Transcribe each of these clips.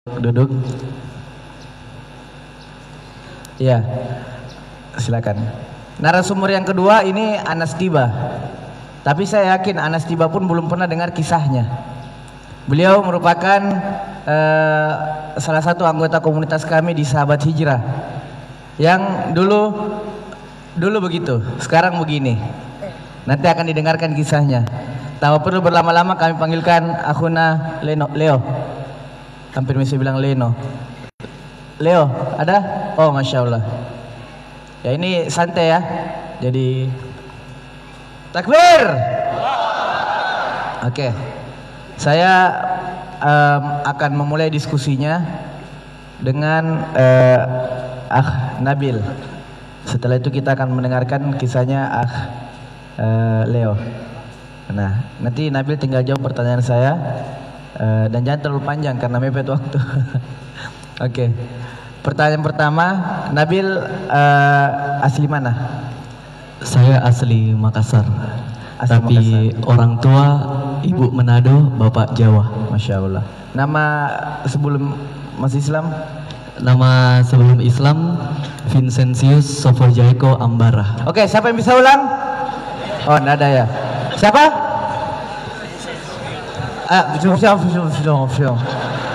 Duduk. Ya, silakan. Narasumber yang kedua ini Anas Tiba. Tapi saya yakin Anas Tiba pun belum pernah dengar kisahnya. Beliau merupakan salah satu anggota komunitas kami di Sahabat Hijrah yang dulu begitu, sekarang begini. Nanti akan didengarkan kisahnya. Tak perlu berlama-lama, kami panggilkan akhuna Leo. Hampir bisa bilang Leno. Leo, ada? Oh, Masya Allah. Ya ini santai ya. Jadi takbir. Oke. Saya akan memulai diskusinya dengan Nabil. Setelah itu kita akan mendengarkan kisahnya Leo. Nah, nanti Nabil tinggal jawab pertanyaan saya. Dan jangan terlalu panjang karena mepet waktu. Oke. Pertanyaan pertama, Nabil asli mana? Saya asli Makassar. Tapi Makassar. Orang tua ibu Manado, bapak Jawa. Masya Allah. Nama sebelum masih Islam? Nama sebelum Islam Vincentius Sofojaiko Ambara. Oke, siapa yang bisa ulang? Oh, enggak ada ya. Siapa?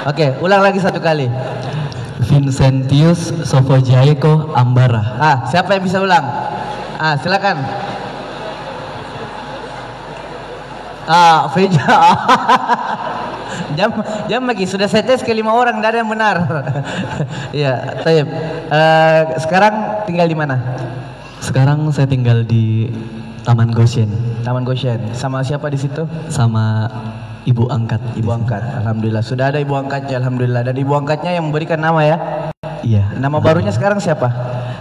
Oke, ulang lagi satu kali. Vincentius Sofojaiko Ambara. Siapa yang bisa ulang? Silakan. Feja. Jam lagi sudah saya tes ke 5 orang, tidak ada yang benar. Iya, Taib. Sekarang tinggal di mana? Sekarang saya tinggal di Taman Goshen. Taman Goshen. Sama siapa di situ? Sama ibu angkat. Ibu angkat. Alhamdulillah. Sudah ada ibu angkatnya. Alhamdulillah. Dan ibu angkatnya yang memberikan nama ya? Iya. Nama barunya sekarang siapa?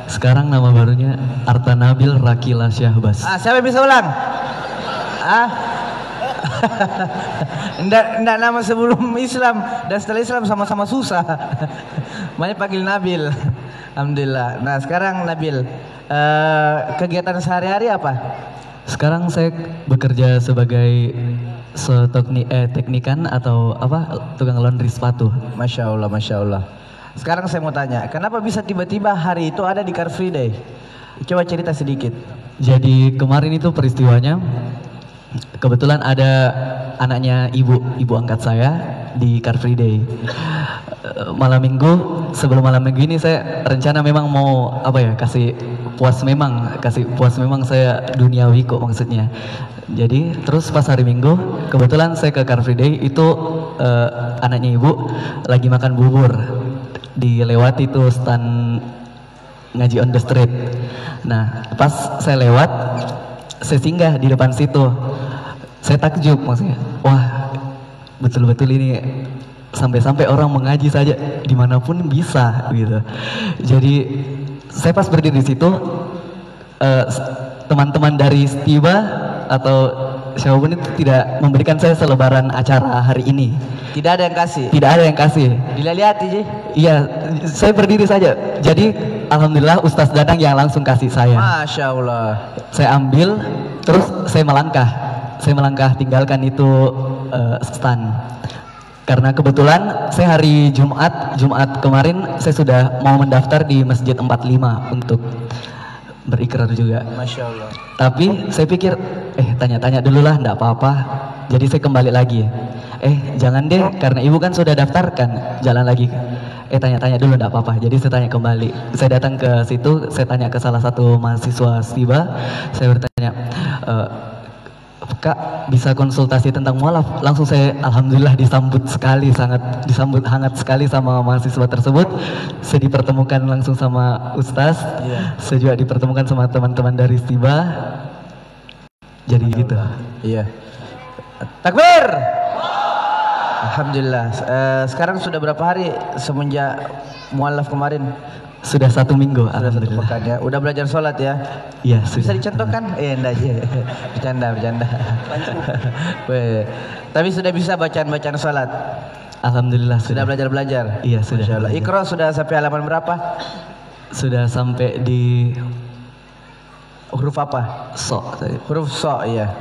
Sekarang nama barunya Arta Nabil Rakila Syahbas. Siapa yang bisa ulang? Enggak nama sebelum Islam dan setelah Islam sama-sama susah. Makanya panggil Nabil. Alhamdulillah. Nah, sekarang Nabil, kegiatan sehari-hari apa? Sekarang saya bekerja sebagai teknikan atau tukang laundry sepatu. Masya Allah, Masya Allah. Sekarang saya mau tanya, kenapa bisa tiba-tiba hari itu ada di Car Free Day? Coba cerita sedikit. Jadi kemarin itu peristiwanya, kebetulan ada anaknya ibu angkat saya di Car Free Day. Sebelum malam minggu ini saya rencana memang mau kasih puas memang saya duniawi kok maksudnya. Jadi terus pas hari Minggu kebetulan saya ke Car Free Day itu anaknya ibu lagi makan bubur, dilewati tuh stand ngaji on the street. Nah pas saya lewat, saya singgah di depan situ, saya takjub maksudnya, wah betul-betul ini sampai-sampai orang mengaji saja dimanapun bisa gitu. Jadi saya pas berdiri di situ, teman-teman dari Stiba atau siapapun itu tidak memberikan saya selebaran acara hari ini. Tidak ada yang kasih? Tidak ada yang kasih. Dilihat aja? Iya, saya berdiri saja. Jadi alhamdulillah Ustaz Dadang yang langsung kasih saya. Masya Allah. Saya ambil, terus saya melangkah tinggalkan itu stand. Karena kebetulan saya hari Jumat kemarin saya sudah mau mendaftar di Masjid 45 untuk berikrar juga. Masya Allah. Tapi saya pikir tanya-tanya dulu lah, enggak apa-apa. Jadi saya kembali lagi. Jangan deh, karena ibu kan sudah daftarkan, jalan lagi. Tanya-tanya dulu enggak apa-apa. Jadi saya tanya kembali. Saya datang ke situ, saya tanya ke salah satu mahasiswa Stiba. Saya bertanya, Kak, bisa konsultasi tentang mualaf? Langsung saya alhamdulillah disambut hangat sekali sama mahasiswa tersebut. Saya dipertemukan langsung sama Ustaz. Saya juga dipertemukan sama teman-teman dari Stiba. Jadi gitu. Iya. Takbir. Alhamdulillah. Sekarang sudah berapa hari semenjak mualaf kemarin? Sudah 1 minggu, sudah alhamdulillah. 1 pekan ya. Udah belajar sholat ya? Iya, bisa dicontohkan? Enggak aja. Bercanda. Tapi sudah bisa bacaan sholat? Alhamdulillah sudah. Belajar? Iya, sudah. Masya Allah. Iqra sudah sampai halaman berapa? Sudah sampai di huruf apa? So. Huruf so, iya.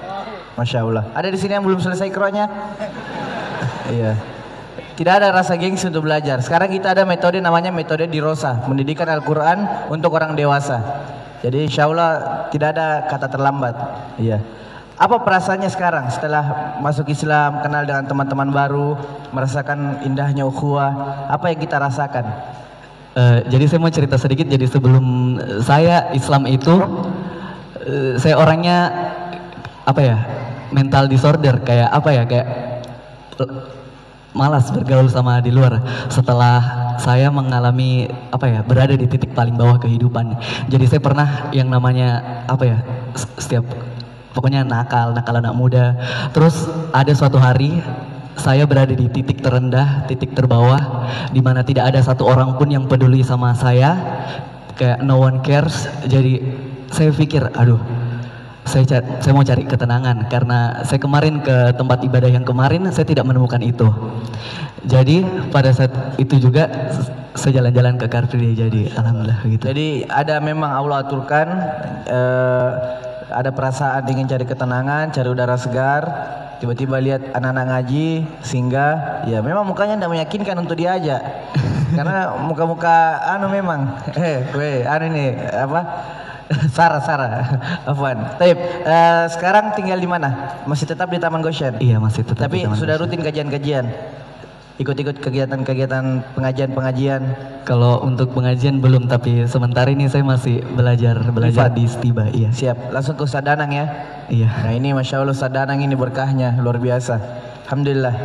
Masya Allah. Ada di sini yang belum selesai Iqranya? Iya. tidak ada rasa gengsi untuk belajar. Sekarang kita ada metode namanya metode Dirosa, pendidikan Al-Quran untuk orang dewasa. Jadi insya Allah tidak ada kata terlambat. Iya. Apa perasaannya sekarang setelah masuk Islam, kenal dengan teman-teman baru, merasakan indahnya ukhuwah? Apa yang kita rasakan? Jadi saya mau cerita sedikit. Jadi sebelum saya Islam itu, saya orangnya apa ya, mental disorder, kayak apa ya, kayak malas bergaul sama di luar. Setelah saya mengalami apa ya, berada di titik paling bawah kehidupan. Jadi saya pernah yang namanya apa ya, setiap pokoknya nakal anak muda. Terus ada suatu hari saya berada di titik terendah, titik terbawah, di mana tidak ada satu orang pun yang peduli sama saya, kayak no one cares. Jadi saya pikir, aduh, saya mau cari ketenangan, karena saya kemarin ke tempat ibadah yang kemarin saya tidak menemukan itu. Jadi pada saat itu juga saya jalan-jalan ke Car Free Day, jadi alhamdulillah gitu. Jadi ada memang Allah aturkan, ada perasaan ingin cari ketenangan, cari udara segar. Tiba-tiba lihat anak-anak ngaji, sehingga ya memang mukanya tidak meyakinkan untuk diajak. Karena muka-muka memang ini apa? Sarah, Afwan. Taib, sekarang tinggal di mana? Masih tetap di Taman Goshen? Iya, masih tetap. Tapi sudah rutin kajian-kajian? Ikut-ikut kegiatan-kegiatan pengajian? Kalau untuk pengajian belum, tapi sementara ini saya masih belajar di Stiba. Iya. Siap, langsung ke Ustaz Danang ya? Iya. Nah ini Masya Allah Ustaz Danang ini berkahnya luar biasa. Alhamdulillah.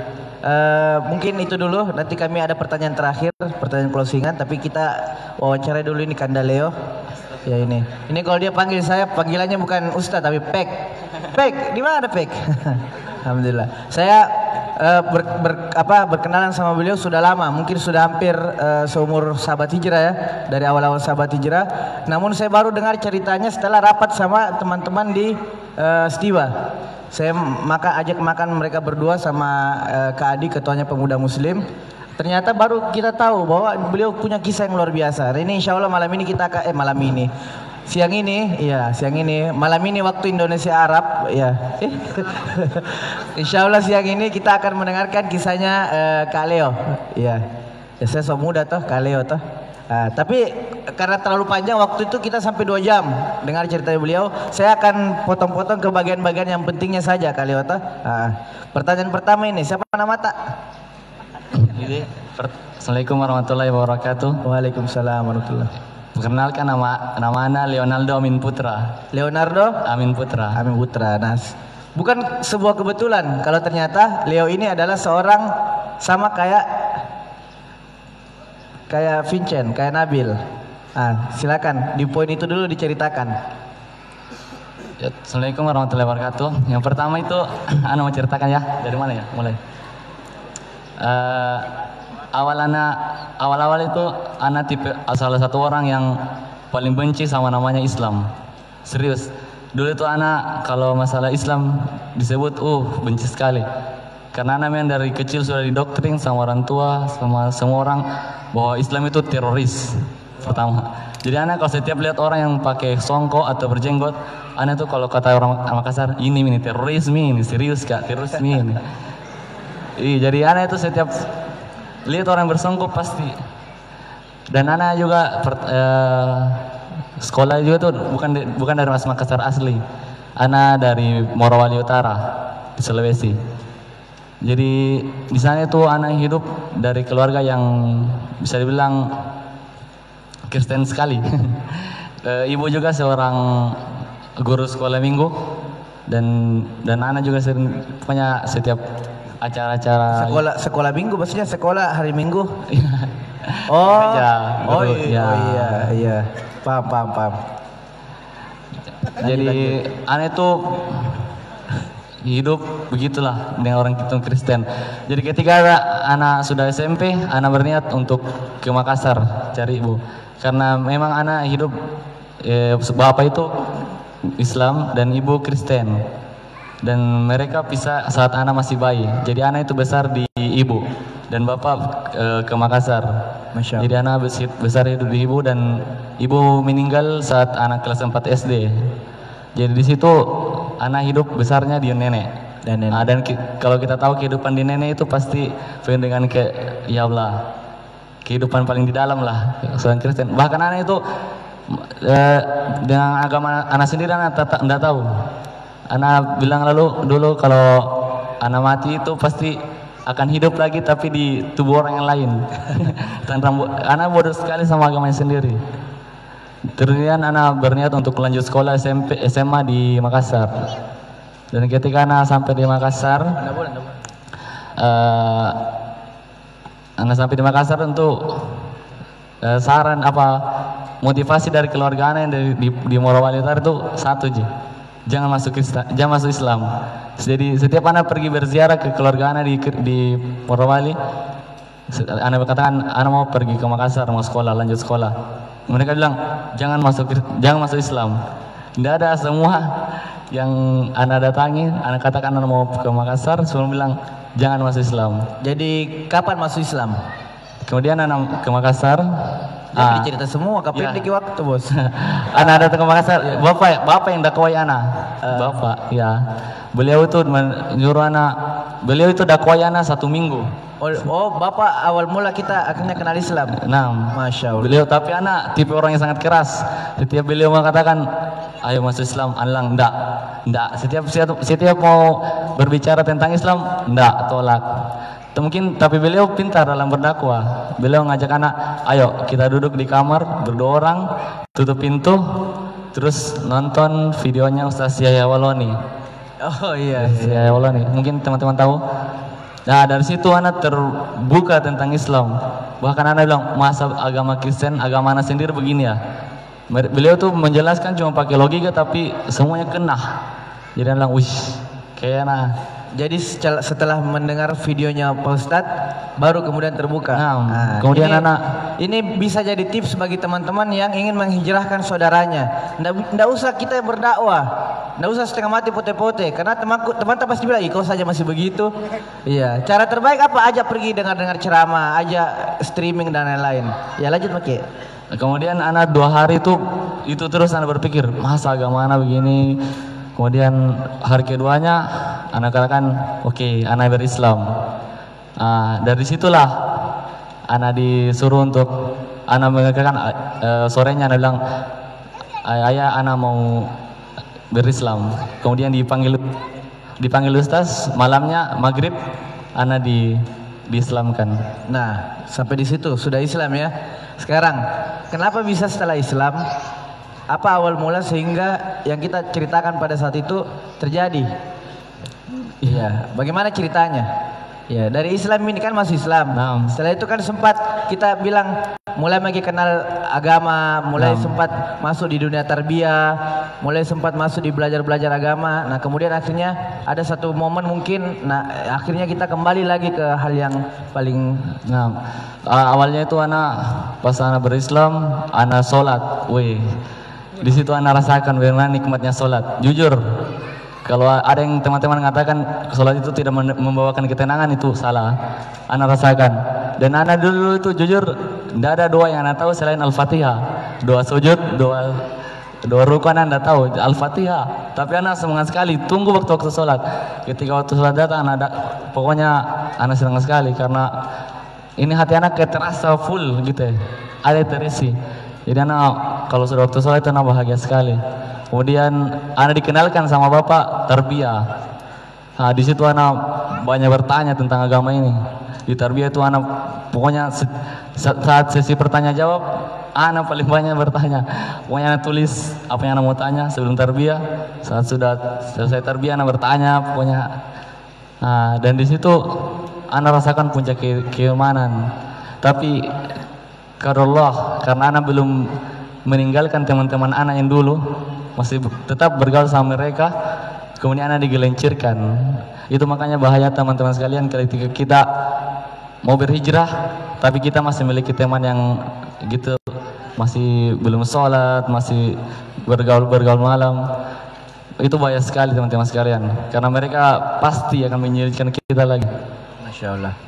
Mungkin itu dulu, nanti kami ada pertanyaan terakhir, pertanyaan closingan, tapi kita wawancara dulu ini Kanda Leo. Ya ini kalau dia panggil saya, panggilannya bukan Ustaz tapi Pek. Pek, di mana Pek? Alhamdulillah. Saya berkenalan sama beliau sudah lama, mungkin sudah hampir seumur sahabat hijrah ya, dari awal-awal sahabat hijrah. Namun saya baru dengar ceritanya setelah rapat sama teman-teman di Stiba. Saya ajak makan mereka berdua sama Kak Adi, ketuanya Pemuda Muslim. Ternyata baru kita tahu bahwa beliau punya kisah yang luar biasa. Ini insya Allah siang ini malam ini waktu Indonesia Arab ya. Insya Allah siang ini kita akan mendengarkan kisahnya Kak Leo. Ya saya so muda toh Kak Leo toh. Tapi karena terlalu panjang waktu itu kita sampai 2 jam dengar cerita beliau. Saya akan potong-potong ke bagian-bagian yang pentingnya saja Kak Leo toh. Pertanyaan pertama ini, siapa nama tak? Assalamualaikum warahmatullahi wabarakatuh. Waalaikumsalam warahmatullahi. Perkenalkan nama Ana Leonardo Amin Putra. Leonardo Amin Putra. Amin Putra. Nah, bukan sebuah kebetulan kalau ternyata Leo ini adalah seorang sama kayak Vincent, kayak Nabil. Silakan di poin itu dulu diceritakan. Ya, Assalamualaikum warahmatullahi wabarakatuh. Yang pertama itu Ana mau ceritakan ya, dari mana ya? Mulai. Awal-awal itu Ana tipe salah satu orang yang paling benci sama namanya Islam. Serius. Dulu itu Ana kalau masalah Islam disebut benci sekali. Karena Ana memang dari kecil sudah didoktrin sama orang tua, sama semua orang bahwa Islam itu teroris. Pertama. Jadi Ana kalau setiap lihat orang yang pakai songkok atau berjenggot, Ana tuh kalau kata orang Makassar, ini teroris ini serius Kak, teroris ini. Jadi Ana itu setiap lihat orang bersongkok pasti. Dan Ana juga sekolah juga tuh bukan dari Mas Makassar asli. Ana dari Morowali Utara di Sulawesi. Jadi di sana itu Ana hidup dari keluarga yang bisa dibilang Kristen sekali. Ibu juga seorang guru sekolah minggu dan Ana juga punya setiap acara-acara sekolah minggu, maksudnya sekolah hari Minggu. Iya. Paham. Jadi Ana itu hidup begitulah dengan orang Kristen. Jadi ketika Ana sudah SMP, Ana berniat untuk ke Makassar cari ibu. Karena memang Ana hidup bapak itu Islam dan ibu Kristen. Dan mereka pisah saat Ana masih bayi. Jadi Ana itu besar di ibu dan bapak ke Makassar. Jadi Ana besar hidup di ibu dan ibu meninggal saat Ana kelas 4 SD. Jadi di situ Ana hidup besarnya di nenek. Dan nenek. Dan kalau kita tahu kehidupan di nenek itu pasti penuh dengan ya Allah, kehidupan paling di dalam lah seorang Kristen. Bahkan anak itu dengan agama anak sendiri anak tidak tahu. Anak bilang dulu kalau anak mati itu pasti akan hidup lagi tapi di tubuh orang yang lain. Anak bodoh sekali sama agamanya sendiri. Kemudian anak berniat untuk lanjut sekolah SMA di Makassar. Dan ketika anak sampai di Makassar, tentu saran motivasi dari keluarga anak yang di Morowali itu satu aja, jangan masuk Islam. Jadi setiap anak pergi berziarah ke keluarga anak di Morowali, anak berkatakan anak mau pergi ke Makassar mau sekolah lanjut sekolah. Mereka bilang jangan masuk Islam. Tidak ada, semua yang anak datangi, anak katakan anak mau ke Makassar, semua bilang jangan masuk Islam. Jadi kapan masuk Islam? Kemudian anak ke Makassar. Cerita semua kapan diki waktu bos. Anak datang ke Makassar, bapak yang dakwai anak. Bapak, ya. Beliau itu menyuruh anak. Beliau itu dakwai anak 1 minggu. Oh, bapak awal mula kita akhirnya kenal Islam. Nah, Masya Allah. Beliau tapi anak tipe orang yang sangat keras. Setiap beliau mengatakan, ayo masuk Islam, alang enggak. Setiap mau berbicara tentang Islam, enggak, tolak. Mungkin tapi beliau pintar dalam berdakwah. Beliau ngajak anak, ayo kita duduk di kamar berdua orang, tutup pintu, terus nonton videonya Ustaz Yahya Waloni. Oh iya. Yahya Waloni, mungkin teman-teman tahu. Nah dari situ anak terbuka tentang Islam. Bahkan anak bilang, masa agama Kristen, agama anak sendiri begini ya. Beliau tuh menjelaskan cuma pakai logika tapi semuanya kena. Jadi anak bilang, wih, kayak anak. Jadi setelah mendengar videonya Pak Ustadz, baru kemudian terbuka. Kemudian ini bisa jadi tips bagi teman-teman yang ingin menghijrahkan saudaranya. Nggak usah kita berdakwah, nggak usah setengah mati pote-pote, karena teman-teman pasti bilang, kau saja masih begitu. Iya, cara terbaik apa? Ajak pergi dengar ceramah, ajak streaming dan lain-lain. Ya lanjut Maki. Kemudian anak 2 hari itu terus anak berpikir, masa agama anak begini. Kemudian hari keduanya anak katakan, oke, anak berislam. Dari situlah anak disuruh untuk anak mengatakan sorenya anak bilang, ayah anak mau berislam. Kemudian dipanggil ustaz, malamnya maghrib anak diislamkan. Nah sampai di situ sudah Islam ya. Sekarang kenapa bisa setelah Islam? Apa awal mula sehingga yang kita ceritakan pada saat itu terjadi? Iya, bagaimana ceritanya? Ya, dari Islam ini kan masuk Islam. Setelah itu kan sempat kita bilang mulai lagi kenal agama, mulai sempat masuk di dunia tarbiyah, mulai sempat masuk di belajar agama. Nah, kemudian akhirnya ada satu momen mungkin, akhirnya kita kembali lagi ke hal yang paling. Awalnya itu pas anak berislam, anak sholat, di situ anak rasakan bagaimana nikmatnya sholat. Jujur, kalau ada yang teman-teman mengatakan sholat itu tidak membawakan ketenangan, itu salah. Anak rasakan. Dan anak dulu itu jujur, tidak ada doa yang anak tahu selain Al-Fatihah. Doa sujud, doa rukun anak tahu Al-Fatihah. Tapi anak semangat sekali tunggu waktu sholat. Ketika waktu sholat datang, pokoknya anak senang sekali karena ini hati anak kayak terasa full gitu ya. Ada terisi. Jadi anak kalau sudah waktu sholat itu anak bahagia sekali. Kemudian anak dikenalkan sama bapak tarbiyah. Di situ anak banyak bertanya tentang agama ini. Di tarbiyah itu anak pokoknya saat sesi bertanya jawab, anak paling banyak bertanya. Pokoknya anak tulis apa yang anak mau tanya sebelum tarbiyah. Saat sudah selesai tarbiyah anak bertanya pokoknya. Dan di situ anak rasakan puncak keimanan. Tapi karena anak belum meninggalkan teman-teman anak yang dulu, masih tetap bergaul sama mereka, kemudian anak digelincirkan. Itu makanya bahaya teman-teman sekalian ketika kita mau berhijrah, tapi kita masih memiliki teman yang gitu, masih belum sholat, masih bergaul malam. Itu bahaya sekali teman-teman sekalian, karena mereka pasti akan menyulitkan kita lagi. Masya Allah.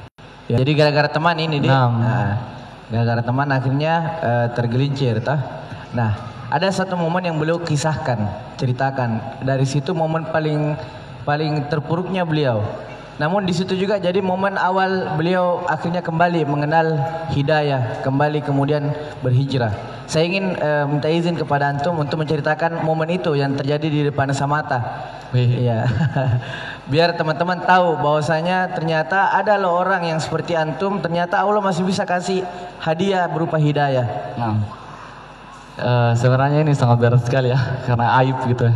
Ya. Jadi gara-gara teman ini gara-gara teman akhirnya tergelincir Nah, ada satu momen yang beliau kisahkan, ceritakan. Dari situ momen paling paling terpuruknya beliau. Namun di situ juga jadi momen awal beliau akhirnya kembali mengenal hidayah, kembali kemudian berhijrah. Saya ingin minta izin kepada antum untuk menceritakan momen itu yang terjadi di depan Samata. Iya. Biar teman-teman tahu bahwasanya ternyata ada loh orang yang seperti antum, ternyata Allah masih bisa kasih hadiah berupa hidayah. Nah, sebenarnya ini sangat berat sekali ya, karena aib gitu.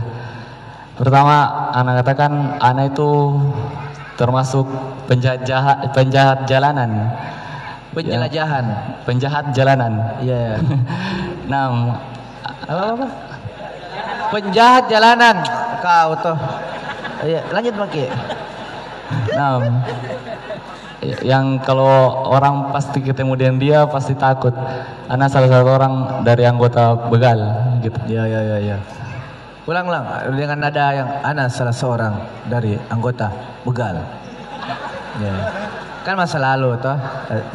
Pertama, anak katakan anak itu termasuk penjahat jalanan, penjahat jalanan. Iya. Nah, apa? Penjahat jalanan. Kau tuh. Iya, lanjut Maki. nah, yang kalau orang pasti ketemu dengan dia pasti takut. Anak salah satu orang dari anggota begal gitu. Iya. Ulang dengan nada yang ana salah seorang dari anggota begal. Ya. Kan masa lalu toh.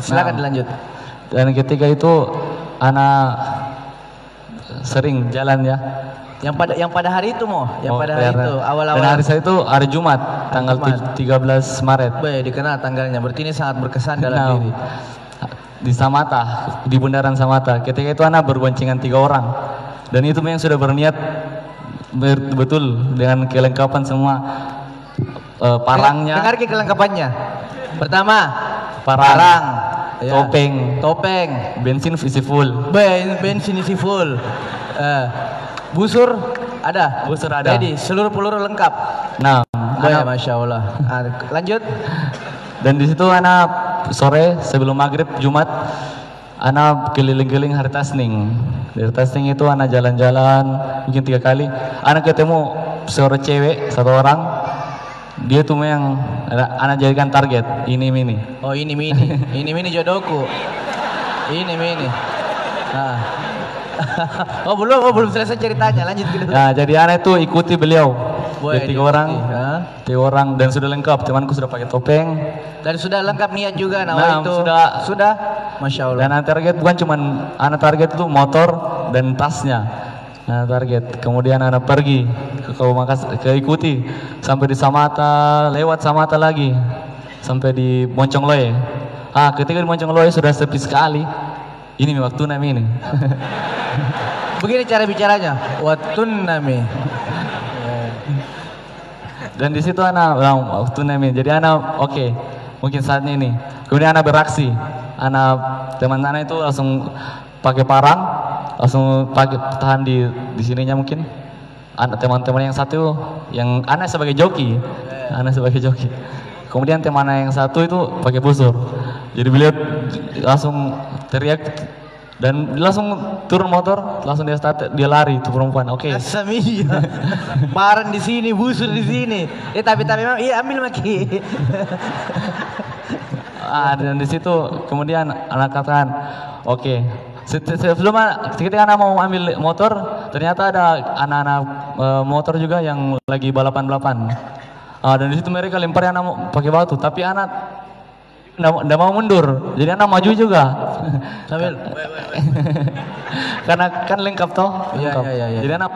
Silakan dilanjut. Dan ketika itu ana sering jalan ya. Yang pada hari itu pada hari itu awal-awal. Dan hari saya itu hari Jumat, tanggal 13 Maret. Dikenal tanggalnya. Berarti ini sangat berkesan dalam diri. Di Samata, di bundaran Samata. Ketika itu anak berboncengan 3 orang. Dan itu memang sudah berniat betul dengan kelengkapan semua parangnya. Dengar kelengkapannya. Pertama, parang, ya. Topeng, bensin isi full. Bensin isi full. Busur ada. Jadi seluruh peluru lengkap. Nah, Masya Allah. Lanjut. Dan di situ anak sore sebelum maghrib Jumat, anak keliling-keliling Hartasning. Di Hartasning itu anak jalan-jalan mungkin 3 kali. Anak ketemu seorang cewek, 1 orang. Dia tuh yang anak jadikan target. Ini mini. Oh ini mini jodohku. Ini mini. Nah. belum selesai ceritanya, lanjut gitu. Nah, jadi anak itu ikuti beliau. Jadi 3 orang. 3 orang dan sudah lengkap. Temanku sudah pakai topeng. Dan sudah lengkap niat juga itu. Sudah. Masya Allah. Dan anak target bukan cuman anak target itu motor dan tasnya. Nah, target. Kemudian anak pergi ke ikuti sampai di Samata, lewat Samata lagi sampai di Moncongloe. Ketika di Moncongloe sudah sepi sekali. Ini waktu nami ini. Begini cara bicaranya, waktu nami. Dan di situ anak bilang waktu nami. Jadi anak oke, mungkin saatnya ini. Kemudian anak beraksi. Teman anak itu langsung pakai parang, langsung pakai tahan di sininya mungkin. Anak teman-teman yang satu yang anak sebagai joki. Kemudian teman yang satu itu pakai busur. Jadi beliau langsung teriak dan langsung turun motor, langsung dia lari itu perempuan. Oke. Asamiya. Parang di sini, busur di sini. Tapi memang iya ambil Maki. Dan di situ kemudian anak katakan, oke. Sebelum ketika anak mau ambil motor, ternyata ada anak-anak motor juga yang lagi balapan. Dan di situ mereka lempar anak pakai batu, tapi anak nggak mau mundur, jadi anak maju juga. Sambil karena kan lengkap toh. Iya. Jadi anak.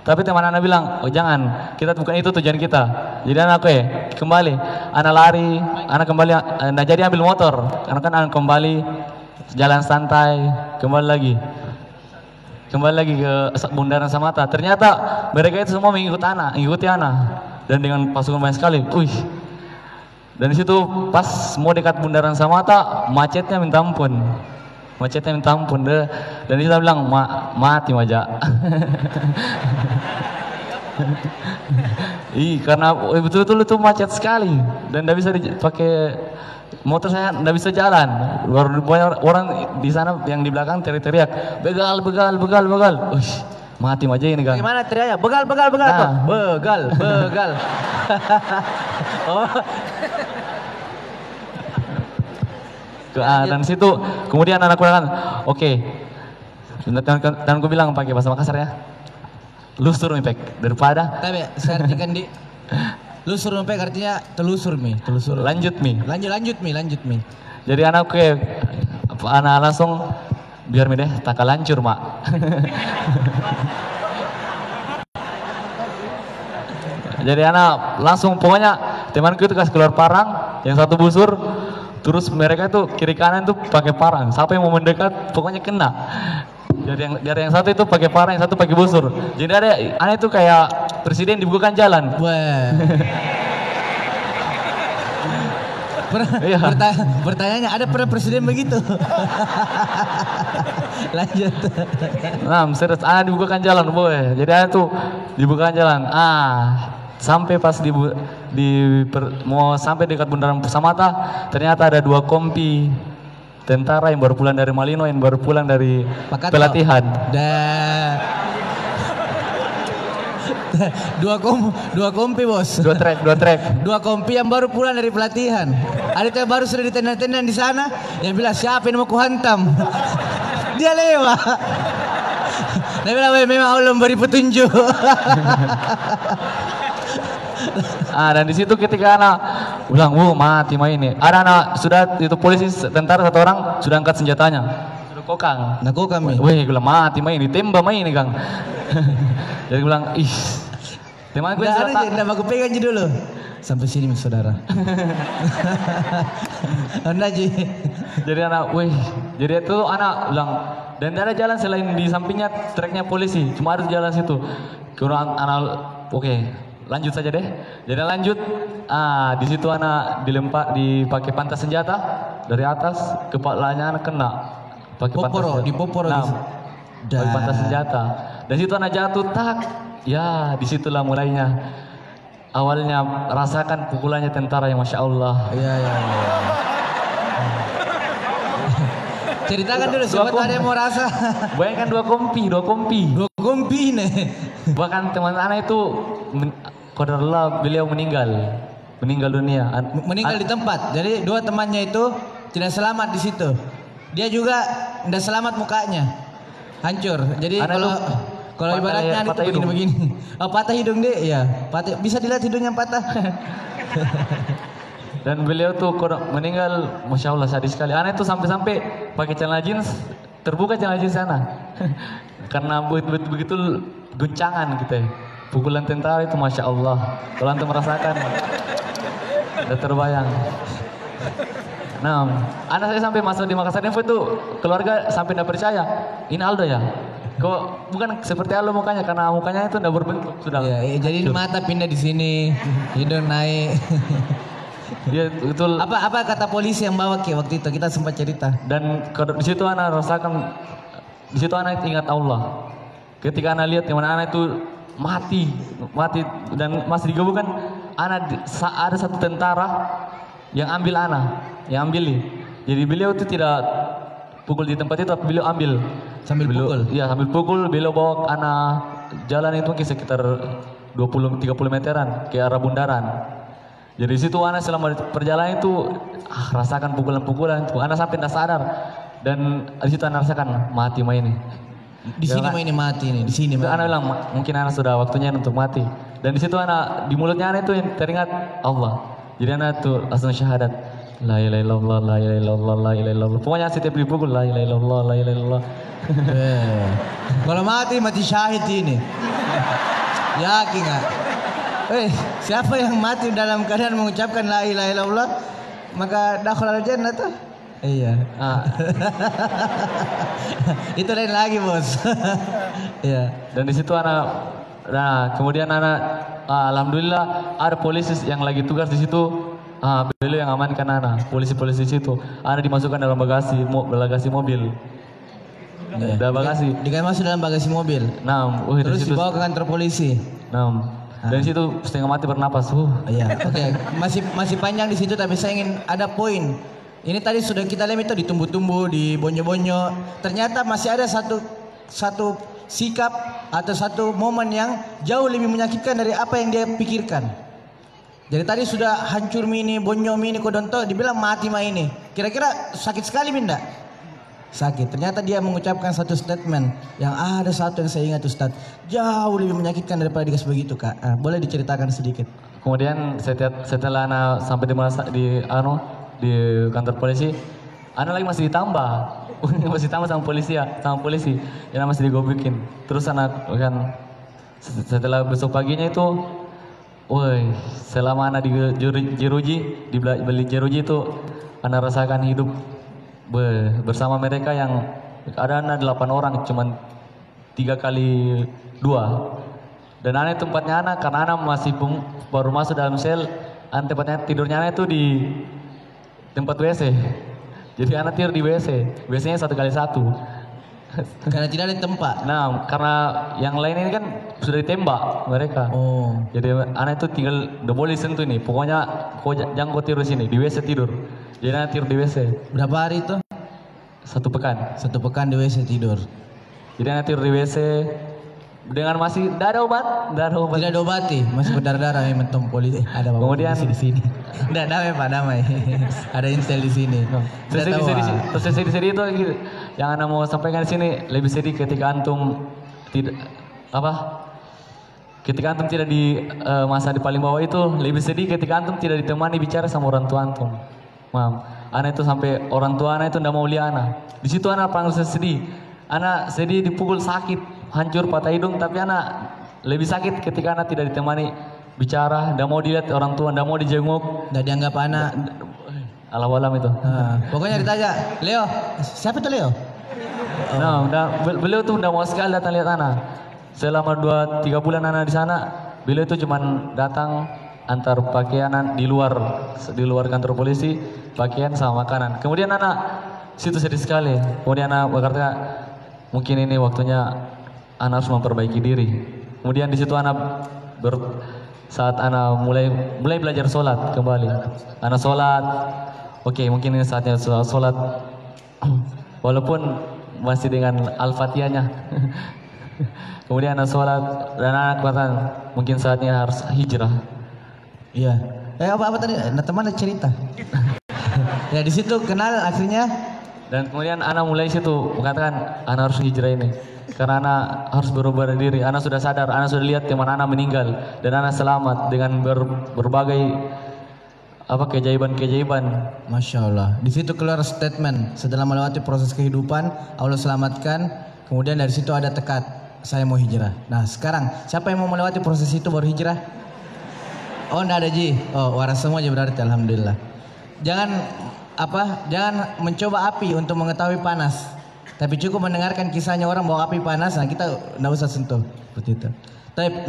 Tapi teman anak bilang, oh jangan, kita bukan itu tujuan kita. Jadi anak kembali, anak lari, anak kembali, nah jadi ambil motor, karena kan anak kembali jalan santai, kembali lagi ke bundaran Samata. Ternyata mereka itu semua mengikuti anak, dan dengan pasukan banyak sekali. Dan di situ pas mau dekat bundaran Samata, macetnya minta ampun. Dan dia bilang mati maja. Karena betul-betul itu macet sekali dan tidak bisa dipakai motor, saya tidak bisa jalan. Banyak orang di sana yang di belakang teriak-teriak begal. Mati aja ini kan. Gimana teriaknya? Begal. Nah. Begal. Dan situ kemudian anakku bilang, oke. Dan aku bilang pakai bahasa Makassar ya. Lusur mipek daripada. Tapi saya artikan di lusur mipek artinya telusur mi. Lanjut mi. Jadi anakku anak langsung biar mi deh tak lancur mak. Jadi anak langsung pokoknya temanku itu kasih keluar parang, yang satu busur, terus mereka itu kiri kanan tuh pakai parang. Siapa yang mau mendekat pokoknya kena. Dari yang satu itu pakai parang, yang satu pakai busur. Jadi ada anak itu kayak presiden dibukakan jalan. Wah. Iya. Pertanyaannya ada pernah presiden begitu? Lanjut. Nah, serius anak dibukakan jalan, boy. Jadi anak tuh dibukakan jalan. Sampai pas mau sampai dekat bundaran Pusamata, ternyata ada 2 kompi tentara yang baru pulang dari Malino, yang baru pulang dari pelatihan. Dua kompi bos. Dua trek. 2 kompi yang baru pulang dari pelatihan. Ada yang baru sudah ditendang-tendang di sana. Yang bilang siapa yang mau kuhantam? Dia lewat. Dia bilang memang Allah memberi petunjuk. Dan di situ ketika anak bilang, mati mah ini. Ada anak sudah itu polisi tentara 1 orang sudah angkat senjatanya. Sudah kokang. Nah kokang. Wih, bilang mati mah ini, tembak mah ini Kang. Jadi bilang, teman gue tidak aku pegang aja dulu. Sampai sini saudara. Jadi anak, jadi itu anak bilang, dan tidak ada jalan selain di sampingnya treknya polisi, cuma harus jalan situ. Kurang anak, oke, lanjut saja deh. Jadi lanjut, di situ anak dipakai pantas senjata dari atas, kepalanya anak kena. Pakai poporo. Pakai pantas senjata. Dan situ anak jatuh, ya disitulah mulainya. Awalnya rasakan pukulannya tentara yang Masya Allah. Iya. Ceritakan dulu, siapa ada yang mau rasa. Bayangkan 2 kompi. 2 kompi nih. Bahkan teman anak itu, qadarullah, beliau meninggal dunia. Meninggal di tempat. Jadi 2 temannya itu tidak selamat di situ. Dia juga tidak selamat mukanya. Hancur. Jadi kalau ibaratnya itu begini. Patah hidung deh, ya. Bisa dilihat hidungnya patah. Dan beliau tuh meninggal, Masya Allah sadis sekali. Anak itu sampai pakai celana jeans, terbuka celana jeans sana. Karena begitu guncangan gitu ya. Pukulan tentara itu Masya Allah. Kalau antum merasakan, udah terbayang. Nah, anak saya sampai masuk di Makassar Info itu keluarga sampai tidak percaya. Ini Aldo ya? Kok bukan seperti Aldo mukanya, karena mukanya itu tidak berbentuk sudah. Iya, jadi mata pindah di sini, hidung naik. Iya betul. Apa kata polisi yang bawa waktu itu? Kita sempat cerita. Dan di situ anak rasakan, di situ anak ingat Allah. Ketika anak lihat yang mana anak itu mati dan masih digabungkan, ada satu tentara yang ambil yang ambil. Jadi beliau itu tidak pukul di tempat itu, tapi beliau ambil pukul. Iya, sambil pukul beliau bawa anak jalan itu sekitar 20-30 meteran ke arah bundaran. Jadi situ anak selama perjalanan itu rasakan pukulan-pukulan itu. Anak sampai tidak sadar, dan di situ anak rasakan mati mah ini. Di sini mah ini mati nih, di sini. Anak bilang mungkin anak sudah waktunya untuk mati. Dan di situ anak di mulutnya anak itu yang teringat Allah. Jadi anak itu langsung syahadat. La ilaha illallah, la ilaha illallah, la ilaha illallah. Pokoknya setiap dipukul la ilaha illallah, la ilaha illallah. Kalau mati syahid ini. Yakin nggak? Siapa yang mati dalam keadaan mengucapkan la ilaha illallah, maka dakhalal jannah tuh. Iya. Itu lain lagi, Bos. Iya. Dan di situ kemudian alhamdulillah ada polisi yang lagi tugas di situ. Beliau yang amankan polisi-polisi situ. Dimasukkan dalam bagasi mobil. Dalam bagasi. Masuk dalam bagasi mobil. Terus dibawa ke kantor polisi. Dan di situ setengah mati bernapas. Iya. Oke. Masih panjang di situ, tapi saya ingin ada poin. Ini tadi sudah kita lihat itu ditumbuh-tumbuh, dibonyo-bonyo. Ternyata masih ada satu sikap atau satu momen yang jauh lebih menyakitkan dari apa yang dia pikirkan. Jadi tadi sudah hancur mini, bonyo mini, kodonto, dibilang mati mah ini. Kira-kira sakit sekali minda? Sakit. Ternyata dia mengucapkan satu statement yang ada satu yang saya ingat Ustaz, jauh lebih menyakitkan daripada dikasih begitu Kak. Boleh diceritakan sedikit? Kemudian setelah anak sampai di kantor polisi, anak lagi masih ditambah sama polisi yang masih digobekin. Terus anak kan setelah besok paginya itu Woi, selama anak di jeruji, beli jeruji itu anak rasakan hidup bersama mereka yang ada anak 8 orang, cuman 3 kali 2. Dan anak tempatnya anak karena anak masih baru masuk dalam sel, tempatnya tidurnya anak itu di tempat WC. Jadi anak tidur di WC, WC-nya 1 kali 1. Karena tidak ada tempat. Nah, karena yang lain ini kan sudah ditembak mereka. Oh. Jadi anak itu tinggal udah boleh sentuh nih. Pokoknya jangan kau tidur sini, di WC tidur. Jadi anak tidur di WC. Berapa hari itu? 1 pekan. 1 pekan di WC tidur. Jadi anak tidur di WC dengan masih tidak ada obat. Tidak ada obati, masih berdarah-darah memang tompol itu. Ada Pak Kemudian di sini. Tidak damai Pak, damai. Ada instel di sini. Terus sedih itu gitu. Yang anak mau sampaikan di sini lebih sedih ketika antum tidak ketika antum tidak di masa di paling bawah itu lebih sedih ketika antum tidak ditemani bicara sama orang tua antum. Anak itu sampai orang tua anak itu tidak mau lihat anak. Di situ anak paling sedih. Anak sedih dipukul sakit, hancur patah hidung, tapi anak lebih sakit ketika anak tidak ditemani bicara, tidak mau dilihat orang tua, tidak mau dijenguk, tidak dianggap anak. Alam itu. Pokoknya ditanya, Leo, siapa itu Leo? Nah, beliau tuh udah mau sekali datang lihat anak. Selama 2-3 bulan anak di sana, beliau itu cuman datang antar pakaian di luar kantor polisi, pakaian sama makanan. Kemudian anak situ sedih sekali. Kemudian anak berkata, mungkin ini waktunya anak harus memperbaiki diri. Kemudian di situ anak saat anak mulai belajar sholat kembali. Anak sholat, oke, mungkin ini saatnya sholat. Walaupun masih dengan Al-Fatihahnya. Kemudian anak sholat dan anak katakan mungkin saatnya harus hijrah. Iya. Apa tadi? Teman ada cerita. Ya di situ kenal akhirnya. Dan kemudian anak mulai situ mengatakan anak harus hijrah ini. Karena anak harus berubah diri. Anak sudah sadar, anak sudah lihat teman anak meninggal dan anak selamat dengan berbagai keajaiban-keajaiban. Masya Allah. Di situ keluar statement setelah melewati proses kehidupan Allah selamatkan. Kemudian dari situ ada tekad saya mau hijrah. Nah sekarang siapa yang mau melewati proses itu baru hijrah? Oh enggak ada Ji. Oh waras semua aja berarti alhamdulillah. Jangan mencoba api untuk mengetahui panas. Tapi cukup mendengarkan kisahnya orang bawa api panas, nah kita enggak usah sentuh seperti itu.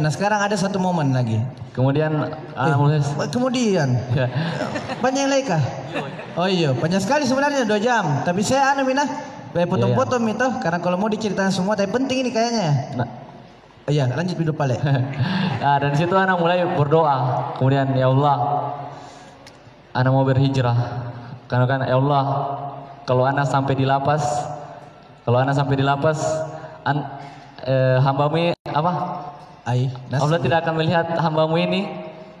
Nah sekarang ada satu momen lagi. Kemudian kemudian ya. Panjang lagi kah? Oh iya, panjang sekali sebenarnya 2 jam. Tapi saya potong-potong itu karena kalau mau diceritakan semua, tapi penting ini kayaknya. Nah. Iya, lanjut hidup Pale. Nah, dan situ anak mulai berdoa. Kemudian ya Allah, anak mau berhijrah. Karena kan ya Allah, kalau anak sampai di lapas, hambamu ini Allah tidak akan melihat hambamu ini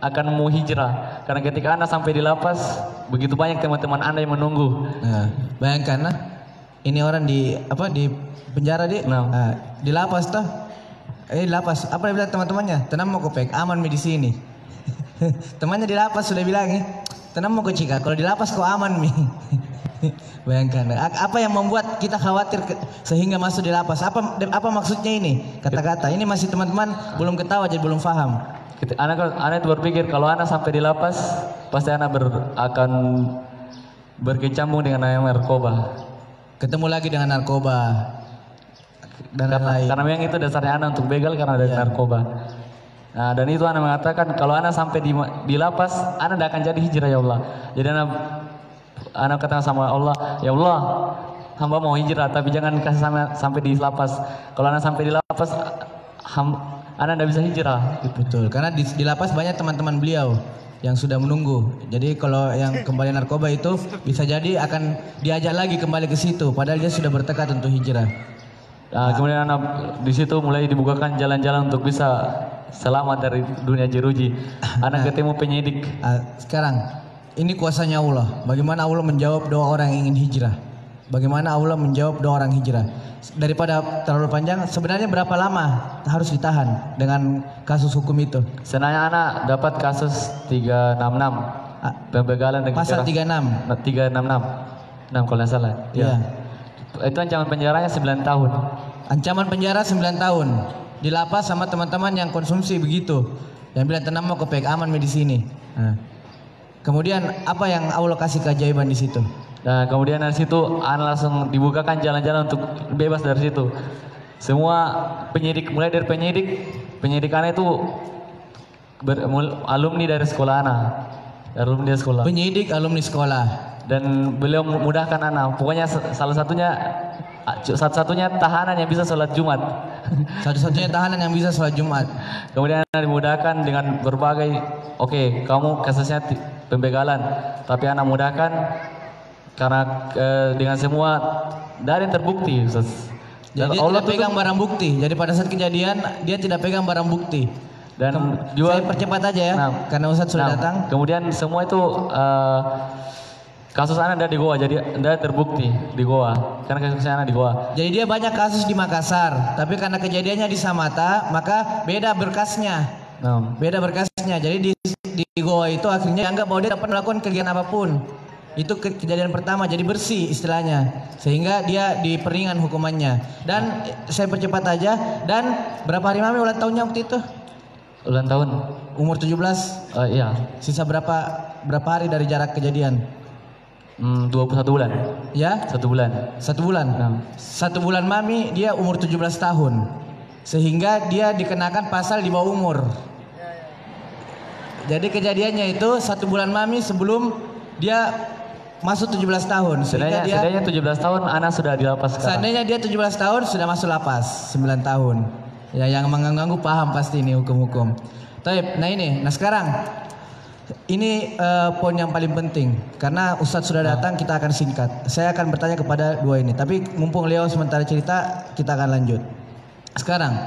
akan mau hijrah. Karena ketika anak sampai di lapas, begitu banyak teman-teman anda yang menunggu. Nah, bayangkan ini orang di penjara di lapas toh. Lapas apa dia bilang teman-temannya? Tenang mau kopek, aman di sini. Temannya di lapas sudah bilang tenang mau kecika, kalau di lapas kau aman mi. Bayangkan apa yang membuat kita khawatir sehingga masuk di lapas? Apa maksudnya ini? Kata-kata ini masih teman-teman belum ketawa jadi belum paham. Anak itu berpikir kalau anak sampai di lapas pasti anak akan berkecambung dengan narkoba. Ketemu lagi dengan narkoba dan lain. Karena memang itu dasarnya anak untuk begal karena ada narkoba. Nah, dan itu anak mengatakan kalau anak sampai di lapas, anak tidak akan jadi hijrah ya Allah. Jadi anak kata sama Allah, ya Allah, hamba mau hijrah tapi jangan kasih sampai di lapas. Kalau anak sampai di lapas, anak tidak bisa hijrah. Betul, karena di lapas banyak teman-teman beliau yang sudah menunggu. Jadi kalau yang kembali narkoba itu bisa jadi akan diajak lagi kembali ke situ, padahal dia sudah bertekad untuk hijrah. Kemudian anak di situ mulai dibukakan jalan-jalan untuk bisa selamat dari dunia jeruji. Anak ketemu penyidik. Sekarang ini kuasanya Allah. Bagaimana Allah menjawab doa orang yang ingin hijrah? Bagaimana Allah menjawab doa orang hijrah? Daripada terlalu panjang, sebenarnya berapa lama harus ditahan dengan kasus hukum itu? Senanya anak dapat kasus 366 pembegalan dengan pasal 36 366 kalau tidak salah. Iya. Itu ancaman penjaranya 9 tahun. Ancaman penjara 9 tahun. Di lapas sama teman-teman yang konsumsi begitu. Yang bilang tenang mau kepek aman di sini. Nah. Kemudian apa yang Allah kasih keajaiban di situ? Nah, kemudian dari situ ana langsung dibukakan jalan-jalan untuk bebas dari situ. Semua penyidik, mulai dari penyidik ana itu alumni dari sekolah ana. Alumni dari sekolah. Penyidik alumni sekolah. Dan beliau memudahkan ana. Pokoknya salah satunya satu-satunya tahanan yang bisa sholat Jumat. Satu-satunya tahanan yang bisa sholat Jumat. Kemudian ana dimudahkan dengan berbagai, oke, kamu kasusnya pembegalan, tapi anak mudahkan karena dengan semua dari terbukti, Ustaz. Jadi dia tidak pegang barang bukti. Jadi pada saat kejadian dia tidak pegang barang bukti. Dan juga saya percepat aja ya, karena Ustaz sudah datang. Kemudian semua itu kasus anak ada di Goa, jadi ada terbukti di Goa. Karena kasusnya anak di Goa. Jadi dia banyak kasus di Makassar, tapi karena kejadiannya di Samata, maka beda berkasnya. Beda berkasnya. Jadi di Goa itu akhirnya dianggap bahwa dia dapat melakukan kegiatan apapun. Itu kejadian pertama, jadi bersih istilahnya. Sehingga dia diperingan hukumannya. Dan saya percepat aja. Dan berapa hari mami ulang tahunnya waktu itu? Ulang tahun. Umur 17? Iya. Sisa berapa hari dari jarak kejadian? 21 bulan. Ya? 1 bulan. 1 bulan? 1 bulan mami dia umur 17 tahun. Sehingga dia dikenakan pasal di bawah umur. Jadi kejadiannya itu 1 bulan mami sebelum dia masuk 17 tahun. Seandainya 17 tahun anak sudah di lapas sekarang. Seandainya dia 17 tahun sudah masuk lapas 9 tahun. Ya yang mengganggu paham pasti ini hukum-hukum. Nah sekarang ini poin yang paling penting karena Ustadz sudah datang, kita akan singkat. Saya akan bertanya kepada dua ini. Tapi mumpung Leo sementara cerita, kita akan lanjut. Sekarang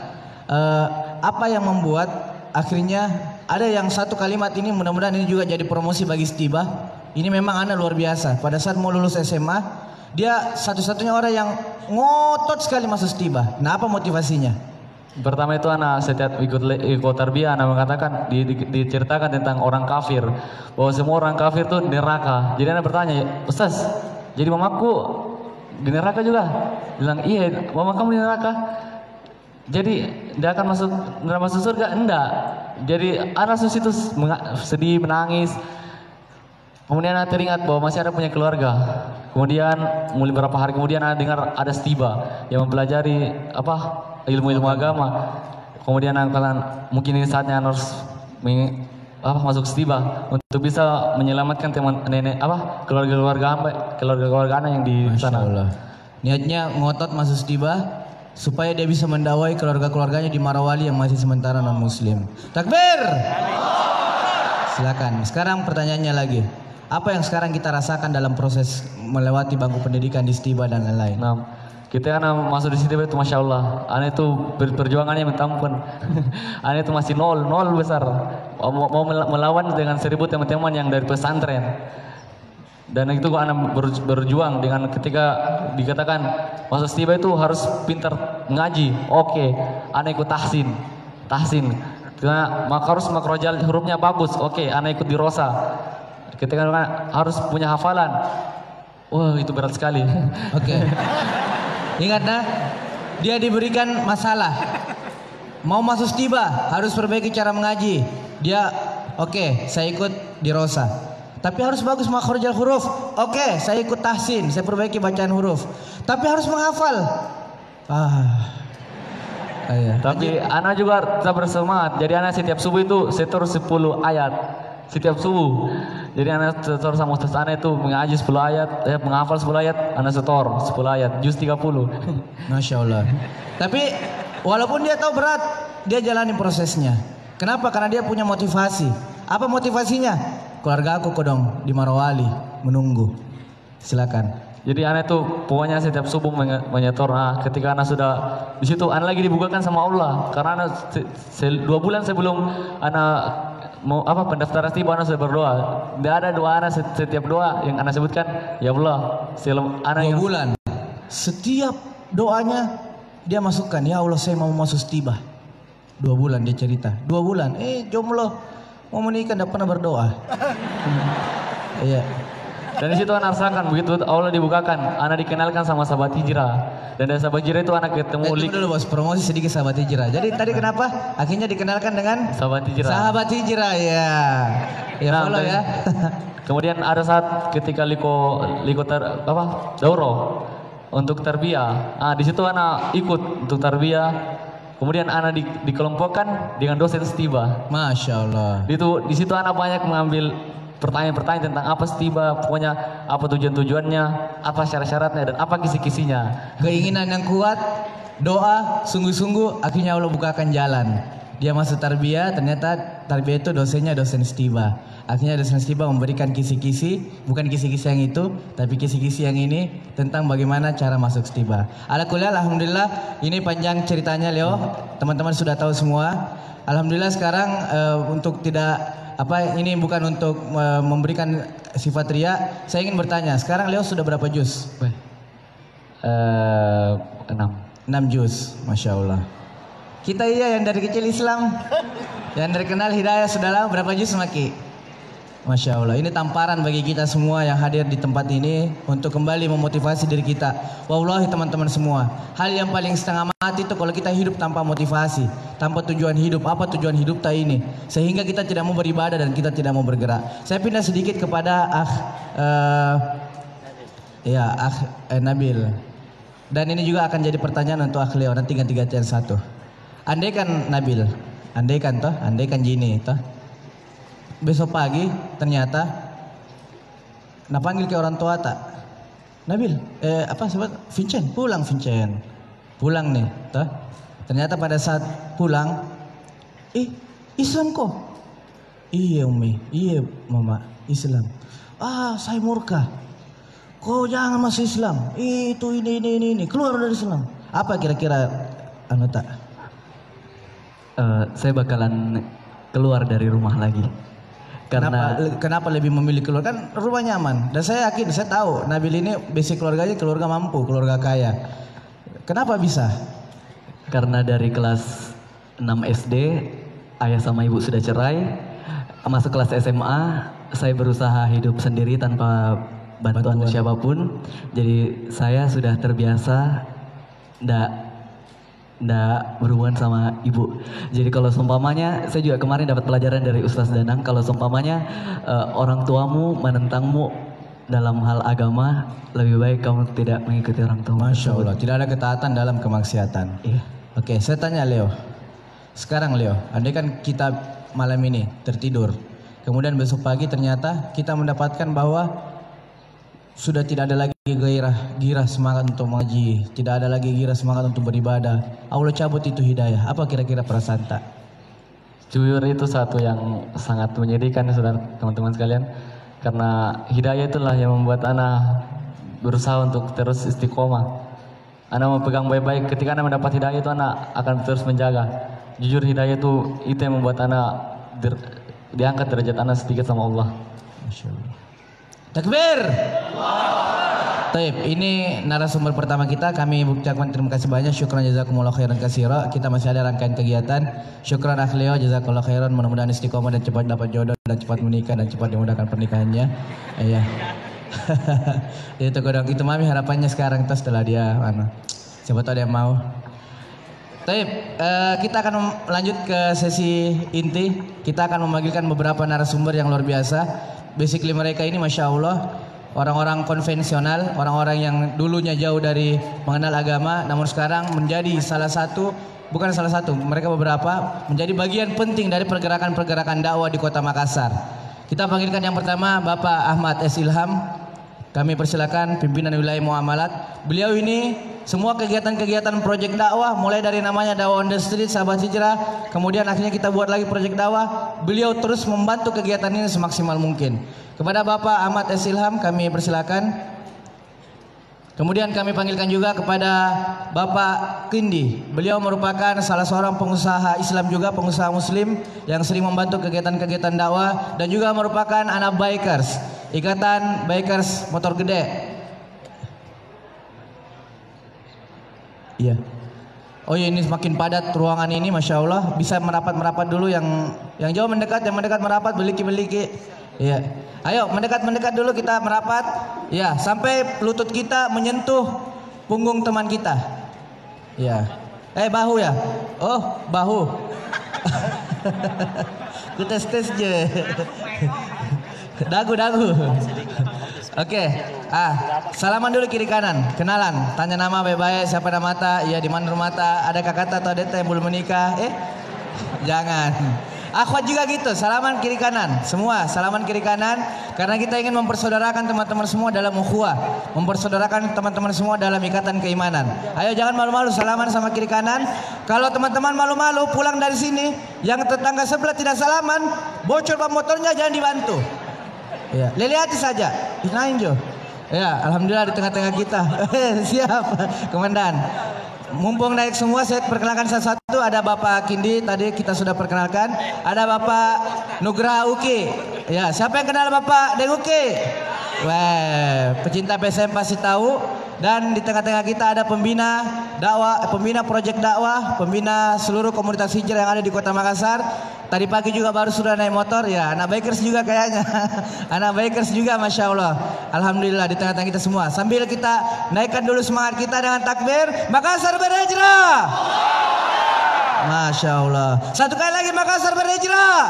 apa yang membuat akhirnya ada yang satu kalimat ini, mudah-mudahan ini juga jadi promosi bagi Stiba. Ini memang anak luar biasa. Pada saat mau lulus SMA, dia satu-satunya orang yang ngotot sekali masuk Stiba. Nah, apa motivasinya? Pertama itu anak setiap ikut tarbiyah, anak mengatakan diceritakan tentang orang kafir, bahwa semua orang kafir itu di neraka. Jadi anak bertanya, Ustaz, jadi mamaku di neraka juga? Bilang, iya, mama kamu di neraka. Jadi dia akan masuk surga? Enggak. Jadi anak itu sedih, menangis. Kemudian anak teringat bahwa masih ada punya keluarga. Kemudian mulai beberapa hari kemudian anak dengar ada Stiba yang mempelajari ilmu-ilmu agama. Kemudian anak mungkin ini saatnya harus masuk Stiba untuk bisa menyelamatkan teman nenek keluarga anak yang di sana. Allah. Niatnya ngotot masuk Stiba supaya dia bisa mendakwai keluarga-keluarganya di Marawali yang masih sementara non muslim. Takbir. Silakan. Sekarang pertanyaannya lagi. Apa yang sekarang kita rasakan dalam proses melewati bangku pendidikan di Stiba dan lain-lain? Nah, kita kan masuk di Stiba itu Masya Allah. Aneh itu perjuangannya minta ampun. Aneh itu masih nol besar. Mau melawan dengan 1000 teman-teman yang dari pesantren. Dan itu anak berjuang dengan ketika dikatakan masuk Stiba itu harus pintar ngaji. Oke, anak ikut tahsin. Karena harus makrojal hurufnya bagus. Oke, anak ikut di Rosa. Ketika harus punya hafalan. Wah, itu berat sekali. Oke. Ingat dia diberikan masalah. Mau masuk Stiba harus perbaiki cara mengaji. Dia oke, saya ikut di Rosa. Tapi harus bagus makhrajal huruf. Oke, saya ikut tahsin, saya perbaiki bacaan huruf. Tapi harus menghafal. Tapi anak juga tetap bersemangat. Jadi anak setiap subuh itu setor 10 ayat. Setiap subuh. Jadi anak setor sama Ustaz anak itu mengaji 10 ayat, menghafal 10 ayat, anak setor 10 ayat, juz 30. Masya Allah. Tapi walaupun dia tahu berat, dia jalani prosesnya. Kenapa? Karena dia punya motivasi. Apa motivasinya? Keluarga aku kodong di Marawali menunggu. Silakan. Jadi anak itu pokoknya setiap subuh menyetor. Nah, ketika anak sudah di situ, anak lagi dibukakan sama Allah. Karena anak 2 bulan sebelum anak mau pendaftaran Stiba, anak sudah berdoa. Tidak ada doa anak setiap doa yang anak sebutkan, ya Allah. Anak 2 bulan. Setiap doanya dia masukkan, ya Allah saya mau masuk Stiba. 2 bulan dia cerita. 2 bulan. Jomblo mau menikah tidak pernah berdoa. Iya. Dan di situ anak rasakan begitu Allah dibukakan, anak dikenalkan sama sahabat hijrah. Dan dari sahabat hijrah itu anak ketemu Tunggu dulu bos, promosi sedikit sahabat hijrah. Jadi tadi kenapa akhirnya dikenalkan dengan sahabat hijrah. sahabat hijrah ya. Ya Nah, follow ya. Kemudian ada saat ketika liko dauro untuk tarbiyah. Di situ anak ikut untuk tarbiyah. Kemudian anak dikelompokkan dengan dosen Stiba. Masya Allah. Di situ anak banyak mengambil pertanyaan-pertanyaan tentang apa Stiba, pokoknya apa tujuan-tujuannya, apa syarat-syaratnya dan apa kisi-kisinya. Keinginan yang kuat, doa sungguh-sungguh, akhirnya Allah bukakan jalan. Dia masuk tarbiyah, ternyata tarbiyah itu dosennya dosen Stiba. Akhirnya dosen Stiba memberikan kisi-kisi, bukan kisi-kisi yang itu, tapi kisi-kisi yang ini tentang bagaimana cara masuk Stiba. Alhamdulillah, alhamdulillah, ini panjang ceritanya Leo, teman-teman sudah tahu semua. Alhamdulillah sekarang untuk tidak ini bukan untuk memberikan sifat ria. Saya ingin bertanya, sekarang Leo sudah berapa juz? 6 juz, Masya Allah. Kita yang dari kecil Islam, yang dari kenal hidayah sudah lama, berapa juz Maki? Masya Allah, ini tamparan bagi kita semua yang hadir di tempat ini untuk kembali memotivasi diri kita. Wallahi teman-teman semua, hal yang paling setengah mati itu kalau kita hidup tanpa motivasi, tanpa tujuan hidup. Apa tujuan hidup kita ini? Sehingga kita tidak mau beribadah dan kita tidak mau bergerak. Saya pindah sedikit kepada Nabil. Dan ini juga akan jadi pertanyaan untuk Leo, nanti ganti-gantian satu. Andaikan Nabil, andaikan Jini toh. Besok pagi ternyata panggil ke orang tua tak, Nabil Vincent pulang nih toh. Ternyata pada saat pulang Islam kok, iya Umi, iya Mama, Islam. Saya murka, kau jangan masuk Islam, itu ini keluar dari Islam. Apa kira-kira tak? Saya bakalan keluar dari rumah lagi. Karena kenapa lebih memilih keluar? Kan rumah nyaman. Dan saya yakin, saya tahu Nabil ini basic keluarganya keluarga mampu, keluarga kaya. Kenapa bisa? Karena dari kelas 6 SD ayah sama ibu sudah cerai. Masuk kelas SMA saya berusaha hidup sendiri tanpa bantuan siapapun. Jadi saya sudah terbiasa ndak berhubungan sama ibu. Jadi kalau seumpamanya, saya juga kemarin dapat pelajaran dari Ustaz Danang, kalau seumpamanya orang tuamu menentangmu dalam hal agama, lebih baik kamu tidak mengikuti orang tua. Masya Allah, tidak ada ketaatan dalam kemaksiatan. Iya. Oke, saya tanya Leo. Sekarang Leo, andai kan kita malam ini tertidur, kemudian besok pagi ternyata kita mendapatkan bahwa sudah tidak ada lagi gairah semangat untuk mengaji, tidak ada lagi gairah semangat untuk beribadah. Allah cabut itu hidayah. Apa kira-kira perasaan tak? Jujur itu satu yang sangat menyedihkan saudara teman-teman sekalian. Karena hidayah itulah yang membuat anak berusaha untuk terus istiqomah. Anak mau pegang baik-baik. Ketika anak mendapat hidayah itu anak akan terus menjaga. Jujur hidayah itu yang membuat anak diangkat derajat anak sedikit sama Allah. Masya Allah. Takbir. Taib, ini narasumber pertama kita. Kami ucapkan terima kasih banyak. Syukran jazakumullah khairan katsira. Kita masih ada rangkaian kegiatan. Syukran Leo, jazakallah khairan. Mudah-mudahan istiqomah dan cepat dapat jodoh dan cepat menikah dan cepat dimudahkan pernikahannya. Iya. Itu mami harapannya sekarang setelah dia siapa tahu dia mau. Taib, kita akan lanjut ke sesi inti. Kita akan memanggilkan beberapa narasumber yang luar biasa. Basically mereka ini Masya Allah orang-orang konvensional, orang-orang yang dulunya jauh dari mengenal agama, namun sekarang menjadi mereka beberapa menjadi bagian penting dari pergerakan-pergerakan dakwah di Kota Makassar. Kita panggilkan yang pertama Bapak Ahmad S. Ilham. Kami persilakan pimpinan wilayah muamalat. Beliau ini semua kegiatan-kegiatan proyek dakwah, mulai dari namanya Dakwah on the Street, Sahabat Hijrah, kemudian akhirnya kita buat lagi proyek dakwah. Beliau terus membantu kegiatan ini semaksimal mungkin. Kepada Bapak Ahmad S. Ilham kami persilakan. Kemudian kami panggilkan juga kepada Bapak Kindi. Beliau merupakan salah seorang pengusaha Islam juga, pengusaha Muslim yang sering membantu kegiatan-kegiatan dakwah dan juga merupakan anak bikers, Ikatan Bikers Motor Gede. Iya. Oh iya, ini semakin padat ruangan ini, Masya Allah. Bisa merapat dulu yang jauh mendekat, yang mendekat merapat, beliki-beliki. Iya. Ayo mendekat dulu, kita merapat. Ya, sampai lutut kita menyentuh punggung teman kita. Ya. Bahu ya. Oh, bahu. Kita tes je. Dagu. Oke. Salaman dulu kiri kanan. Kenalan. Tanya nama baik-baik. Siapa nama ta? Iya, di mana rumah ta? Ada kakak ta atau adik ta yang belum menikah? Jangan. Akhwat juga gitu. Salaman kiri kanan. Semua salaman kiri kanan. Karena kita ingin mempersaudarakan teman-teman semua dalam ukhuwah. Mempersaudarakan teman-teman semua dalam ikatan keimanan. Ayo jangan malu-malu salaman sama kiri kanan. Kalau teman-teman malu-malu pulang dari sini, yang tetangga sebelah tidak salaman, bocor ban motornya jangan dibantu. Ya, lelehati saja. Nain Jo. Ya, alhamdulillah di tengah-tengah kita. Siap, komandan. Mumpung naik semua, saya perkenalkan satu-satu. Ada Bapak Kindi, tadi kita sudah perkenalkan. Ada Bapak Nugraha Uki. Ya, siapa yang kenal Bapak Deng Uki? Wah, pecinta PSM pasti tahu. Dan di tengah-tengah kita ada pembina dakwah, pembina proyek dakwah, pembina seluruh komunitas hijrah yang ada di Kota Makassar. Tadi pagi juga baru sudah naik motor ya, anak bikers juga kayaknya. Anak bikers juga, Masya Allah. Alhamdulillah di tengah-tengah kita semua. Sambil kita naikkan dulu semangat kita dengan takbir, Makassar berhijrah. Masya Allah. Satu kali lagi, Makassar berhijrah.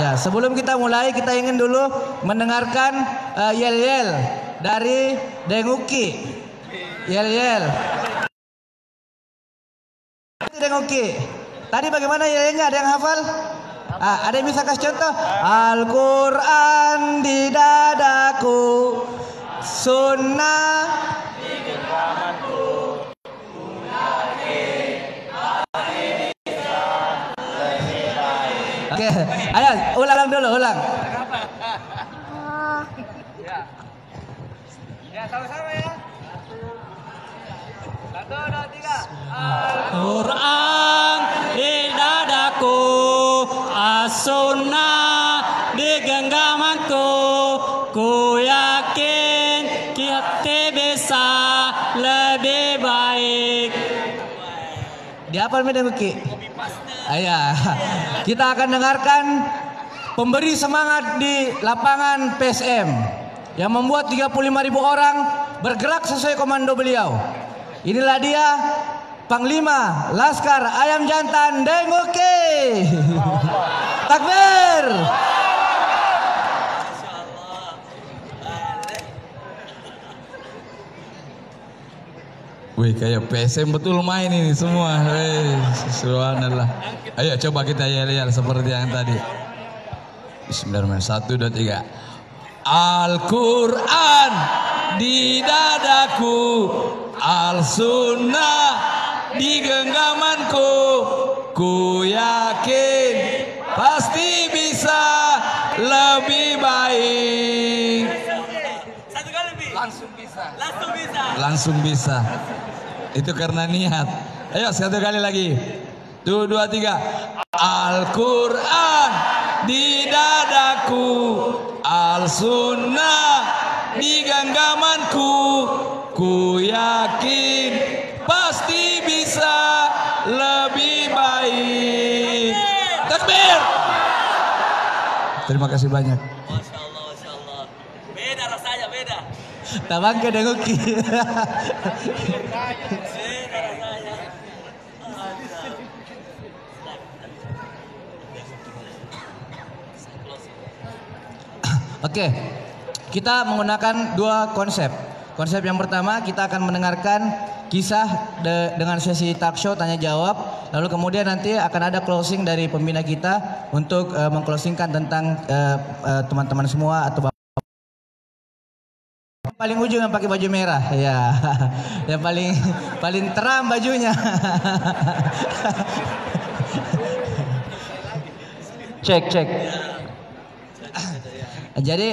Ya, sebelum kita mulai, kita ingin dulu mendengarkan yel-yel dari Deng Uki. Yel-yel. Deng Uki. Tadi bagaimana yel-yelnya? Ada yang hafal? Ada yang bisa kasih contoh? Al-Quran di dadaku, sunnah di genggamanku. Oke, ayo ulang dulu, ulang. Ya, sama-sama ya. 1, 2, 3. Quran di dadaku, as-sunnah di genggamanku. Ku yakin kita bisa lebih baik. Di apa Deng Uki? Ayah, kita akan dengarkan pemberi semangat di lapangan PSM yang membuat 35.000 orang bergerak sesuai komando beliau. Inilah dia Panglima Laskar Ayam Jantan Deng Uki. Takbir. Wih, kayak PSM betul main ini semua. Subhanallah. Ayo coba kita yel-yel seperti yang tadi. Bismillahirrahmanirrahim. 1, 2, 3. Al-Quran di dadaku, Al-Sunnah di genggamanku. Ku yakin pasti bisa lebih baik. Satu kali lebih. Langsung bisa. Itu karena niat. Ayo satu kali lagi. 1, 2, 3. Al-Quran di dadaku, Al-Sunnah di genggamanku. Ku yakin pasti bisa lebih baik. Takbir. Terima kasih banyak. Masya Allah. Beda rasanya, beda. Tabang ke Deng Uki. Oke, kita menggunakan 2 konsep. Konsep yang pertama, kita akan mendengarkan kisah dengan sesi talk show tanya jawab. Lalu kemudian nanti akan ada closing dari pembina kita untuk mengclosingkan tentang teman-teman semua atau paling ujung yang pakai baju merah, ya, yang paling terang bajunya. Cek. Jadi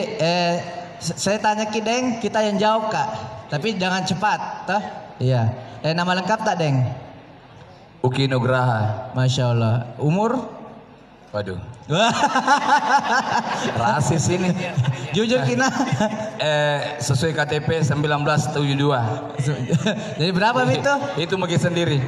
saya tanya Ki Deng, kita yang jawab Kak, tapi jangan cepat, toh? Iya. Nama lengkap tak Deng? Uki Nugraha. Masya Allah. Umur? Waduh. Rasis ini. Jujur Kina. Sesuai KTP 1972. Jadi berapa itu? Itu bagi sendiri.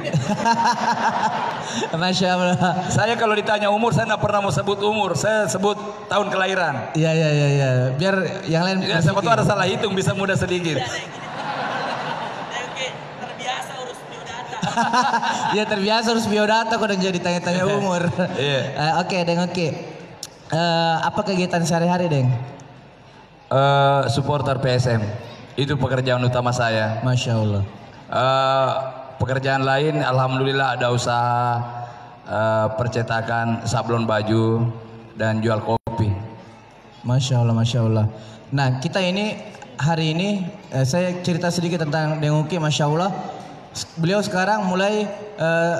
Masya Allah. Saya kalau ditanya umur, saya nggak pernah mau sebut umur. Saya sebut tahun kelahiran. Iya. Biar yang lain. Ya, siapa tahu ada salah hitung, bisa mudah sedikit. Terbiasa urus biodata. Ya terbiasa harus biodata kok dan jadi tanya-tanya umur. Iya. Oke, Deng, oke. Apa kegiatan sehari-hari, Deng? Supporter PSM. Itu pekerjaan utama saya. Masya Allah. Pekerjaan lain, alhamdulillah ada usaha percetakan sablon baju dan jual kopi. Masya Allah. Nah, kita ini hari ini saya cerita sedikit tentang Deng Uki. Masya Allah, beliau sekarang mulai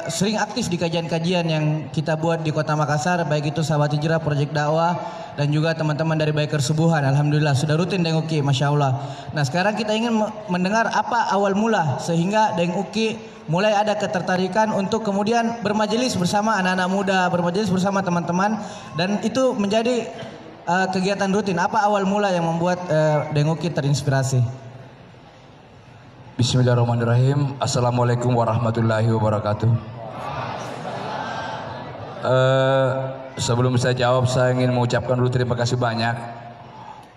sering aktif di kajian-kajian yang kita buat di Kota Makassar, baik itu Sahabat Hijrah, Proyek Dakwah, dan juga teman-teman dari Biker Subuhan. Alhamdulillah sudah rutin Deng Uki, Masya Allah. Nah, sekarang kita ingin mendengar apa awal mula sehingga Deng Uki mulai ada ketertarikan untuk kemudian bermajelis bersama anak-anak muda, bermajelis bersama teman-teman, dan itu menjadi kegiatan rutin. Apa awal mula yang membuat Deng Uki terinspirasi? Bismillahirrahmanirrahim. Assalamualaikum warahmatullahi wabarakatuh. Sebelum saya jawab, saya ingin mengucapkan dulu terima kasih banyak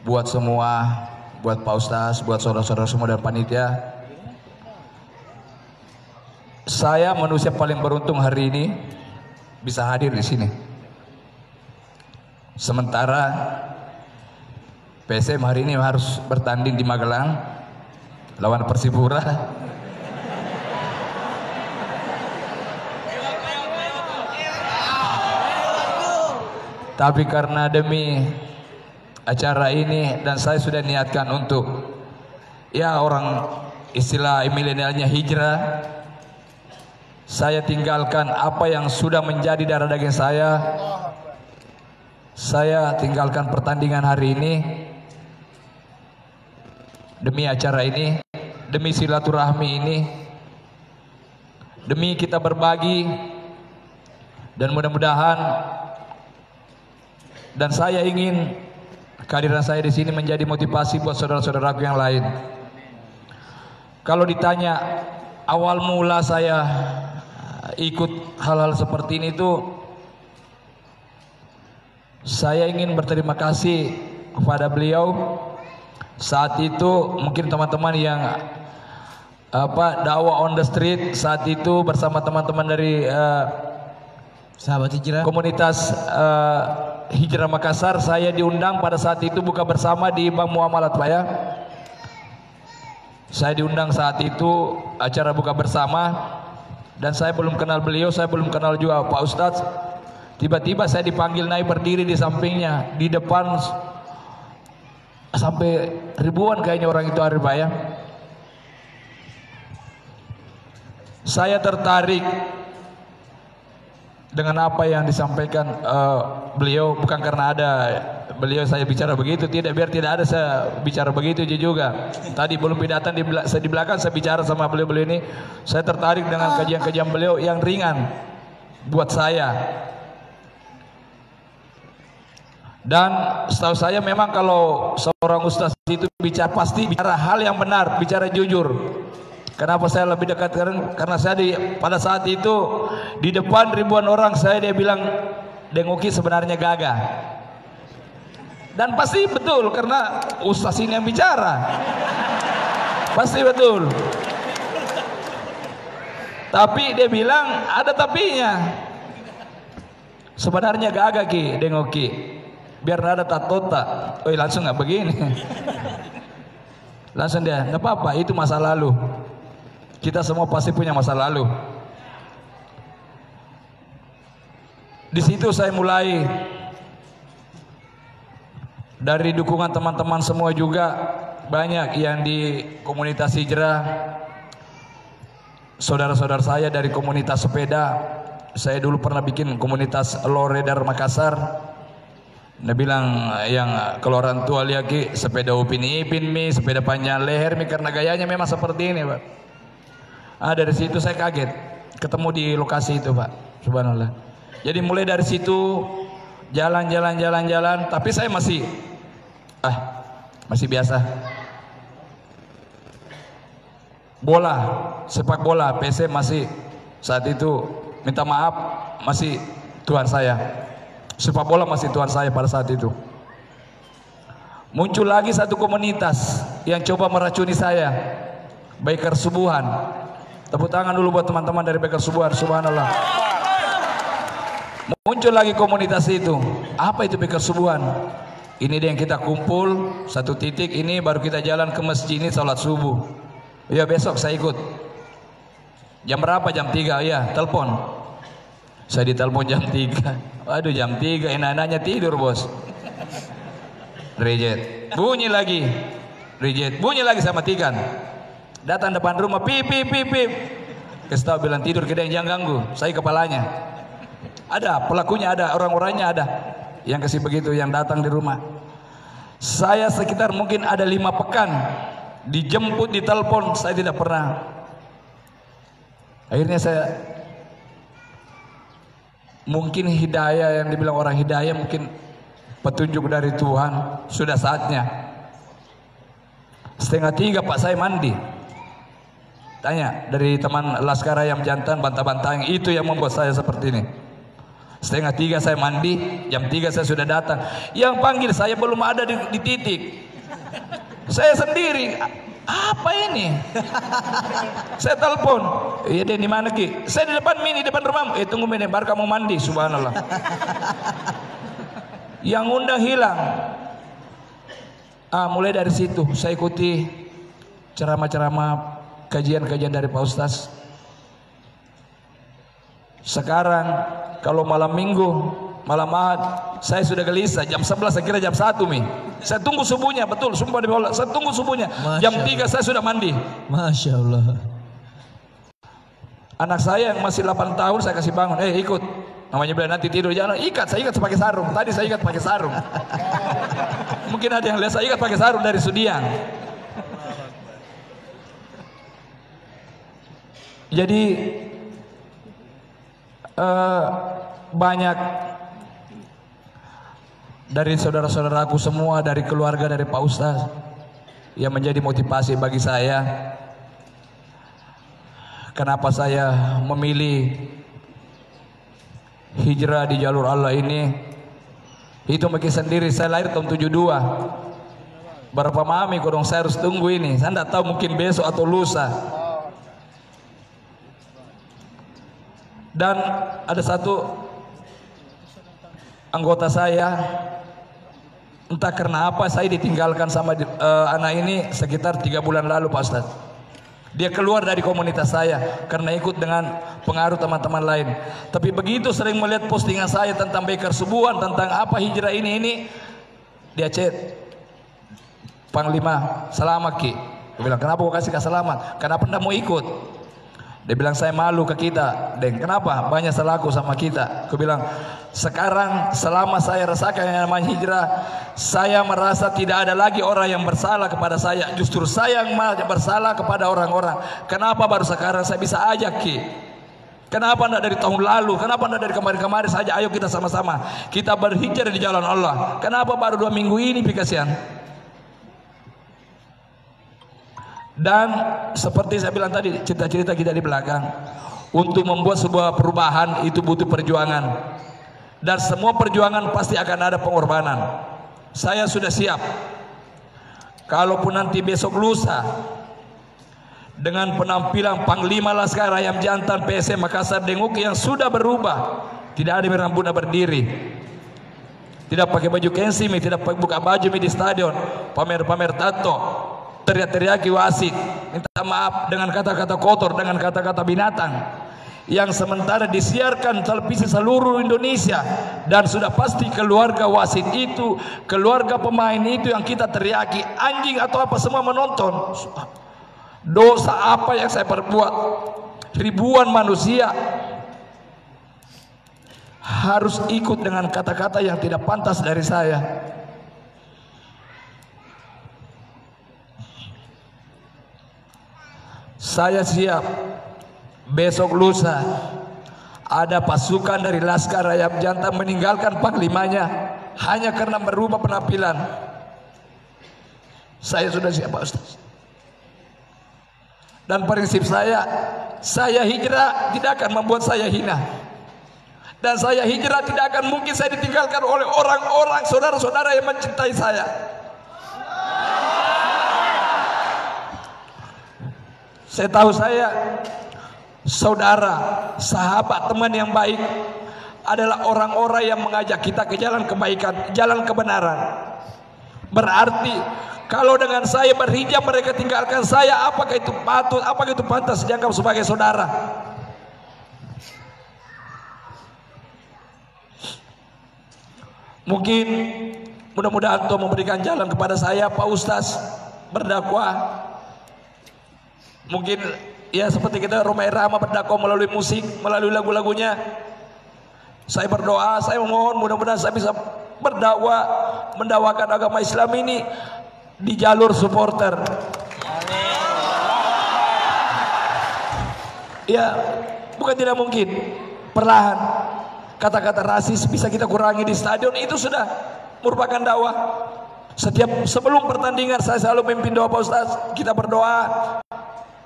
buat semua, buat Pak Ustaz, buat saudara-saudara semua dan panitia. Saya manusia paling beruntung hari ini bisa hadir di sini. Sementara PSM hari ini harus bertanding di Magelang lawan Persipura. Tapi karena demi acara ini dan saya sudah niatkan untuk orang istilah milenialnya hijrah, saya tinggalkan apa yang sudah menjadi darah daging saya. Saya tinggalkan pertandingan hari ini demi acara ini, demi silaturahmi ini, demi kita berbagi, dan mudah-mudahan, dan saya ingin kehadiran saya di sini menjadi motivasi buat saudara-saudaraku yang lain. Kalau ditanya awal mula saya ikut hal-hal seperti ini tuh, saya ingin berterima kasih kepada beliau. Saat itu mungkin teman-teman yang dakwah on the street saat itu bersama teman-teman dari Sahabat Hijrah, komunitas Hijrah Makassar, saya diundang pada saat itu buka bersama di Bank Muamalat, Pak ya. Saya diundang saat itu acara buka bersama dan saya belum kenal beliau, saya belum kenal juga Pak Ustadz. Tiba-tiba saya dipanggil naik berdiri di sampingnya, di depan sampai ribuan kayaknya orang itu hari, Pak ya. Saya tertarik dengan apa yang disampaikan beliau, bukan karena ada beliau saya bicara begitu, tidak, biar tidak ada saya bicara begitu juga. Tadi belum pidatan di belakang saya bicara sama beliau ini, saya tertarik dengan kajian-kajian beliau yang ringan buat saya. Dan setahu saya memang kalau seorang ustaz itu bicara pasti bicara hal yang benar, bicara jujur. Kenapa saya lebih dekat? Karena saya pada saat itu di depan ribuan orang dia bilang Deng Uki sebenarnya gagah. Dan pasti betul karena ustaz ini yang bicara. Pasti betul. Tapi dia bilang ada tapinya. Sebenarnya gagah Ki Deng Uki. Biar ada tatota, langsung nggak begini, langsung dia, nggak apa-apa, itu masa lalu. Kita semua pasti punya masa lalu. Di situ saya mulai dari dukungan teman-teman semua juga, banyak yang di komunitas hijrah, saudara-saudara saya dari komunitas sepeda. Saya dulu pernah bikin komunitas Loredar Makassar. Dia bilang yang kalau orang tua lihat Ki, sepeda upin ipin mi, sepeda panjang leher mi, karena gayanya memang seperti ini, Pak. Dari situ saya kaget ketemu di lokasi itu, Pak. Subhanallah. Jadi mulai dari situ jalan, tapi saya masih biasa. Bola, sepak bola, PC masih saat itu, minta maaf, masih Tuhan saya. Sepak bola masih Tuhan saya pada saat itu. Muncul lagi satu komunitas yang coba meracuni saya, Biker Subuhan. Tepuk tangan dulu buat teman-teman dari Biker Subuhan, subhanallah. Muncul lagi komunitas itu. Apa itu Biker Subuhan? Ini dia yang kita kumpul satu titik ini, baru kita jalan ke masjid ini salat subuh. Ya besok saya ikut. Jam berapa? Jam 3. Ya telepon. Saya ditelepon jam 3. Waduh, jam 3 enak-enaknya tidur bos. Reject. Bunyi lagi. Reject. Bunyi lagi, saya matikan. Datang depan rumah, pip. Kasih tahu bilang tidur, kita yang jangan ganggu. Saya kepalanya. Ada pelakunya, ada orang-orangnya, ada yang kasih begitu, yang datang di rumah. Saya sekitar mungkin ada 5 pekan dijemput, ditelepon, saya tidak pernah. Akhirnya saya, mungkin hidayah, yang dibilang orang hidayah, mungkin petunjuk dari Tuhan, sudah saatnya. 2:30 Pak saya mandi. Tanya dari teman Laskar Ayam Jantan, bantah-bantah, itu yang membuat saya seperti ini. 2:30 saya mandi, jam 3 saya sudah datang. Yang panggil saya belum ada di titik. Saya sendiri, apa ini? Saya telepon, iya deh, di mana Ki? Saya di depan mini, depan rumahmu. Tunggu mini, baru kamu mandi, subhanallah. Yang undang hilang. Mulai dari situ saya ikuti ceramah-ceramah, kajian-kajian dari Pak Ustaz. Sekarang kalau malam minggu, malam Ahad, saya sudah gelisah. Jam 11 saya kira jam 1 Mi. Saya tunggu subuhnya, betul, sumpah di bola. Saya tunggu subuhnya. Jam 3 saya sudah mandi. Masya Allah. Anak saya yang masih 8 tahun saya kasih bangun, ikut. Namanya bilang nanti tidur jangan ikat, saya ikat pakai sarung. Tadi saya ikat pakai sarung. Mungkin ada yang lihat saya ikat pakai sarung dari Sudiang. Jadi banyak dari saudara-saudaraku semua, dari keluarga, dari Pak Ustaz, yang menjadi motivasi bagi saya. Kenapa saya memilih hijrah di jalur Allah ini? Itu mungkin sendiri, saya lahir tahun 72. Berapa mami kodong saya harus tunggu ini. Saya tidak tahu, mungkin besok atau lusa. Dan ada satu anggota saya, entah karena apa saya ditinggalkan sama anak ini sekitar 3 bulan lalu Pak Ustaz. Dia keluar dari komunitas saya karena ikut dengan pengaruh teman-teman lain. Tapi begitu sering melihat postingan saya tentang Biker Subuhan, tentang apa hijrah ini, dia chat, Panglima, selamat Ki. Dia bilang, kenapa kau kasih selamat? Kenapa tidak mau ikut? Dia bilang, saya malu ke kita. Dan kenapa? Banyak salahku sama kita. Aku bilang, sekarang selama saya rasakan yang namanya hijrah, saya merasa tidak ada lagi orang yang bersalah kepada saya. Justru saya yang bersalah kepada orang-orang. Kenapa baru sekarang saya bisa ajak Ki? Kenapa tidak dari tahun lalu? Kenapa tidak dari kemarin-kemarin saja? Ayo kita sama-sama, kita berhijrah di jalan Allah. Kenapa baru 2 minggu ini pikasian? Dan seperti saya bilang tadi, cerita-cerita kita di belakang, untuk membuat sebuah perubahan itu butuh perjuangan. Dan semua perjuangan pasti akan ada pengorbanan. Saya sudah siap. Kalaupun nanti besok lusa dengan penampilan Panglima Laskar Ayam Jantan PSM Makassar Denguk yang sudah berubah, tidak ada rambutnya berdiri, tidak pakai baju kensi, tidak buka baju di stadion, pamer-pamer tato, teriak-teriaki wasit, minta maaf dengan kata-kata kotor, dengan kata-kata binatang, yang sementara disiarkan televisi seluruh Indonesia. Dan sudah pasti keluarga wasit itu, keluarga pemain itu yang kita teriaki anjing atau apa, semua menonton. Dosa apa yang saya perbuat? Ribuan manusia harus ikut dengan kata-kata yang tidak pantas dari saya. Saya siap besok lusa ada pasukan dari Laskar Ayam Jantan meninggalkan panglimanya hanya karena merubah penampilan. Saya sudah siap Pak Ustaz. Dan prinsip saya hijrah tidak akan membuat saya hina. Dan saya hijrah tidak akan mungkin saya ditinggalkan oleh orang-orang saudara-saudara yang mencintai saya. Saya tahu saya saudara, sahabat, teman yang baik adalah orang-orang yang mengajak kita ke jalan kebaikan, jalan kebenaran. Berarti kalau dengan saya berhijab mereka tinggalkan saya, apakah itu patut, apakah itu pantas dianggap sebagai saudara? Mungkin mudah-mudahan Tuhan memberikan jalan kepada saya Pak Ustaz berdakwah. Mungkin ya seperti kita Romai Rama berdakwah melalui musik, melalui lagu-lagunya. Saya berdoa, saya memohon mudah-mudahan saya bisa berdakwah, mendakwakan agama Islam ini di jalur supporter. Ya, bukan tidak mungkin. Perlahan kata-kata rasis bisa kita kurangi di stadion, itu sudah merupakan dakwah. Sebelum pertandingan saya selalu memimpin doa Pak Ustaz. Kita berdoa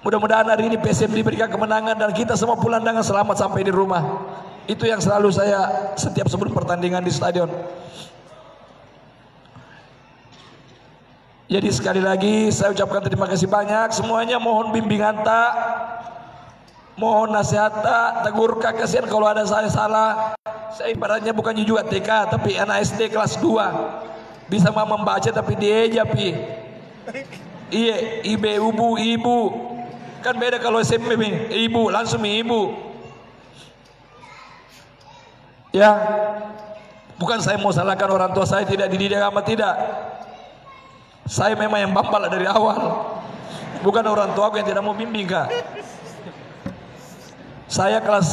mudah-mudahan hari ini PSM diberikan kemenangan dan kita semua pulang dengan selamat sampai di rumah. Itu yang selalu saya setiap sebelum pertandingan di stadion. Jadi sekali lagi saya ucapkan terima kasih banyak semuanya. Mohon bimbingan tak, mohon nasihat tak, tegur kak, kasihan kalau ada saya salah. Saya ibaratnya bukannya juga TK tapi anak SD kelas 2 bisa membaca tapi dieja pi. Iya, ibu kan beda kalau SMP ibu langsung ibu. Ya, bukan saya mau salahkan orang tua saya tidak dididik agama, tidak. Saya memang yang bambal dari awal. Bukan orang tua aku yang tidak mau bimbing kak. Saya kelas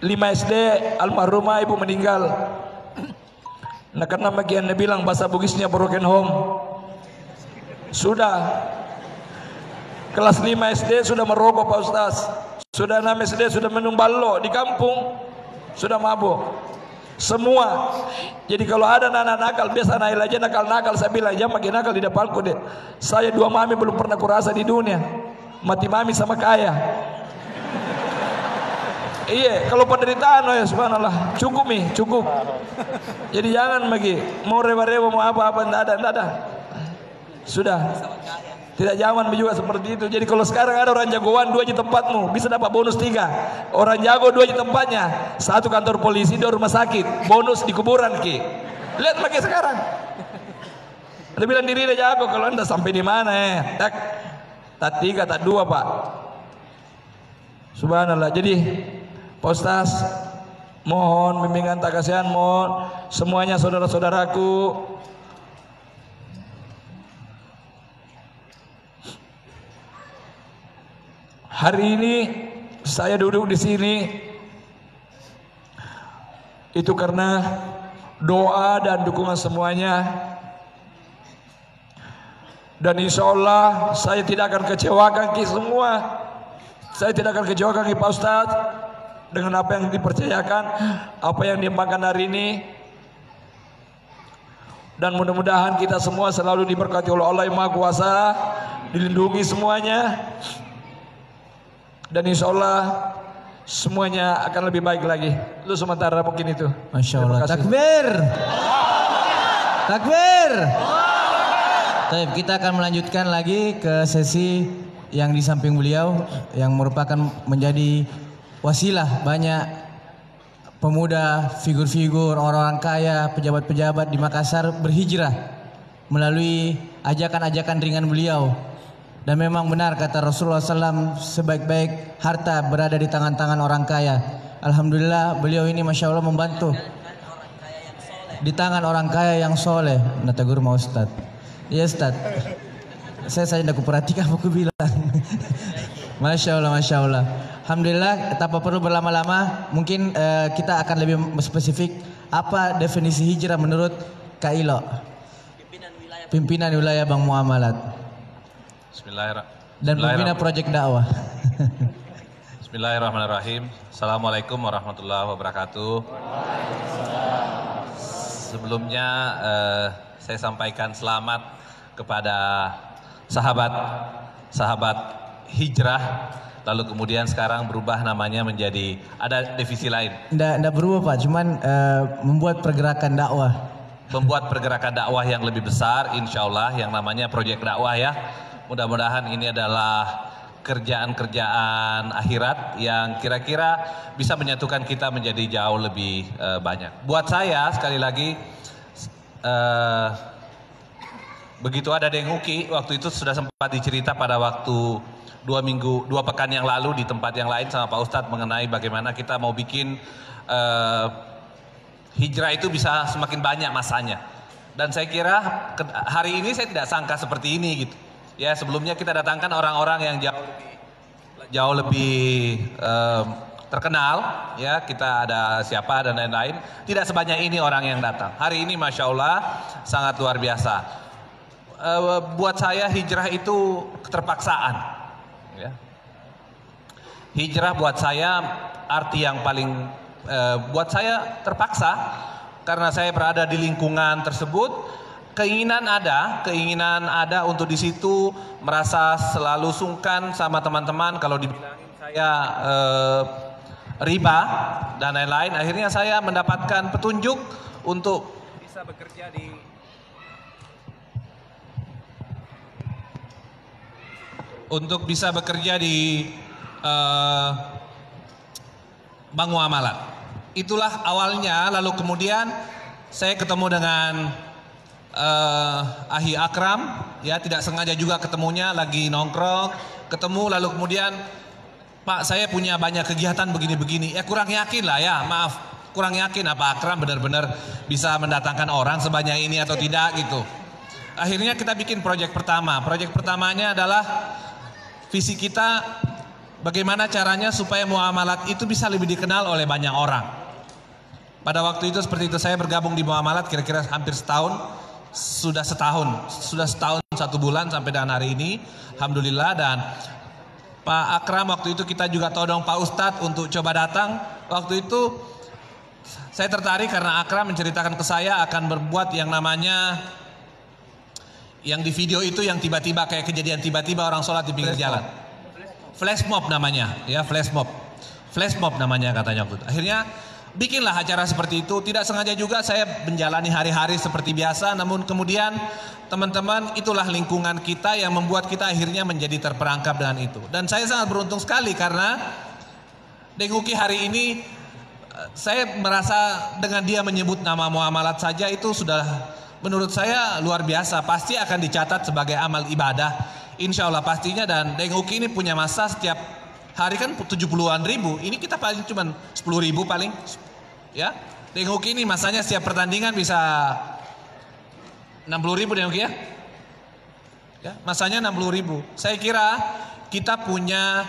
5 SD almarhumah ibu meninggal. Nah karena bagian dia bilang bahasa Bugisnya broken home. Sudah kelas 5 SD sudah merokok Pak Ustaz. Sudah 6 SD sudah minum ballo di kampung. Sudah mabuk semua. Jadi kalau ada anak nakal, biasa Nail aja nakal-nakal, saya bilang jangan makin nakal di depanku deh. Saya 2 mami belum pernah kurasa di dunia. Mati mami sama kaya. Iya, kalau penderitaan oh ya subhanallah, cukup nih, cukup. Jadi jangan lagi mau reba-reba mau apa-apa, enggak ada. Sudah. Tidak zaman juga seperti itu. Jadi kalau sekarang ada orang jagoan 2 di tempatmu, bisa dapat bonus 3. Orang jago 2 di tempatnya, 1 kantor polisi, 2 rumah sakit, bonus di kuburan ki. Lihat lagi sekarang. Dia bilang diri dia jago, kalau anda sampai di mana tak 3, tak 2 Pak. Subhanallah. Jadi Pak Ustaz, mohon bimbingan tak kasihan, mohon semuanya saudara-saudaraku. Hari ini saya duduk di sini itu karena doa dan dukungan semuanya. Dan insya Allah saya tidak akan kecewakan ki semua. Saya tidak akan kecewakan ki Pak Ustaz dengan apa yang dipercayakan, apa yang diembangkan hari ini. Dan mudah-mudahan kita semua selalu diberkati oleh Allah yang Maha Kuasa, dilindungi semuanya. Dan insya Allah semuanya akan lebih baik lagi. Lu sementara mungkin itu. Masya Allah. Takbir. Takbir. Baik, kita akan melanjutkan lagi ke sesi yang di samping beliau yang merupakan menjadi wasilah banyak pemuda, figur-figur, orang-orang kaya, pejabat-pejabat di Makassar berhijrah melalui ajakan-ajakan ringan beliau. Dan memang benar kata Rasulullah SAW, sebaik-baik harta berada di tangan-tangan orang kaya. Alhamdulillah beliau ini Masya Allah membantu di tangan orang kaya yang soleh. Natagur mau Ustaz. Iya Ustaz. Saya tidak kuperhatikan apa aku bilang. Masya Allah, Masya Allah. Alhamdulillah, tanpa perlu berlama-lama, mungkin kita akan lebih spesifik apa definisi hijrah menurut Kak Ilo, pimpinan wilayah Bank Muamalat. Bismillahirrahmanirrahim. Dan pembina proyek dakwah. Bismillahirrahmanirrahim. Assalamualaikum warahmatullahi wabarakatuh. Sebelumnya saya sampaikan selamat kepada sahabat hijrah, lalu kemudian sekarang berubah namanya menjadi ada divisi lain. Nggak berubah Pak, cuman membuat pergerakan dakwah. Membuat pergerakan dakwah yang lebih besar, insya Allah, yang namanya proyek dakwah ya. Mudah-mudahan ini adalah kerjaan-kerjaan akhirat yang kira-kira bisa menyatukan kita menjadi jauh lebih banyak. Buat saya sekali lagi, begitu ada Deng Uki, waktu itu sudah sempat dicerita pada waktu 2 pekan yang lalu di tempat yang lain sama Pak Ustadz mengenai bagaimana kita mau bikin hijrah itu bisa semakin banyak masanya. Dan saya kira hari ini saya tidak sangka seperti ini gitu. Ya, sebelumnya kita datangkan orang-orang yang jauh lebih terkenal, ya, kita ada siapa dan lain-lain. Tidak sebanyak ini orang yang datang. Hari ini Masya Allah sangat luar biasa. Buat saya hijrah itu keterpaksaan. Ya. Hijrah buat saya arti yang paling buat saya terpaksa karena saya berada di lingkungan tersebut. Keinginan ada untuk di situ merasa selalu sungkan sama teman-teman kalau dibilangin saya riba dan lain-lain. Akhirnya saya mendapatkan petunjuk untuk bisa bekerja di Bank Muamalat. Itulah awalnya, lalu kemudian saya ketemu dengan Ahi Akram, ya, tidak sengaja juga ketemunya, lagi nongkrong, ketemu, lalu kemudian Pak, saya punya banyak kegiatan begini-begini. Ya kurang yakin lah ya, maaf, kurang yakin apa Akram benar-benar bisa mendatangkan orang sebanyak ini atau tidak gitu. Akhirnya kita bikin proyek pertama. Proyek pertamanya adalah visi kita bagaimana caranya supaya muamalat itu bisa lebih dikenal oleh banyak orang. Pada waktu itu seperti itu, saya bergabung di muamalat kira-kira hampir setahun. Sudah setahun 1 bulan sampai dengan hari ini, alhamdulillah. Dan Pak Akram waktu itu kita juga todong Pak Ustadz untuk coba datang. Waktu itu saya tertarik karena Akram menceritakan ke saya akan berbuat yang namanya, yang di video itu yang tiba-tiba kayak kejadian tiba-tiba orang sholat di pinggir jalan. Flash mob namanya, ya, flash mob namanya katanya waktu itu. Akhirnya bikinlah acara seperti itu. Tidak sengaja juga saya menjalani hari-hari seperti biasa. Namun kemudian teman-teman, itulah lingkungan kita yang membuat kita akhirnya menjadi terperangkap dengan itu. Dan saya sangat beruntung sekali karena Deng Uki hari ini, saya merasa dengan dia menyebut nama muamalat saja itu sudah menurut saya luar biasa. Pasti akan dicatat sebagai amal ibadah, insya Allah pastinya. Dan Deng Uki ini punya masa setiap hari kan 70-an ribu. Ini kita paling cuma 10 ribu paling. Ya, Deng Uki ini masanya setiap pertandingan bisa 60 ribu Deng Uki ya. Ya, masanya 60 ribu. Saya kira kita punya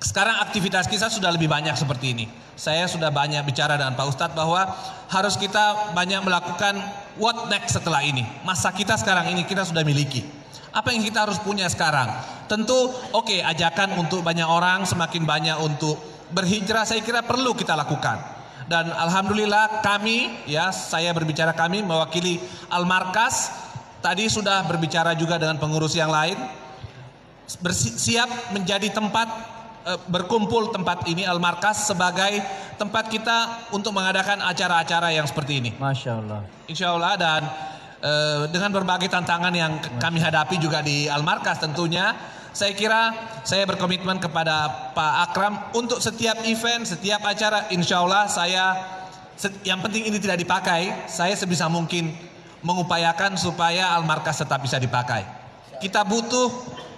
sekarang aktivitas kita sudah lebih banyak seperti ini. Saya sudah banyak bicara dengan Pak Ustadz bahwa harus kita banyak melakukan what next setelah ini. Masa kita sekarang ini kita sudah miliki. Apa yang kita harus punya sekarang? Tentu oke, ajakan untuk banyak orang, semakin banyak untuk berhijrah, saya kira perlu kita lakukan. Dan alhamdulillah kami, ya, saya berbicara kami mewakili Al-Markas, tadi sudah berbicara juga dengan pengurus yang lain, siap menjadi tempat berkumpul tempat ini Al-Markas sebagai tempat kita untuk mengadakan acara-acara yang seperti ini. Masya Allah. Insya Allah. Dan dengan berbagai tantangan yang kami hadapi juga di Al-Markas tentunya, saya kira saya berkomitmen kepada Pak Akram untuk setiap event, setiap acara, insya Allah yang penting ini tidak dipakai, saya sebisa mungkin mengupayakan supaya Al-Markas tetap bisa dipakai. Kita butuh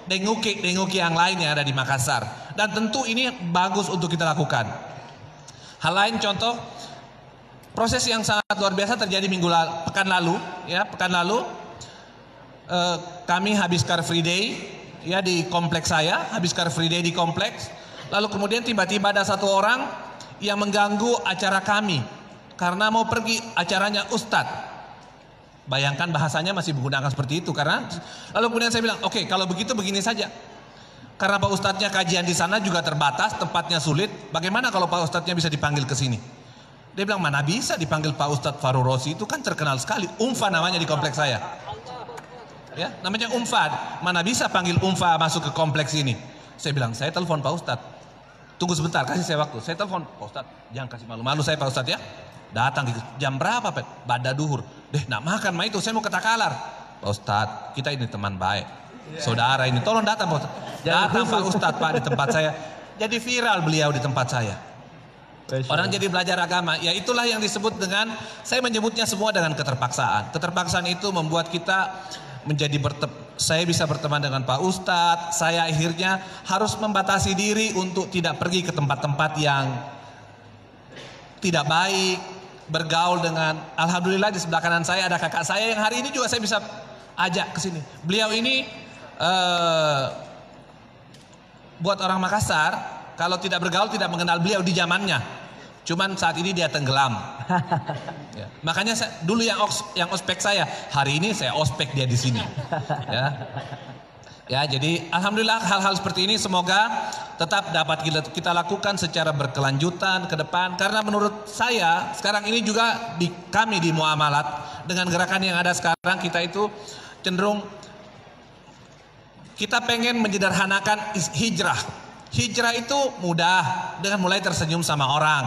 Deng Uki yang lain yang ada di Makassar. Dan tentu ini bagus untuk kita lakukan. Hal lain contoh, proses yang sangat luar biasa terjadi pekan lalu, kami habis Car Free Day, ya, di kompleks saya, habis Car Free Day di kompleks. Lalu kemudian tiba-tiba ada satu orang yang mengganggu acara kami karena mau pergi acaranya Ustadz. Bayangkan bahasanya masih menggunakan seperti itu karena lalu kemudian saya bilang, oke, kalau begitu begini saja. Karena Pak Ustadznya kajian di sana juga terbatas, tempatnya sulit. Bagaimana kalau Pak Ustadznya bisa dipanggil ke sini? Dia bilang, mana bisa dipanggil Pak Ustadz Farul Rosi, itu kan terkenal sekali. Umfa namanya di kompleks saya. Ya, namanya Umfa. Mana bisa panggil Umfa masuk ke kompleks ini? Saya bilang, saya telepon Pak Ustadz. Tunggu sebentar, kasih saya waktu. Saya telepon, Pak Ustadz, jangan kasih malu-malu saya Pak Ustadz ya. Datang gitu. Jam berapa Pak? Bada duhur. Nak makan mah itu, saya mau ke Takalar. Pak Ustadz, kita ini teman baik. Saudara ini, tolong datang Pak Ustadz. Datang Pak Ustadz Pak di tempat saya. Jadi viral beliau di tempat saya. Orang jadi belajar agama. Ya itulah yang disebut dengan, saya menyebutnya semua dengan keterpaksaan. Keterpaksaan itu membuat kita menjadi saya bisa berteman dengan Pak Ustadz. Saya akhirnya harus membatasi diri untuk tidak pergi ke tempat-tempat yang tidak baik. Bergaul dengan, alhamdulillah di sebelah kanan saya ada kakak saya yang hari ini juga saya bisa ajak ke sini. Beliau ini buat orang Makassar, kalau tidak bergaul tidak mengenal beliau di zamannya. Cuman saat ini dia tenggelam. Ya. Makanya dulu yang ospek saya, hari ini saya ospek dia di sini. Ya, jadi alhamdulillah hal-hal seperti ini semoga tetap dapat kita lakukan secara berkelanjutan ke depan. Karena menurut saya sekarang ini juga kami di Muamalat dengan gerakan yang ada sekarang, kita itu cenderung kita pengen menyederhanakan hijrah. Hijrah itu mudah dengan mulai tersenyum sama orang.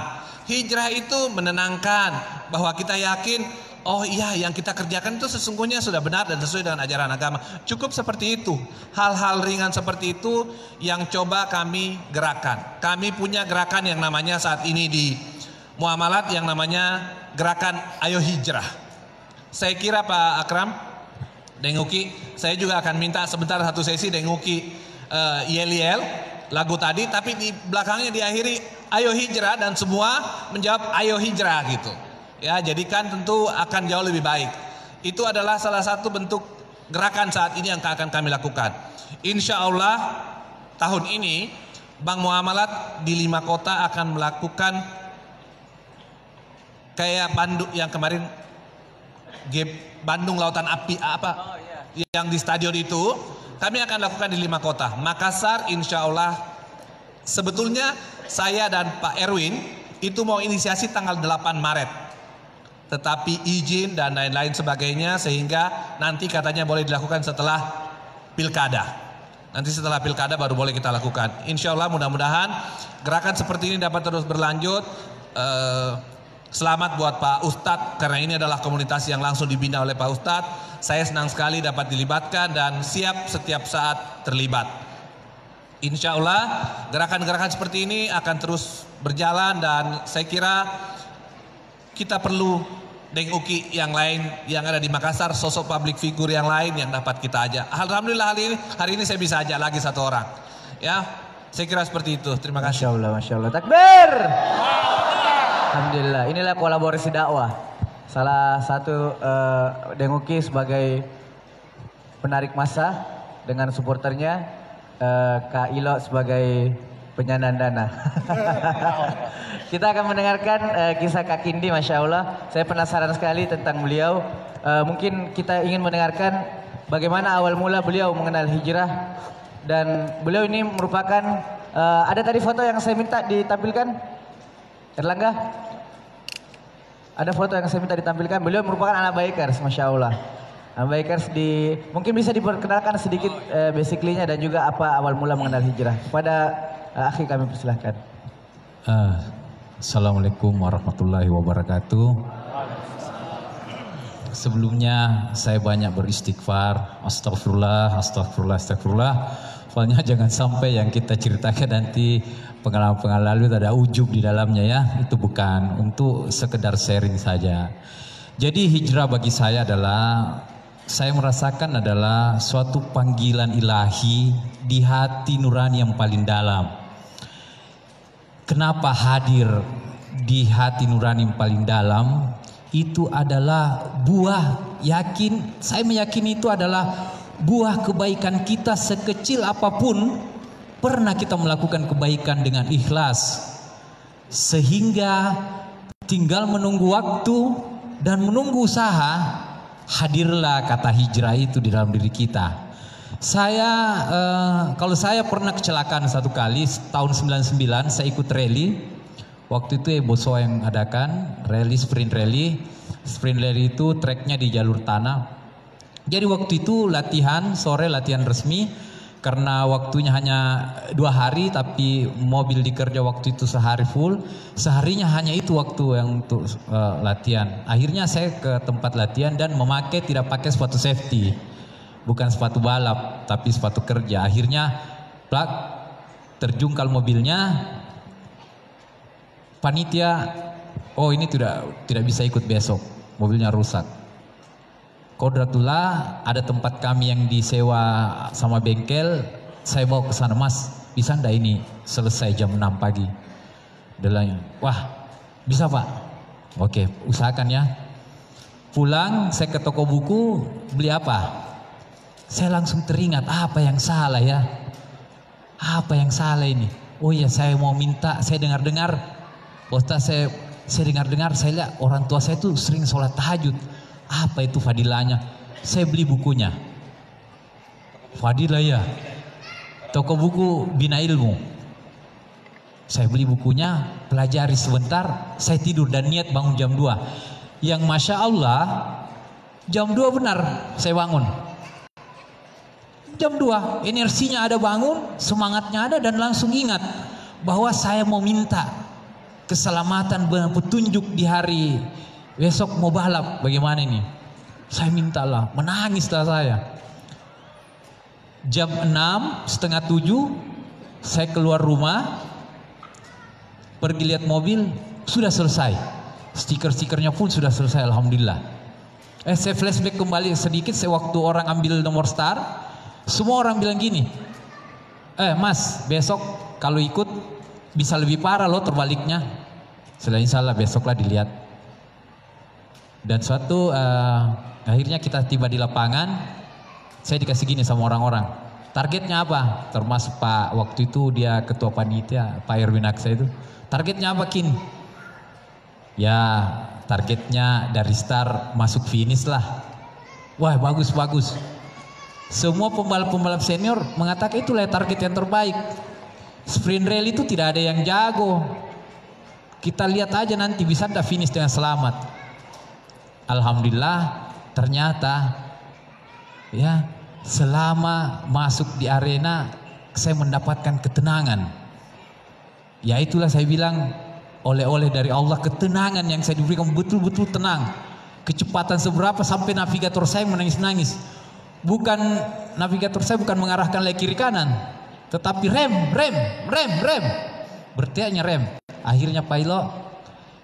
Hijrah itu menenangkan bahwa kita yakin, oh iya yang kita kerjakan itu sesungguhnya sudah benar dan sesuai dengan ajaran agama. Cukup seperti itu. Hal-hal ringan seperti itu yang coba kami gerakan. Kami punya gerakan yang namanya saat ini di Muamalat yang namanya gerakan Ayo Hijrah. Saya kira Pak Akram, Denguki, saya juga akan minta sebentar satu sesi Denguki Yel lagu tadi, tapi di belakangnya diakhiri Ayo Hijrah dan semua menjawab Ayo Hijrah gitu. Ya, jadikan tentu akan jauh lebih baik. Itu adalah salah satu bentuk gerakan saat ini yang akan kami lakukan. Insya Allah tahun ini Bank Muamalat di 5 kota akan melakukan kayak Bandung yang kemarin Bandung Lautan Api yang di stadion itu, kami akan lakukan di 5 kota. Makassar insya Allah, sebetulnya saya dan Pak Erwin itu mau inisiasi tanggal 8 Maret. Tetapi izin dan lain-lain sebagainya sehingga nanti katanya boleh dilakukan setelah Pilkada. Nanti setelah Pilkada baru boleh kita lakukan. Insya Allah mudah-mudahan gerakan seperti ini dapat terus berlanjut. Selamat buat Pak Ustadz karena ini adalah komunitas yang langsung dibina oleh Pak Ustadz. Saya senang sekali dapat dilibatkan dan siap setiap saat terlibat. Insya Allah gerakan-gerakan seperti ini akan terus berjalan dan saya kira kita perlu Denguki yang lain yang ada di Makassar, sosok public figure yang lain yang dapat kita ajak. Alhamdulillah hari ini saya bisa ajak lagi 1 orang. Ya, saya kira seperti itu. Terima kasih. Masya Allah. Takbir. Alhamdulillah. Inilah kolaborasi dakwah. Salah satu Denguki sebagai penarik massa dengan supporternya. Kak Ilo sebagai penyandang dana. Kita akan mendengarkan kisah Kak Kindi, Masya Allah. Saya penasaran sekali tentang beliau. Mungkin kita ingin mendengarkan bagaimana awal mula beliau mengenal hijrah. Dan beliau ini merupakan, ada tadi foto yang saya minta ditampilkan. Erlangga? Ada foto yang saya minta ditampilkan. Beliau merupakan anak bikers, Masya Allah. Bikers mungkin bisa diperkenalkan sedikit basically-nya dan juga apa awal mula mengenal hijrah. Kepada akhi kami persilahkan. Assalamualaikum warahmatullahi wabarakatuh. Sebelumnya saya banyak beristighfar, astagfirullah. Soalnya jangan sampai yang kita ceritakan nanti pengalaman-pengalaman lalu ada ujub di dalamnya ya. Itu bukan, untuk sekedar sharing saja. Jadi hijrah bagi saya adalah, saya merasakan adalah suatu panggilan ilahi di hati nurani yang paling dalam. Kenapa hadir di hati nurani yang paling dalam? Itu adalah buah saya meyakini itu adalah buah kebaikan kita sekecil apapun. Pernah kita melakukan kebaikan dengan ikhlas. Sehingga tinggal menunggu waktu dan menunggu usaha, hadirlah kata hijrah itu di dalam diri kita. Saya kalau saya pernah kecelakaan satu kali tahun 99, saya ikut rally. Waktu itu Boso yang adakan rally, sprint rally. Sprint rally itu treknya di jalur tanah. Jadi waktu itu latihan sore, latihan resmi. Karena waktunya hanya 2 hari, tapi mobil dikerja waktu itu sehari full. Seharinya hanya itu waktu yang untuk latihan. Akhirnya saya ke tempat latihan dan tidak pakai sepatu safety. Bukan sepatu balap, tapi sepatu kerja. Akhirnya plak terjungkal mobilnya. Panitia, oh ini tidak bisa ikut besok, mobilnya rusak. Kodratullah ada tempat kami yang disewa sama bengkel, saya bawa ke sana, Mas, bisa ndak ini selesai jam 6 pagi? Delanya, wah bisa Pak, oke usahakan ya. Pulang saya ke toko buku, beli apa? Saya langsung teringat, apa yang salah ya? Apa yang salah ini? Oh iya, saya mau minta, saya dengar-dengar, Ustaz, saya dengar-dengar, saya lihat orang tua saya tuh sering sholat tahajud. Apa itu fadilahnya? Saya beli bukunya. Fadilah ya. Toko buku Bina Ilmu. Saya beli bukunya, pelajari sebentar, saya tidur dan niat bangun jam 2. Yang Masya Allah, jam 2 benar saya bangun. Jam 2, inersinya ada bangun, semangatnya ada dan langsung ingat bahwa saya mau minta keselamatan dan petunjuk di hari besok mau balap bagaimana ini. Saya mintalah, menangislah saya. Jam 6, setengah 7 saya keluar rumah, pergi lihat mobil, sudah selesai. Stiker-stikernya pun sudah selesai, alhamdulillah. Saya flashback kembali sedikit, saya waktu orang ambil nomor star, semua orang bilang gini, Mas, besok kalau ikut bisa lebih parah loh terbaliknya. Selain salah besoklah dilihat. Dan suatu akhirnya kita tiba di lapangan, saya dikasih gini sama orang-orang. Targetnya apa? Termasuk Pak, waktu itu dia ketua panitia, Pak Erwin Aksa itu. Targetnya apa Kin? Ya targetnya dari start masuk finish lah. Wah bagus-bagus. Semua pembalap-pembalap senior mengatakan itulah target yang terbaik. Sprint rally itu tidak ada yang jago. Kita lihat aja nanti bisa ndak finish dengan selamat. Alhamdulillah ternyata ya selama masuk di arena saya mendapatkan ketenangan. Ya itulah saya bilang oleh-oleh dari Allah, ketenangan yang saya diberikan, betul-betul tenang. Kecepatan seberapa sampai navigator saya menangis-nangis. Bukan navigator saya bukan mengarahkan lagi kiri kanan, tetapi rem. Berarti rem. Akhirnya pilot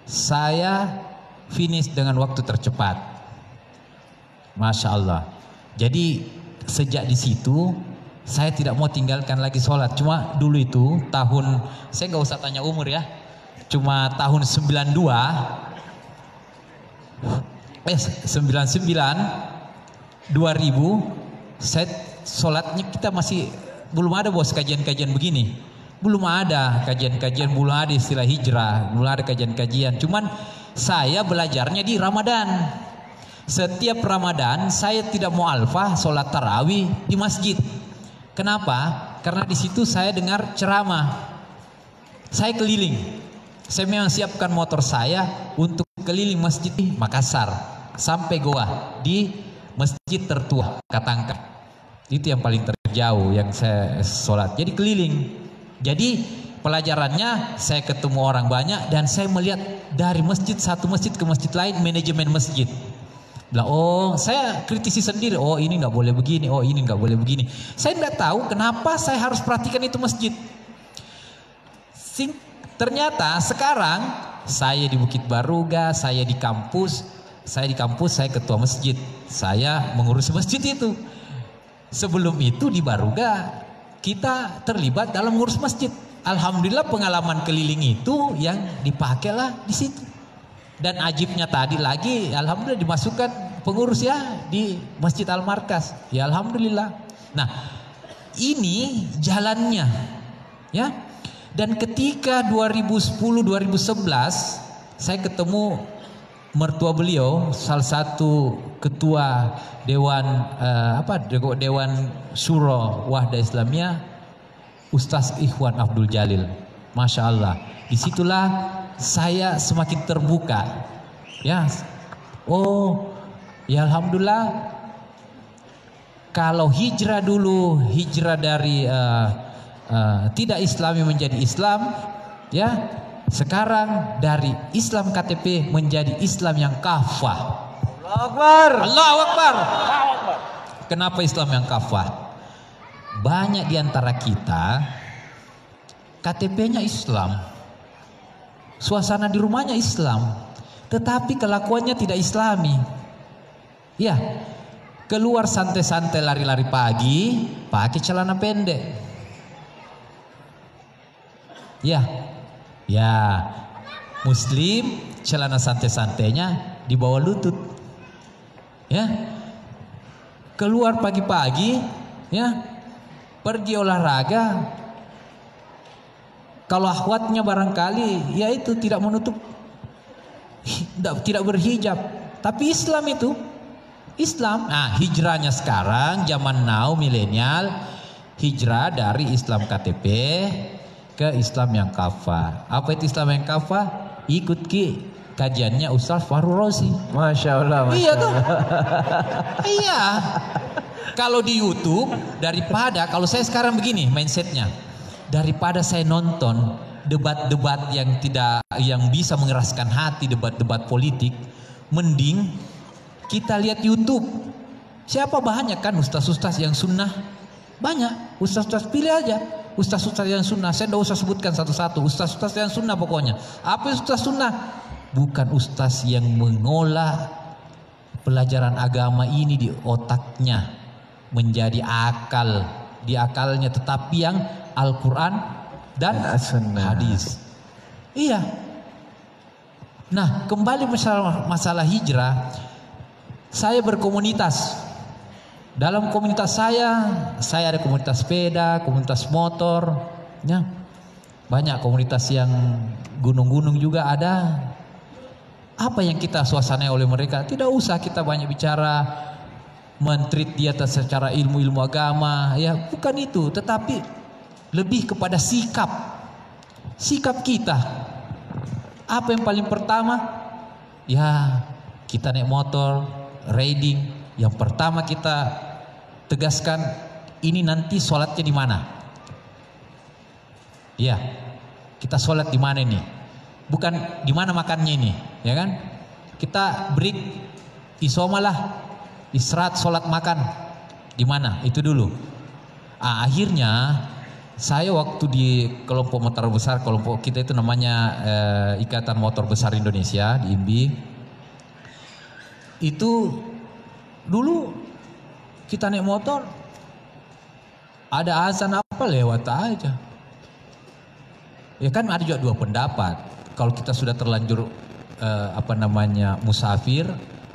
saya finish dengan waktu tercepat. Masya Allah. Jadi sejak di situ saya tidak mau tinggalkan lagi sholat. Cuma dulu itu tahun, saya nggak usah tanya umur ya. Cuma tahun 99, 2000, saya sholatnya kita masih belum ada bos kajian-kajian begini. Belum ada kajian-kajian, belum ada istilah hijrah, belum ada kajian-kajian. Cuman saya belajarnya di Ramadan. Setiap Ramadan saya tidak mau alfa sholat tarawih di masjid. Kenapa? Karena di situ saya dengar ceramah. Saya keliling. Saya memang siapkan motor saya untuk keliling masjid di Makassar sampai Goa di masjid tertua Katangka. Itu yang paling terjauh yang saya sholat. Jadi keliling. Jadi pelajarannya saya ketemu orang banyak dan saya melihat dari masjid satu masjid ke masjid lain manajemen masjid. Bilang, oh saya kritisi sendiri, oh ini nggak boleh begini, oh ini nggak boleh begini. Saya nggak tahu kenapa saya harus perhatikan itu masjid. Ternyata sekarang saya di Bukit Baruga, saya di kampus, saya ketua masjid, saya mengurusi masjid itu. Sebelum itu di Baruga kita terlibat dalam ngurus masjid. Alhamdulillah pengalaman keliling itu yang dipakailah di situ. Dan ajibnya tadi lagi, alhamdulillah dimasukkan pengurus ya di Masjid Al-Markas. Ya alhamdulillah. Nah, ini jalannya. Ya. Dan ketika 2010-2011 saya ketemu mertua beliau salah satu ketua Dewan Dewan Syuro Wahda Islamiyah, Ustaz Ikhwan Abdul Jalil. Masya Allah. Disitulah saya semakin terbuka. Ya, oh, ya alhamdulillah. Kalau hijrah dulu, hijrah dari tidak Islami menjadi Islam, ya. Sekarang dari Islam KTP menjadi Islam yang kafah. Allahu Akbar. Allahu Akbar. Kenapa Islam yang kafah? Banyak di antara kita KTP-nya Islam, suasana di rumahnya Islam, tetapi kelakuannya tidak Islami. Ya, keluar santai-santai lari-lari pagi, pakai celana pendek. Ya, Muslim celana santai-santainya di bawah lutut. Ya, keluar pagi-pagi, ya, pergi olahraga. Kalau akhwatnya barangkali, ya itu tidak menutup, tidak berhijab. Tapi Islam itu, Islam. Nah, hijrahnya sekarang zaman now milenial, hijrah dari Islam KTP ke Islam yang kafah. Apa itu Islam yang kafah? Ikut kajiannya Ustaz Fahru Rozi. Masya Allah. Iya tuh. Iya. Kalau di YouTube, daripada kalau saya sekarang begini mindsetnya, daripada saya nonton debat-debat yang bisa mengeraskan hati, debat-debat politik, mending kita lihat YouTube. Siapa banyak kan ustaz-ustaz yang sunnah? Banyak. Ustaz-ustaz pilih aja. Ustaz-ustaz yang sunnah. Saya tidak usah sebutkan satu-satu. Ustaz-ustaz yang sunnah pokoknya. Apa ustaz sunnah? Bukan ustaz yang mengolah pelajaran agama ini di otaknya menjadi akal, di akalnya, tetapi yang Al-Quran dan hadis. Iya. Nah, kembali masalah hijrah. Saya berkomunitas. Dalam komunitas saya ada komunitas sepeda, komunitas motor, ya. Banyak komunitas yang gunung-gunung juga ada. Apa yang kita suasanai oleh mereka? Tidak usah kita banyak bicara, mentreat dia secara ilmu agama, ya bukan itu. Tetapi lebih kepada sikap kita. Apa yang paling pertama? Ya kita naik motor, riding. Yang pertama kita tegaskan, ini nanti sholatnya di mana? Ya, kita sholat di mana ini? Bukan di mana makannya ini, ya kan? Kita break, isomalah, istirahat, sholat, makan di mana? Itu dulu. Akhirnya saya waktu di kelompok motor besar, kelompok kita itu namanya Ikatan Motor Besar Indonesia di IMBI. Itu dulu kita naik motor, ada azan apa lewat aja. Ya kan ada juga dua pendapat. Kalau kita sudah terlanjur musafir,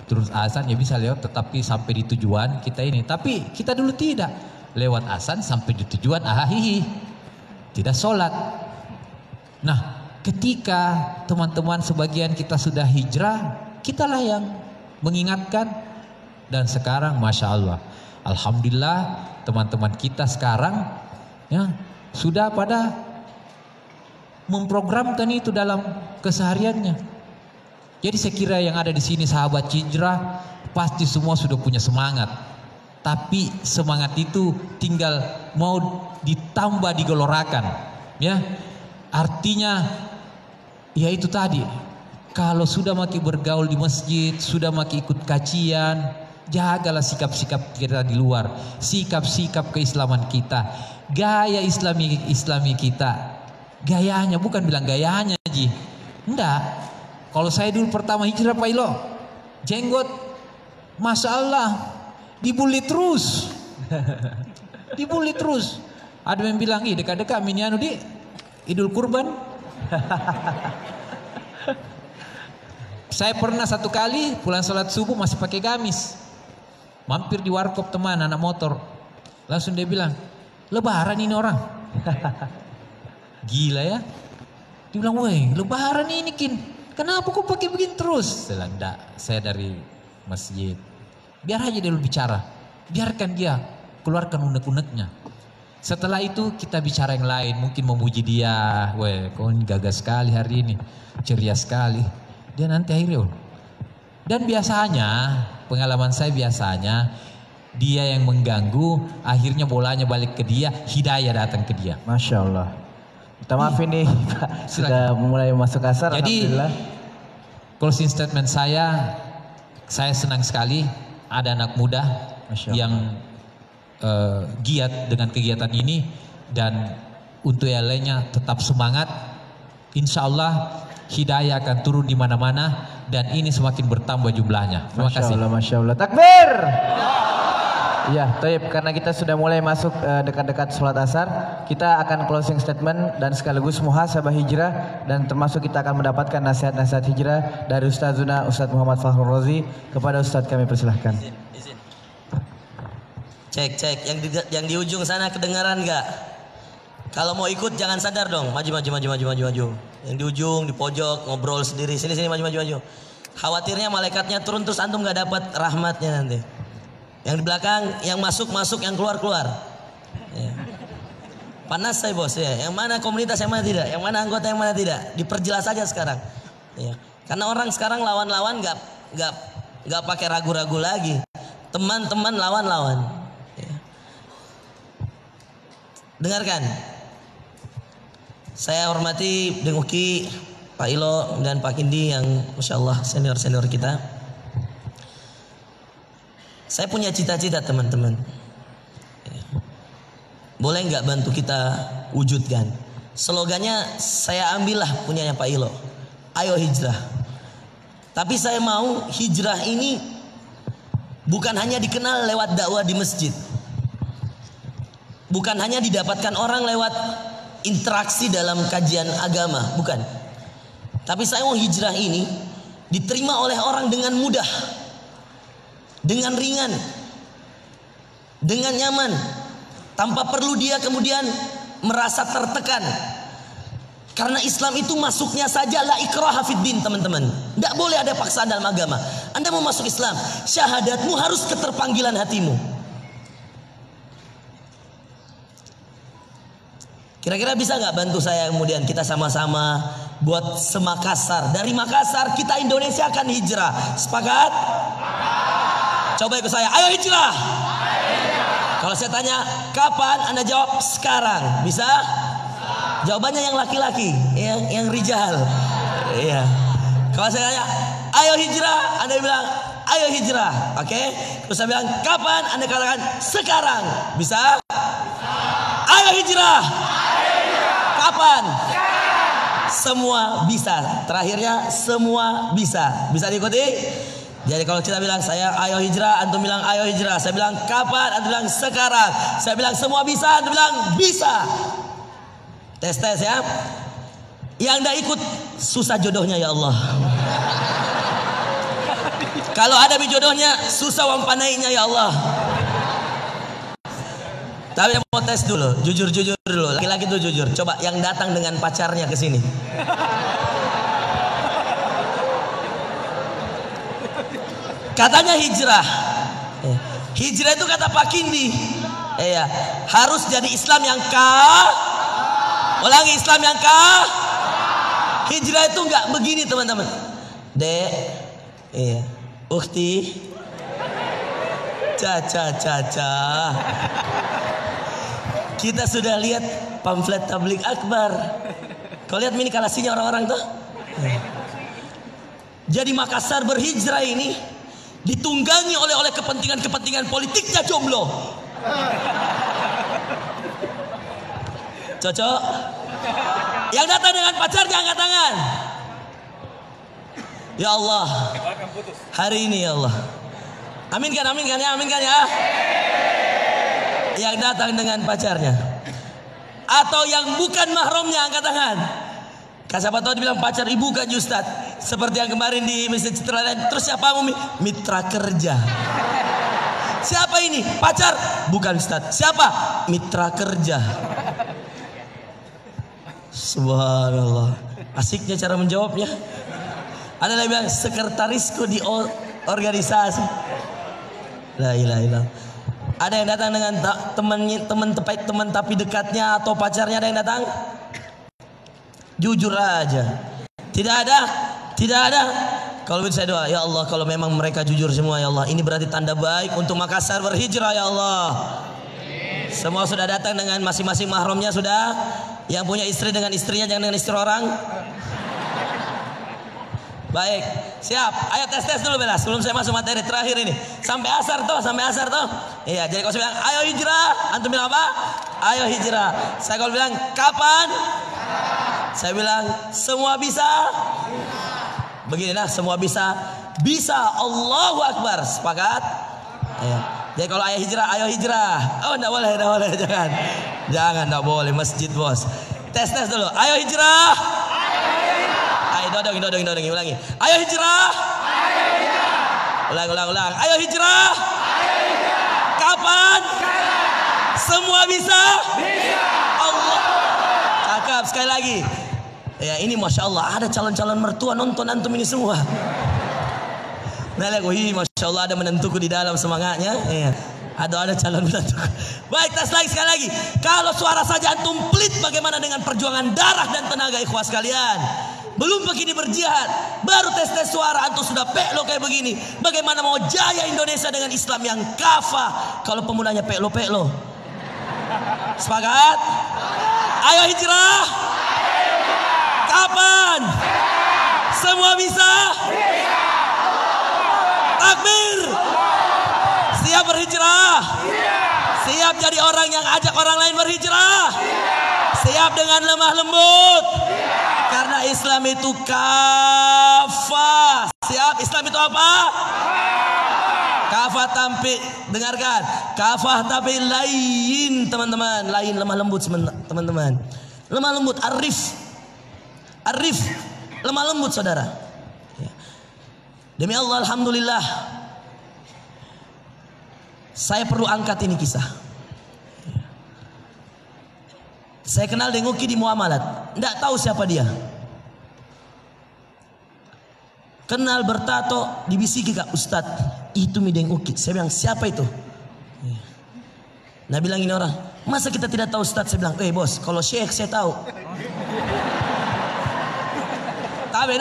terus azan ya bisa lewat, tetapi sampai di tujuan kita ini. Tapi kita dulu tidak, lewat azan sampai di tujuan, tidak sholat. Nah, ketika teman-teman sebagian kita sudah hijrah, kitalah yang mengingatkan. Dan sekarang Masya Allah, alhamdulillah teman-teman kita sekarang ya sudah pada memprogramkan itu dalam kesehariannya. Jadi saya kira yang ada di sini sahabat hijrah pasti semua sudah punya semangat. Tapi semangat itu tinggal mau ditambah, digelorakan, ya. Artinya ya itu tadi. Kalau sudah makin bergaul di masjid, sudah makin ikut kajian, jagalah sikap-sikap kita di luar, sikap-sikap keislaman kita, gaya islami kita. Gayanya, bukan bilang gayanya Ji. Enggak. Kalau saya dulu pertama hijrah Pak Ilo, jenggot, Masya Allah, dibully terus. Dibully terus. Ada yang bilang, dekat-dekat minianu di Idul Kurban. Saya pernah satu kali pulang sholat subuh masih pakai gamis, mampir di warkop teman anak motor, langsung dia bilang, lebaran ini orang. Gila ya. Dia bilang, woi lebaran ini Kin, Kenapa kok pakai begini terus? Saya bilang, enggak, saya dari masjid. Biar aja dia bicara. Biarkan dia keluarkan unek-uneknya. Setelah itu kita bicara yang lain. Mungkin memuji dia. Weh, kau ini gagah sekali hari ini. Ceria sekali. Dia nanti akhirnya. Dan biasanya, pengalaman saya biasanya, dia yang mengganggu, akhirnya bolanya balik ke dia, hidayah datang ke dia. Masya Allah. Minta maaf ini Pak, sudah mulai masuk asar. Jadi, Alhamdulillah. closing statement saya senang sekali ada anak muda yang giat dengan kegiatan ini, dan untuk yang lainnya tetap semangat. Insya Allah hidayah akan turun di mana-mana dan ini semakin bertambah jumlahnya. Terima kasih. Masya Allah. Takbir. Ya, Taib, karena kita sudah mulai masuk dekat-dekat sholat asar, kita akan closing statement dan sekaligus muhasabah hijrah, dan termasuk kita akan mendapatkan nasihat-nasihat hijrah dari Ustazuna Ustadz Muhammad Fakhrul Razi. Kepada Ustadz kami persilahkan. Izin. Cek, yang di ujung sana kedengaran nggak? Kalau mau ikut jangan sadar dong, maju. Yang di ujung, di pojok ngobrol sendiri, sini maju. Khawatirnya malaikatnya turun terus antum nggak dapat rahmatnya nanti. Yang di belakang, yang masuk, yang keluar. Ya. Panas saya bos ya. Yang mana komunitas, yang mana tidak, yang mana anggota, yang mana tidak. Diperjelas saja sekarang. Ya. Karena orang sekarang lawan-lawan nggak pakai ragu-ragu lagi. Teman-teman lawan-lawan. Ya. Dengarkan. Saya hormati Deng Uki, Pak Ilo dan Pak Kindi yang Masya Allah senior kita. Saya punya cita-cita teman-teman. Boleh nggak bantu kita wujudkan? Slogannya saya ambillah punyanya Pak Ilo. Ayo hijrah. Tapi saya mau hijrah ini bukan hanya dikenal lewat dakwah di masjid. Bukan hanya didapatkan orang lewat interaksi dalam kajian agama. Bukan. Tapi saya mau hijrah ini diterima oleh orang dengan mudah. Dengan ringan, dengan nyaman, tanpa perlu dia kemudian merasa tertekan. Karena Islam itu masuknya saja la ikraha fiddin, teman-teman. Tidak boleh ada paksaan dalam agama. Anda mau masuk Islam, syahadatmu harus keterpanggilan hatimu. Kira-kira bisa nggak bantu saya kemudian kita sama-sama buat Semakassar. Dari Makassar kita Indonesia akan hijrah. Sepakat? Coba ikut saya, ayo hijrah. Kalau saya tanya, kapan? Anda jawab, sekarang. Bisa? Jawabannya yang laki-laki, yang rijal. Iya. Kalau saya tanya, ayo hijrah, Anda bilang, ayo hijrah. Oke? Terus saya bilang, kapan? Anda katakan, sekarang. Bisa? Ayo hijrah. Kapan? Semua bisa. Terakhirnya, semua bisa. Bisa diikuti? Jadi kalau kita bilang saya ayo hijrah, antum bilang ayo hijrah. Saya bilang kapan, antum bilang sekarang. Saya bilang semua bisa, antum bilang bisa. Tes ya. Yang tidak ikut susah jodohnya ya Allah. Kalau ada jodohnya susah wang panainya ya Allah. Tapi mau tes dulu, jujur dulu. Laki-laki tuh jujur. Coba yang datang dengan pacarnya ke sini. Katanya hijrah. Hijrah itu kata Pak Kindi. Iya, harus jadi Islam yang ulangi, Islam yang hijrah itu enggak begini teman-teman. Dek, iya, ukti, caca. Kita sudah lihat pamflet tabligh akbar. Kau lihat mini kalasinya orang-orang tuh. Jadi Makassar berhijrah ini ditunggangi oleh kepentingan politiknya jomblo. Cocok? Yang datang dengan pacarnya angkat tangan. Ya Allah, hari ini ya Allah. Amin kan ya. Yang datang dengan pacarnya atau yang bukan mahramnya angkat tangan. Siapa tahu dibilang pacar ibu kan Ustaz. Seperti yang kemarin di Masjid Citra lain. Terus siapa mitra kerja. Siapa ini? Pacar? Bukan Ustaz. Siapa? Mitra kerja. Subhanallah. Asiknya cara menjawabnya. Ada yang bilang sekretarisku di organisasi. La ilaha illallah. Ada yang datang dengan teman tapi dekatnya atau pacarnya, ada yang datang? Jujur aja. Tidak ada. Kalau saya doa, ya Allah, kalau memang mereka jujur semua, ya Allah, ini berarti tanda baik untuk Makassar berhijrah, ya Allah. Semua sudah datang dengan masing-masing mahramnya sudah. Yang punya istri dengan istrinya, jangan dengan istri orang. Baik, siap. Ayo tes dulu Bella, sebelum saya masuk materi terakhir ini. Sampai asar toh. Iya, jadi kalau saya bilang ayo hijrah, antum bilang apa? Ayo hijrah. Saya kalau bilang kapan? Saya bilang semua bisa. Beginilah, semua bisa. Bisa, Allahu Akbar. Sepakat? Iya. Jadi kalau ayo hijrah. Oh, enggak boleh, jangan, enggak boleh, masjid bos. Tes dulu. Ayo hijrah. Dodong, ulangi. Ayo hijrah. Ulang. Ayo hijrah. Kapan? Semua bisa. Allah. Cakap sekali lagi. Ya ini masya Allah ada calon-calon mertua nonton antum ini semua. Nah lihat, masya Allah ada menentuku di dalam semangatnya. Iya. Ada calon menantu. Baik, tes lagi sekali lagi. Kalau suara saja antum pelit, bagaimana dengan perjuangan darah dan tenaga ikhwas sekalian? Belum begini berjihad, baru tes suara antum sudah peklo kayak begini. Bagaimana mau jaya Indonesia dengan Islam yang kafah kalau pemudanya peklo? Sepakat? Ayo hijrah. Kapan? Semua bisa? Takbir. Siap berhijrah? Siap jadi orang yang ajak orang lain berhijrah? Siap dengan lemah lembut? Karena Islam itu kafah. Siap? Islam itu apa? Kafah tapi, dengarkan, kafah tapi lain teman-teman. Lain, lemah lembut teman-teman. Lemah lembut, arif, lemah lembut saudara. Demi Allah, alhamdulillah, saya perlu angkat ini kisah. Saya kenal Denguki di muamalat, tidak tahu siapa dia. Kenal bertato, dibisiki Kak Ustadz, itu mi Denguki. Saya bilang siapa itu? Nah bilang ini orang, masa kita tidak tahu Ustadz? Saya bilang, bos, kalau Syekh saya tahu. Tabe.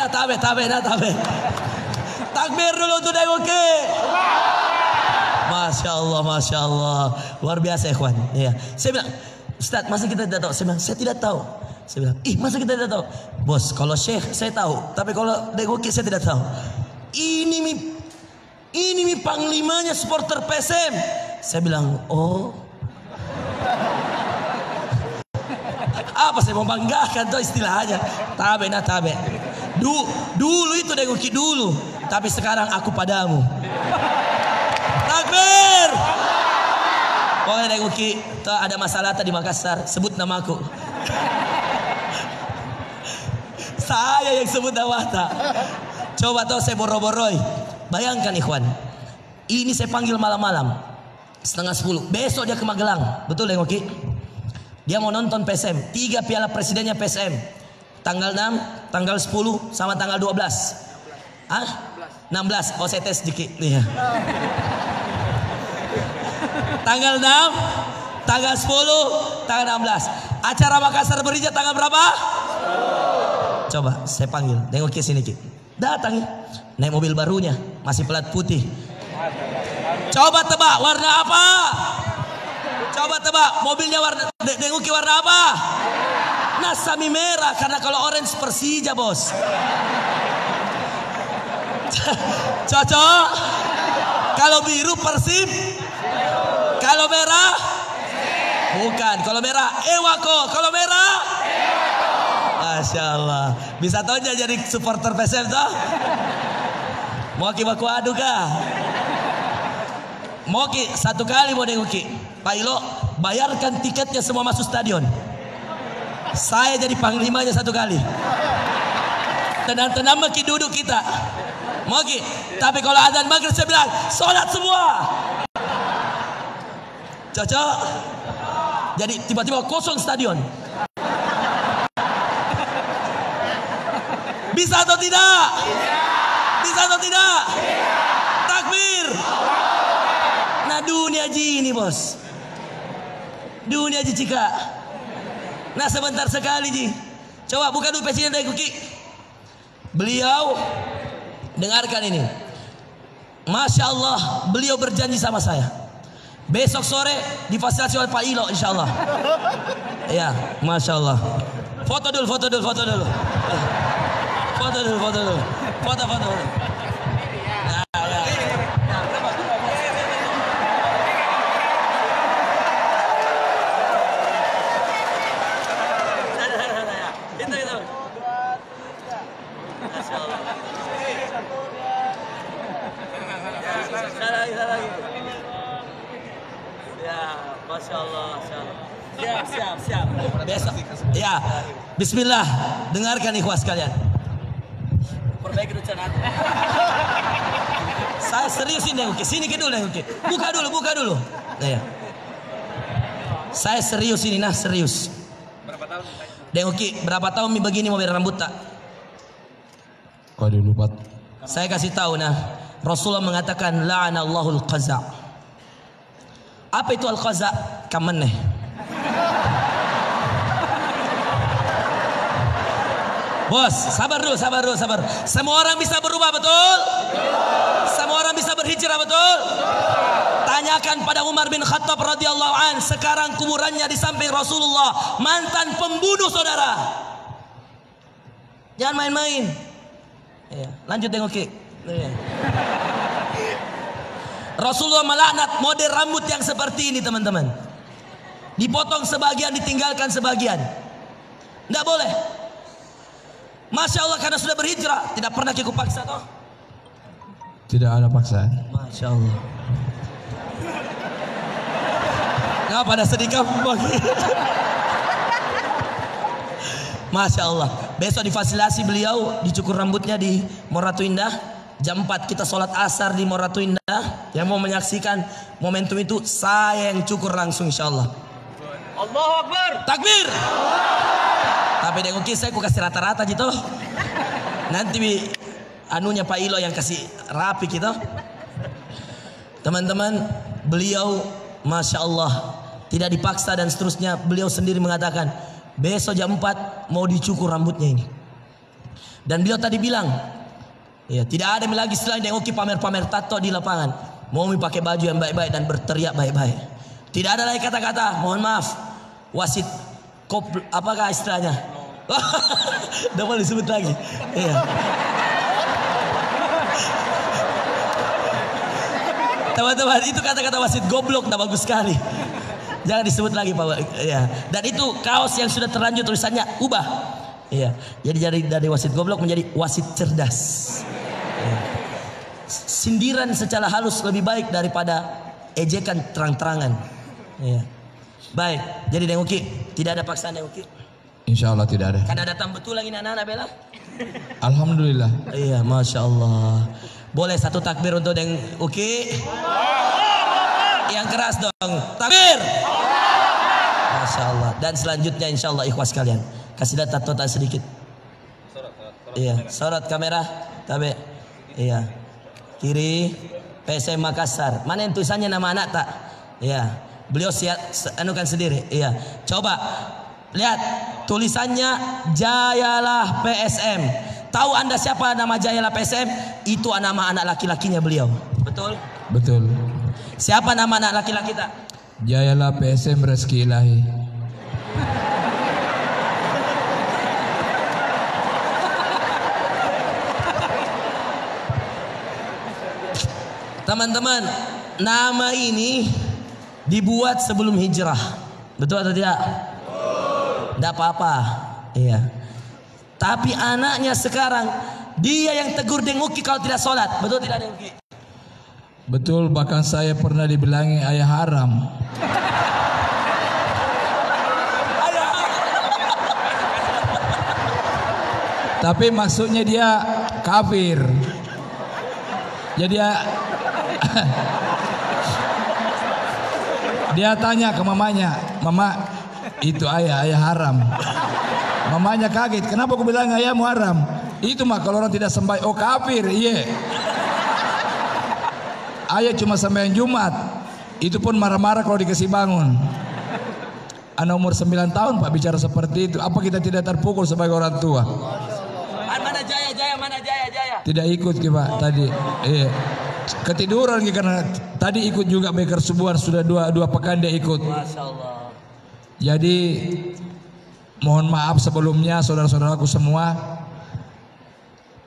Takbir dulu untuk Denguki. Masya Allah, luar biasa ikhwan. Ya. Saya bilang, Ustaz, masa kita tidak tahu? Saya bilang, saya tidak tahu. Saya bilang, masa kita tidak tahu? Bos, kalau Syekh saya tahu, tapi kalau Denguki saya tidak tahu. Ini mi panglimanya supporter PSM. Saya bilang, oh. Apa saya mau banggakan tuh istilahnya? Tabe. Dulu itu Denguki dulu, tapi sekarang aku padamu. Takbir. Pokoknya Denguki, ada masalah tadi di Makassar, sebut namaku. Saya yang sebut nama. Coba tahu saya boro-boroi. Bayangkan ikhwan, ini saya panggil malam-malam 9:30. Besok dia ke Magelang, betul Denguki? Dia mau nonton PSM, 3 piala presidennya PSM. Tanggal 6, tanggal 10, sama tanggal 12. 16. Oh saya tes sedikit. Iya. Tanggal 6, tanggal 10, tanggal 16. Acara Makassar berhijrah tanggal berapa? Coba saya panggil, Denguki sini Ki. Datang, naik mobil barunya, masih plat putih. Coba tebak warna apa? Coba tebak mobilnya warna Denguki warna apa? Nasami merah, karena kalau orange Persija bos. Cocok. Kalau biru Persib. Kalau merah? Bukan. Kalau merah Ewako. Kalau merah? Masya Allah. Bisa tahu jadi supporter PSM toh? Mau baku adu kah? Mau satu kali mau Denguki. Pak Ilo, bayarkan tiketnya semua masuk stadion. Saya jadi panglimanya satu kali. Tenang-tenang maki duduk kita. Maki. Tapi kalau azan maghrib saya bilang, sholat semua. Cocok? Jadi tiba-tiba kosong stadion. Bisa atau tidak? Bisa atau tidak? Takbir. Nah dunia ji ini bos. Dunia ji cika. Nah sebentar sekali ji. Coba buka dulu Presiden Daiguki. Beliau dengarkan ini. Masya Allah, beliau berjanji sama saya. Besok sore difasilitasi oleh Pak Ilo insya Allah. Ya, Masya Allah. Foto dulu. Foto dulu. Foto dulu. Masya Allah. Siap. Besok. Ya. Bismillah. Dengarkan ikhwas kalian. Perbaiki ucapan. Saya seriusin deh, oke. Sini ke dulu deh, oke. Buka dulu. Nah, ya. Saya serius ini, nah serius. Berapa tahun? Deng oke, berapa tahun begini mau berambut tak? Kau lupa. Saya kasih tahu nah. Rasulullah mengatakan la'anallahul qaza'. Apa itu al-qaza'? Kamen nih. Bos, sabar dulu. Semua orang bisa berubah, betul? Semua orang bisa berhijrah, betul? Tanyakan pada Umar bin Khattab radhiyallahu an. Sekarang kuburannya di samping Rasulullah, mantan pembunuh saudara. Jangan main-main. Ya, lanjut tengok Ki. Ya. Rasulullah melaknat model rambut yang seperti ini, teman-teman. Dipotong sebagian, ditinggalkan sebagian. Tidak boleh. Masya Allah, karena sudah berhijrah, tidak pernah ikut paksa toh? Tidak ada paksaan. Masya Allah. Nggak pada sedih kamu. Masya Allah. Besok difasilitasi beliau, dicukur rambutnya di Moratu Indah. Jam 4 kita sholat asar di Moratu Indah. Yang mau menyaksikan momentum itu, saya yang cukur langsung insya Allah. Allahu Akbar. Takbir. Tapi dengan saya kasih rata-rata gitu. Nanti anunya Pak Ilo yang kasih rapi gitu. Teman-teman, beliau Masya Allah tidak dipaksa dan seterusnya. Beliau sendiri mengatakan besok jam 4 mau dicukur rambutnya ini. Dan beliau tadi bilang, ya tidak ada lagi selain dengan pamer-pamer tato di lapangan. Mau pakai baju yang baik-baik dan berteriak baik-baik. Tidak ada lagi kata-kata mohon maaf wasit apakah istilahnya? Tidak boleh disebut lagi. Iya. Teman-teman, itu kata-kata wasit goblok, tidak bagus sekali. Jangan disebut lagi Pak. Ya. Dan itu kaos yang sudah terlanjur tulisannya ubah. Iya. Jadi dari wasit goblok menjadi wasit cerdas. Ya. Sindiran secara halus lebih baik daripada ejekan terang-terangan. Iya. Baik, jadi Denguki tidak ada paksaan Denguki. Insya Allah tidak ada. Karena datang betul lagi anak-anak Bella. Alhamdulillah. Iya, Masya Allah. Boleh satu takbir untuk Denguki? Yang keras dong. Takbir. Masya Allah. Dan selanjutnya insya Allah ikhwas kalian. Kasih data total sedikit. Iya, sorot kamera. Tabe. Iya. Kiri. PSM Makassar. Mana yang tulisannya nama anak tak? Iya. Beliau siap anukan sendiri. Iya. Coba lihat tulisannya Jayalah PSM. Tahu Anda siapa nama Jayalah PSM? Itu nama anak laki-lakinya beliau. Betul? Betul. Siapa nama anak laki-laki kita? Jayalah PSM Rezeki Ilahi. Teman-teman, nama ini dibuat sebelum hijrah. Betul atau tidak? Tidak apa-apa. Iya. Tapi anaknya sekarang dia yang tegur Denguki kalau tidak sholat. Betul tidak Denguki? Betul, bahkan saya pernah dibilangi ayah haram. Tapi maksudnya dia kafir. Jadi dia tanya ke mamanya, "Mama, itu ayah haram." Mamanya kaget, "Kenapa aku bilang ayahmu haram?" Itu mah kalau orang tidak sembahyang, oh kafir, iya. Ayah cuma sembahyang Jumat, itu pun marah-marah kalau dikasih bangun. Anak umur 9 tahun Pak bicara seperti itu. Apa kita tidak terpukul sebagai orang tua? Mana Jaya, mana Jaya? Tidak ikut Pak tadi. Iya. Ketiduran karena tadi ikut juga Beker Subuhan, sudah dua pekan dia ikut. Masya Allah. Jadi mohon maaf sebelumnya saudara-saudaraku semua.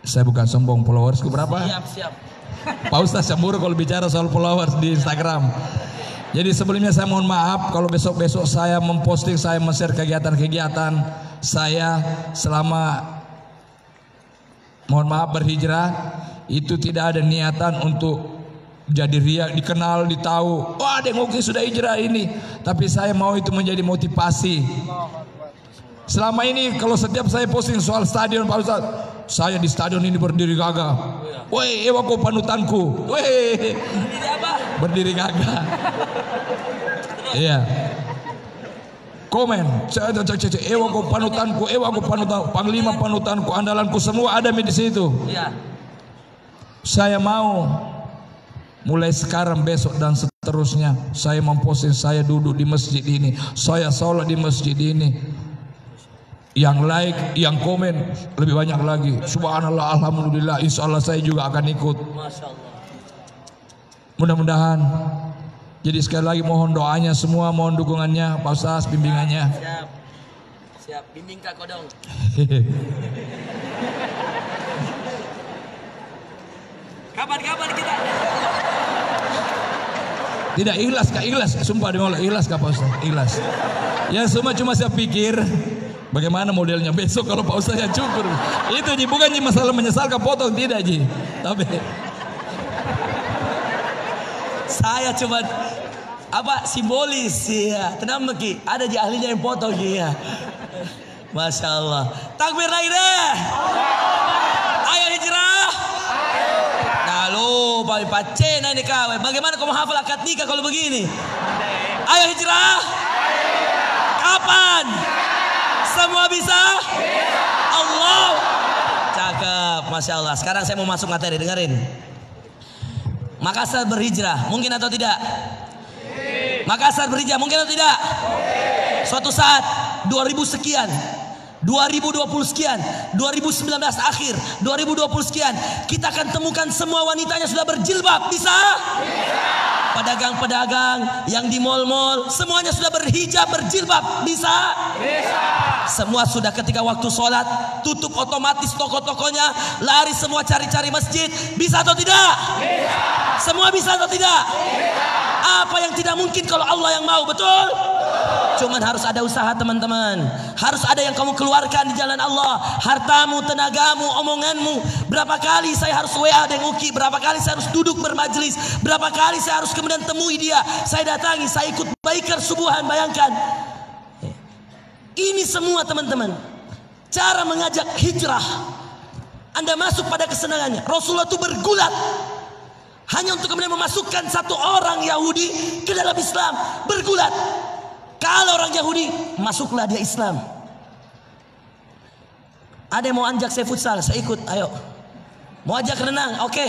Saya bukan sombong, followersku berapa? Siap. Pak Ustaz cemburu kalau bicara soal followers di Instagram. Jadi sebelumnya saya mohon maaf kalau besok-besok saya memposting, saya men-share kegiatan-kegiatan saya selama mohon maaf berhijrah, itu tidak ada niatan untuk jadi riak, dikenal, ditahu. Wah, ada yang sudah hijrah ini. Tapi saya mau itu menjadi motivasi. Selama ini kalau setiap saya posting soal stadion Pak Ustaz, saya di stadion ini berdiri gagah. Woi, ewaku panutanku. Woi, berdiri gagah. Iya. Komen, ewaku panutanku, panglima panutanku, andalanku, semua ada di situ. Iya. Saya mau mulai sekarang, besok dan seterusnya saya memposting saya duduk di masjid ini, saya sholat di masjid ini. Yang like, yang komen lebih banyak lagi. Subhanallah, alhamdulillah, insya Allah saya juga akan ikut. Masya Allah. Mudah-mudahan. Jadi sekali lagi mohon doanya semua, mohon dukungannya, Pak Ustaz, bimbingannya. Siap, bimbing Kak Kodong. Kapan kita? Tidak ikhlas, Kak, ikhlas. Sumpah demi Allah, ikhlas Kak Pak Ustaz, ikhlas. Ya semua cuma saya pikir bagaimana modelnya besok kalau Pak Ustaz yang cukur. Itu Ji, bukan Ji masalah menyesalkan potong, tidak Ji. Tapi saya cuma simbolis ya. Tenang Ki, ada Ji ahlinya yang potong Ji ya. Masya Allah. Takbir lagi deh. Ayo hijrah. Nah lu paling pacena ini kawan. Bagaimana kamu hafal akad nikah kalau begini? Ayo hijrah. Kapan? Semua bisa? Allah. Cakep, Masya Allah. Sekarang saya mau masuk materi, dengerin. Makassar berhijrah, mungkin atau tidak? Makassar berhijrah, mungkin atau tidak? Suatu saat 2000 sekian, 2020 sekian, 2019 akhir, 2020 sekian, kita akan temukan semua wanitanya sudah berjilbab, bisa? Pedagang-pedagang yang di mal-mal semuanya sudah berhijab, berjilbab, bisa? Semua sudah ketika waktu sholat tutup otomatis toko-tokonya, lari semua cari-cari masjid, bisa atau tidak? Semua bisa atau tidak? Apa yang tidak mungkin kalau Allah yang mau, betul? Cuman harus ada usaha teman-teman. Harus ada yang kamu keluarkan di jalan Allah. Hartamu, tenagamu, omonganmu. Berapa kali saya harus WA dengan Uki, berapa kali saya harus duduk bermajlis, berapa kali saya harus kemudian temui dia, saya datangi, saya ikut Beker Subuhan, bayangkan. Ini semua teman-teman cara mengajak hijrah. Anda masuk pada kesenangannya. Rasulullah itu bergulat hanya untuk kemudian memasukkan satu orang Yahudi ke dalam Islam. Bergulat. Kalau orang Yahudi, masuklah dia Islam. Ada yang mau anjak saya futsal, saya ikut, ayo. Mau ajak renang, oke.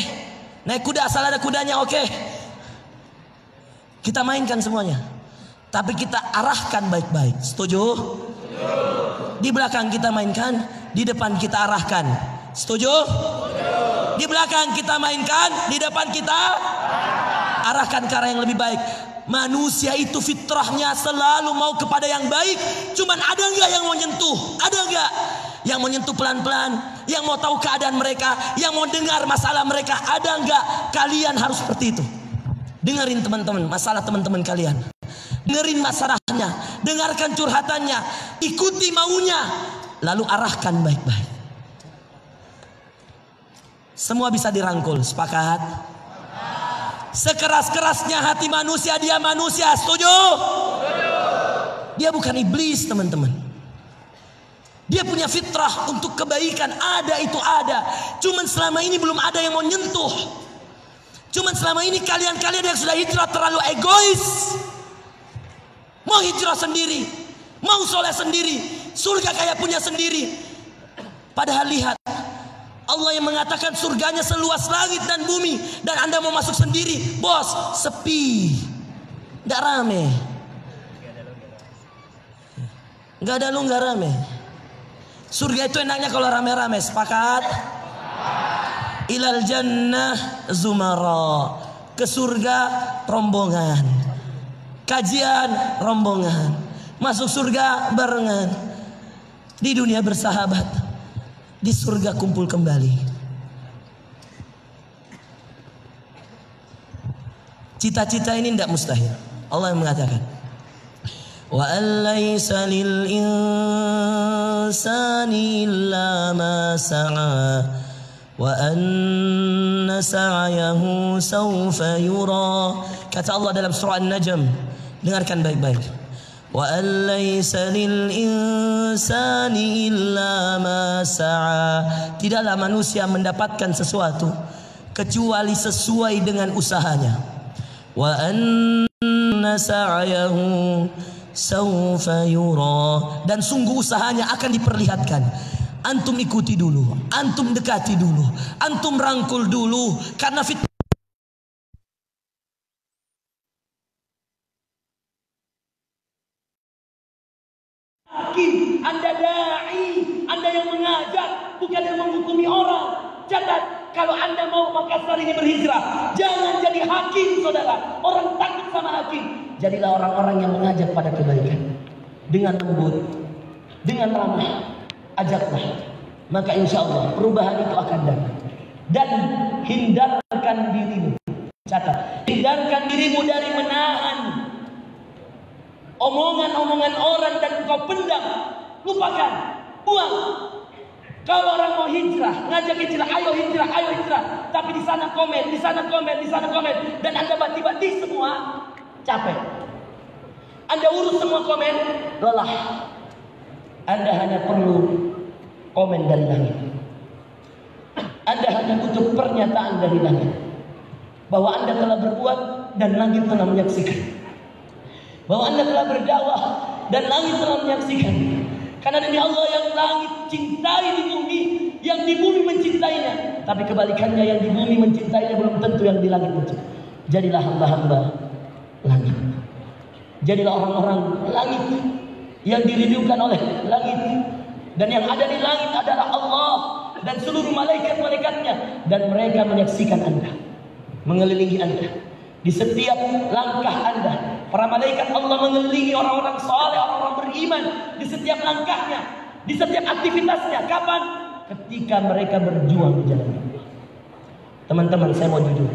Naik kuda, asal ada kudanya, oke. Kita mainkan semuanya. Tapi kita arahkan baik-baik. Setuju? Di belakang kita mainkan, di depan kita arahkan. Setuju? Di belakang kita mainkan, di depan kita arahkan ke arah yang lebih baik. Manusia itu fitrahnya selalu mau kepada yang baik. Cuman ada enggak yang mau nyentuh? Ada enggak yang mau nyentuh pelan-pelan? Yang mau tahu keadaan mereka? Yang mau dengar masalah mereka? Ada enggak? Kalian harus seperti itu. Dengerin teman-teman masalah teman-teman kalian. Dengerin masalahnya, dengarkan curhatannya, ikuti maunya, lalu arahkan baik-baik. Semua bisa dirangkul, sepakat? Sekeras-kerasnya hati manusia, dia manusia, setuju? Dia bukan iblis, teman-teman. Dia punya fitrah untuk kebaikan, ada itu ada. Cuman selama ini belum ada yang mau nyentuh. Cuman selama ini kalian-kalian yang sudah hijrah terlalu egois. Mau hijrah sendiri, mau soleh sendiri, surga kayak punya sendiri. Padahal lihat, Allah yang mengatakan surganya seluas langit dan bumi, dan Anda mau masuk sendiri, bos, sepi, nggak rame, nggak ada lu, nggak rame. Surga itu enaknya kalau rame-rame. Sepakat? Ilal jannah zumara, ke surga rombongan, kajian rombongan, masuk surga barengan, di dunia bersahabat, di surga kumpul kembali. Cita-cita ini tidak mustahil. Allah yang mengatakan, wa an laysa lil insani illa ma sa'a wa anna sa'yahu sawfa yura. Kata Allah dalam surah An-Najm, dengarkan baik-baik. Wa an laysa lil insani illa ma sa'a. Tidaklah manusia mendapatkan sesuatu kecuali sesuai dengan usahanya. Wa anna sa'yahu sawfa yura, dan sungguh usahanya akan diperlihatkan. Antum ikuti dulu, antum dekati dulu, antum rangkul dulu, karena fitnah. Anda dai, Anda yang mengajak, bukan yang menghukumi orang. Catat, kalau Anda mau Makassar ini berhijrah, jangan jadi hakim, saudara. Orang takut sama hakim. Jadilah orang-orang yang mengajak pada kebaikan, dengan lembut, dengan ramah. Ajaklah, maka insya Allah perubahan itu akan datang. Dan hindarkan dirimu, catat, hindarkan dirimu dari menahan omongan-omongan orang dan kau pendam. Lupakan, buang. Kalau orang mau hijrah, ngajak hijrah, ayo hijrah, ayo hijrah, tapi di sana komen, di sana komen, di sana komen, dan Anda bati-bati semua, capek. Anda urus semua komen, lelah. Anda hanya perlu komen dari langit. Anda hanya butuh pernyataan dari langit bahwa Anda telah berbuat dan langit telah menyaksikan. Bahwa Anda telah berdakwah dan langit telah menyaksikan. Karena demi Allah, yang langit cintai di bumi, yang di bumi mencintainya. Tapi kebalikannya, yang di bumi mencintainya belum tentu yang di langit mencintai. Jadilah hamba-hamba langit. Jadilah orang-orang langit yang dirindukan oleh langit. Dan yang ada di langit adalah Allah dan seluruh malaikat-malaikatnya. Dan mereka menyaksikan Anda, mengelilingi Anda. Di setiap langkah Anda, para malaikat Allah mengelilingi orang-orang saleh, orang-orang beriman. Di setiap langkahnya, di setiap aktivitasnya. Kapan? Ketika mereka berjuang di jalan Allah. Teman-teman, saya mau jujur.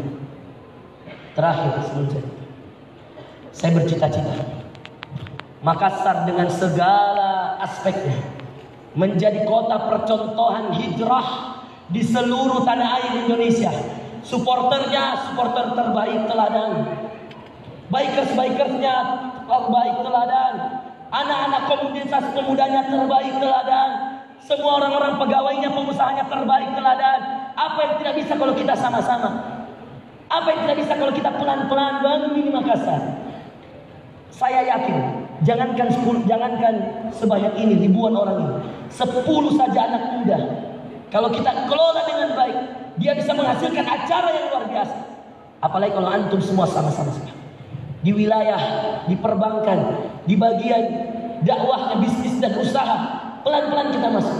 Terakhir sebelum saya bercita-cita Makassar dengan segala aspeknya menjadi kota percontohan hijrah di seluruh tanah air Indonesia. Supporternya supporter terbaik teladan, bikersnya terbaik teladan, anak-anak komunitas pemudanya terbaik teladan, semua orang-orang pegawainya, pengusahanya terbaik teladan. Apa yang tidak bisa kalau kita sama-sama? Apa yang tidak bisa kalau kita pelan-pelan bangun ini Makassar? Saya yakin, jangankan 10, jangankan sebanyak ini, ribuan orang ini, 10 saja anak muda, kalau kita kelola dengan baik, dia bisa menghasilkan acara yang luar biasa. Apalagi kalau antum semua sama-sama di wilayah, di perbankan, di bagian dakwahnya, bisnis dan usaha, pelan-pelan kita masuk.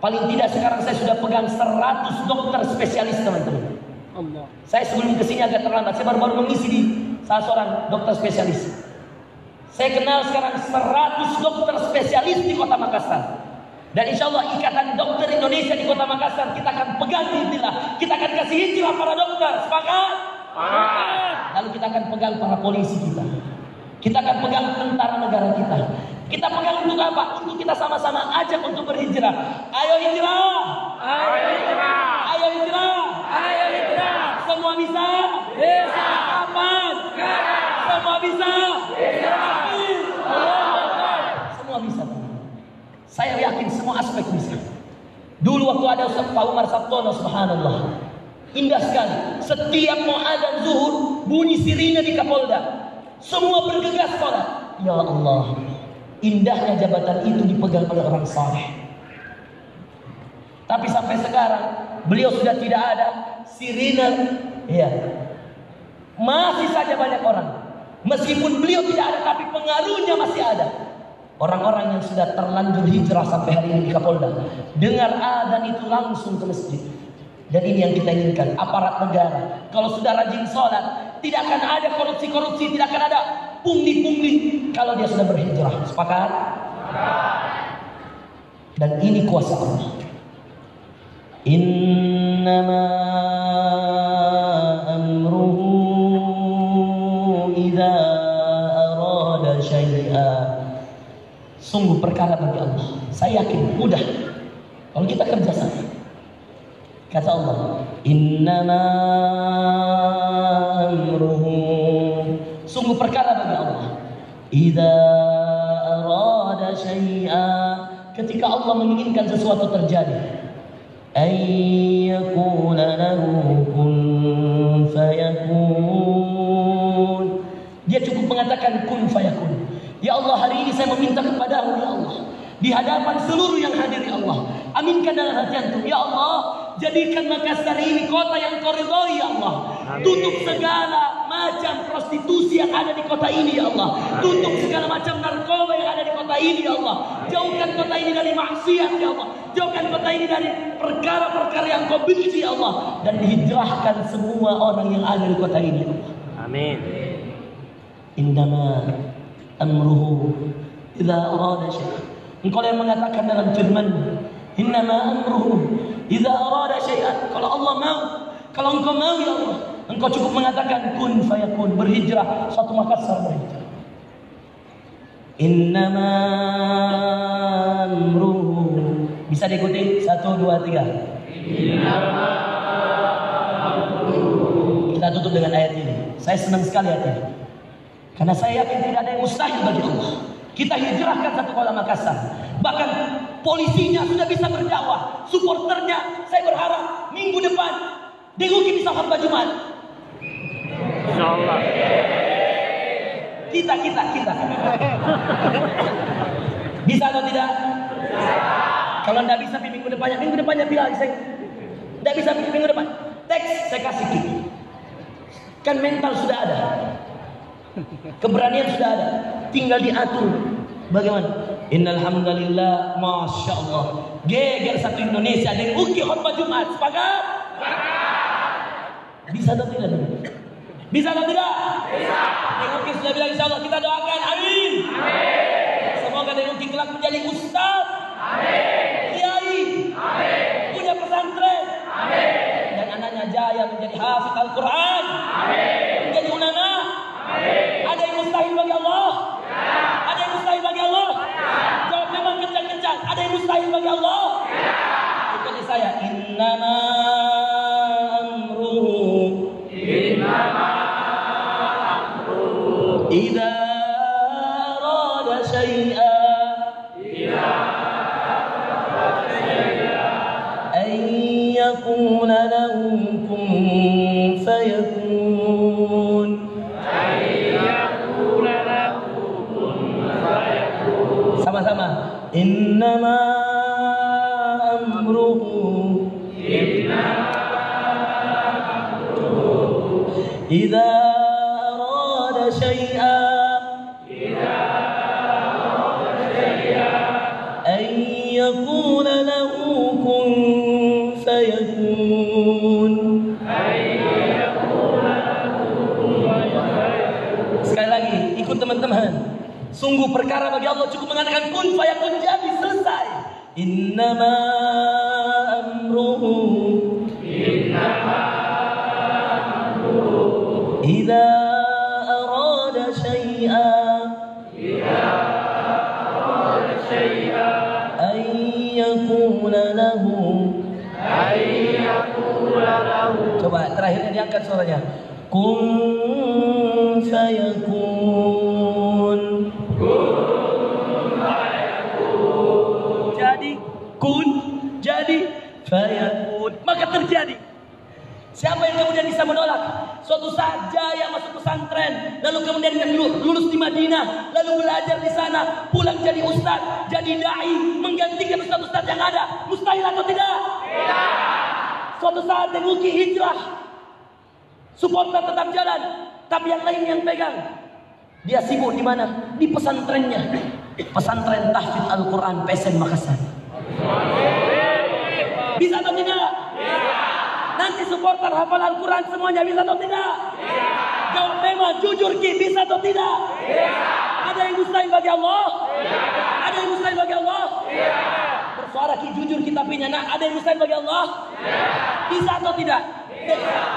Paling tidak sekarang saya sudah pegang 100 dokter spesialis, teman-teman. Saya sebelum kesini agak terlambat, saya baru-baru mengisi di salah seorang dokter spesialis. Saya kenal sekarang 100 dokter spesialis di kota Makassar. Dan insya Allah ikatan dokter Indonesia di kota Makassar kita akan pegang hijrah. Kita akan kasih hijrah para dokter. Sepakat? Lalu kita akan pegang para polisi kita. Kita akan pegang tentara negara kita. Kita pegang untuk apa? Untuk kita sama-sama ajak untuk berhijrah. Ayo hijrah! Ayo hijrah! Ayo hijrah! Ayo hijrah! Semua bisa? Bisa! Kapan? Sekarang! Semua bisa? Bisa! Semua bisa. Saya yakin semua aspek bisa. Dulu waktu ada Ustaz Pak Umar Sabtono, subhanallah, indah sekali. Setiap mau adzan zuhur, bunyi sirine di Kapolda, semua bergegas sholat. Ya Allah, indahnya jabatan itu dipegang oleh orang saleh. Tapi sampai sekarang beliau sudah tidak ada. Sirina, ya, masih saja banyak orang. Meskipun beliau tidak ada, tapi pengaruhnya masih ada. Orang-orang yang sudah terlanjur hijrah sampai hari ini di Kapolda, dengar azan itu langsung ke masjid. Dan ini yang kita inginkan, aparat negara. Kalau sudah rajin sholat, tidak akan ada korupsi-korupsi, tidak akan ada pungli-pungli kalau dia sudah berhijrah. Sepakat? Dan ini kuasa Allah. Innama amruhu idza arada syai'a. Sungguh perkara bagi Allah. Saya yakin mudah kalau kita kerja sama. Kata Allah, innama amruhu, sungguh perkara bagi Allah, idza arada syai'a, ketika Allah menginginkan sesuatu terjadi, ayyakuna lahu kun fayakun. Dia cukup mengatakan kun fayakun. Ya Allah, hari ini saya meminta kepadamu ya Allah, di hadapan seluruh yang hadir ya Allah, aminkan dalam hati antum ya Allah. Jadikan Makassar ini kota yang Kau ridhoi ya Allah. Tutup segala macam prostitusi yang ada di kota ini ya Allah. Tutup segala macam narkoba yang ada di kota ini ya Allah. Jauhkan kota ini dari maksiat ya Allah. Jauhkan kota ini dari perkara-perkara yang Kau benci ya Allah. Dan hijrahkan semua orang yang ada di kota ini ya Allah. Amin. Innama amruhu idza arada syai'an. Engkau yang mengatakan dalam firman, innama amruhu idza arada syai'an. Kalau Allah mau, kalau engkau mau ya Allah, engkau cukup mengatakan kun fayakun, berhijrah, satu Makassar berhijrah. Innama amruhu. Bisa diikuti? 1, 2, 3. Innama amruhu. Kita tutup dengan ayat ini. Saya senang sekali ayat ini, karena saya yakin tidak ada yang mustahil bagi Allah. Kita hijrahkan satu kota Makassar. Bahkan polisinya sudah bisa berdakwah. Supporternya saya berharap minggu depan Denguki bisa khutbah Jumat. Insyaallah. Kita. Bisa atau tidak? Kalau tidak bisa minggu depannya bilang saya. Tidak bisa minggu depan. Teks saya kasih kita. Kan mental sudah ada. Keberanian sudah ada, tinggal diatur. Bagaimana? Innal hamdalillah, masya Allah, geger satu Indonesia dan uki khutbah Jumat. Sepakat? Bisa atau tidak? Bisa atau tidak? Bisa. Denguki sudah bilang insya Allah, kita doakan. Amin. Amin. Semoga Denguki kelak menjadi ustaz. Amin. Kiai. Amin. Punya pesantren. Amin. Dan anaknya jaya menjadi hafid Al-Quran. Amin. Menjadi ulama. Ada yang mustahil bagi Allah? Ya. Ada yang mustahil bagi Allah? Ya. Jawab memang kencang-kencang. Ada yang mustahil bagi Allah? Ya. Ikuti saya. Innama amruhu idza arada syai'a an yakuna lahu kun fayakun. Sama-sama. Innama amruhu idza arada syai'a an yakuna lahu kun fayakun. Sekali lagi, ikut teman-teman. Sungguh perkara bagi Allah, cukup mengatakan kun fayakun, jadi selesai. Innama amruhu idza arada syai'a an yakuna lahu. Coba terakhirnya diangkat suaranya. Kun fayakun. Jadi kun, jadi fayakun, maka terjadi. Siapa yang kemudian bisa menolak? Suatu saat Jaya masuk pesantren, lalu kemudian lulus di Madinah, lalu belajar di sana, pulang jadi ustaz, jadi dai, menggantikan ustaz-ustaz yang ada. Mustahil atau tidak? Suatu saat Dengki hijrah, supporter tetap jalan, tapi yang lain yang pegang. Dia sibuk di mana? Di pesantrennya, pesantren tahfidz Al-Quran PSN Makassar. Bisa atau tidak? Nanti supporter hafal Al-Quran semuanya bisa atau tidak? Jawab memang, jujur Ki, bisa atau tidak? Ada yang mustahil bagi Allah? Ada yang mustahil bagi Allah? Bersuara Ki, jujur kita punya. Nah, ada yang mustahil bagi Allah? Bisa atau tidak?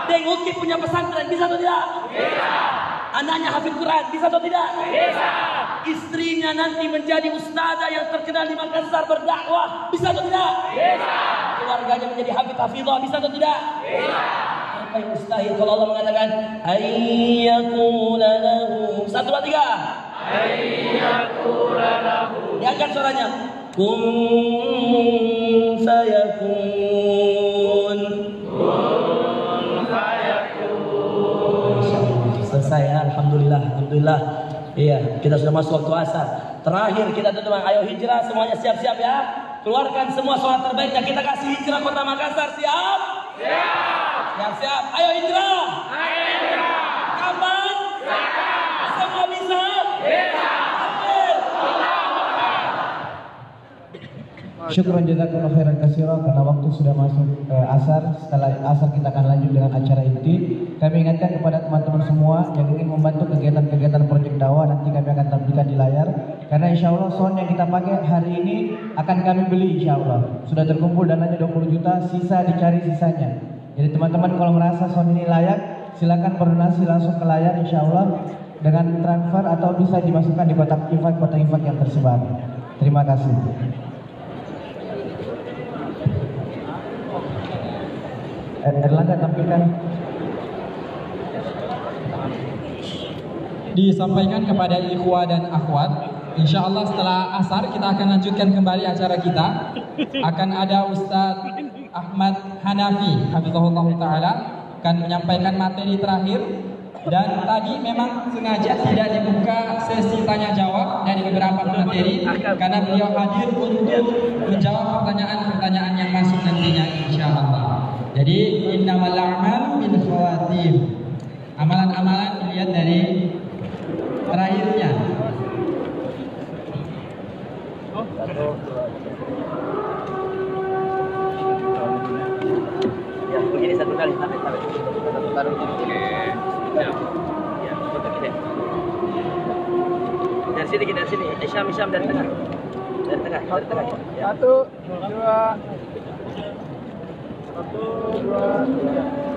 Denguk Ki punya pesantren, bisa atau tidak? Anaknya hafid Quran, bisa atau tidak? Bisa. Istrinya nanti menjadi ustazah yang terkenal di Makassar berdakwah, bisa atau tidak? Bisa. Keluarganya menjadi hafidhah, bisa atau tidak? Bisa. Apa yang mustahil kalau Allah mengatakan ayyakula lahu, 1, 2, 3. Ayyakula lahu. Diangkat suaranya. Kun fayakun. Selesai ya, alhamdulillah, alhamdulillah. Iya, kita sudah masuk waktu asar. Terakhir kita tutup, ayo hijrah semuanya siap-siap ya. Keluarkan semua suara terbaiknya, kita kasih hijrah Kota Makassar, siap? Siap. Siap-siap, ayo hijrah. Ayo hijrah. Kapan? Sekarang. Semua bisa? Bisa. Syukran jazakallahu khairan katsira, karena waktu sudah masuk asar. Setelah asar kita akan lanjut dengan acara inti. Kami ingatkan kepada teman-teman semua yang ingin membantu kegiatan-kegiatan proyek dakwah, nanti kami akan tampilkan di layar. Karena insya Allah sound yang kita pakai hari ini akan kami beli insya Allah. Sudah terkumpul dananya 20 juta, sisa dicari sisanya. Jadi teman-teman kalau merasa sound ini layak, silakan berdonasi langsung ke layar insya Allah dengan transfer atau bisa dimasukkan di kotak infak yang tersebar. Terima kasih. Erlangga tampilkan. Disampaikan kepada ikhwah dan akhwat, insya Allah setelah asar kita akan lanjutkan kembali acara kita. Akan ada Ustadz Ahmad Hanafi hafizahullah ta'ala akan menyampaikan materi terakhir. Dan tadi memang sengaja tidak dibuka sesi tanya jawab dari beberapa materi karena beliau hadir untuk menjawab pertanyaan-pertanyaan yang masuk nantinya insya Allah. Jadi innamal a'malu bil khawatim. Amalan-amalan dilihat dari terakhirnya. Ya, begini satu kali, taruh di sini. Ya, foto kita. Dari sini. Isyam dari tengah. Dari tengah. Ya. 1, 2. 1, 2.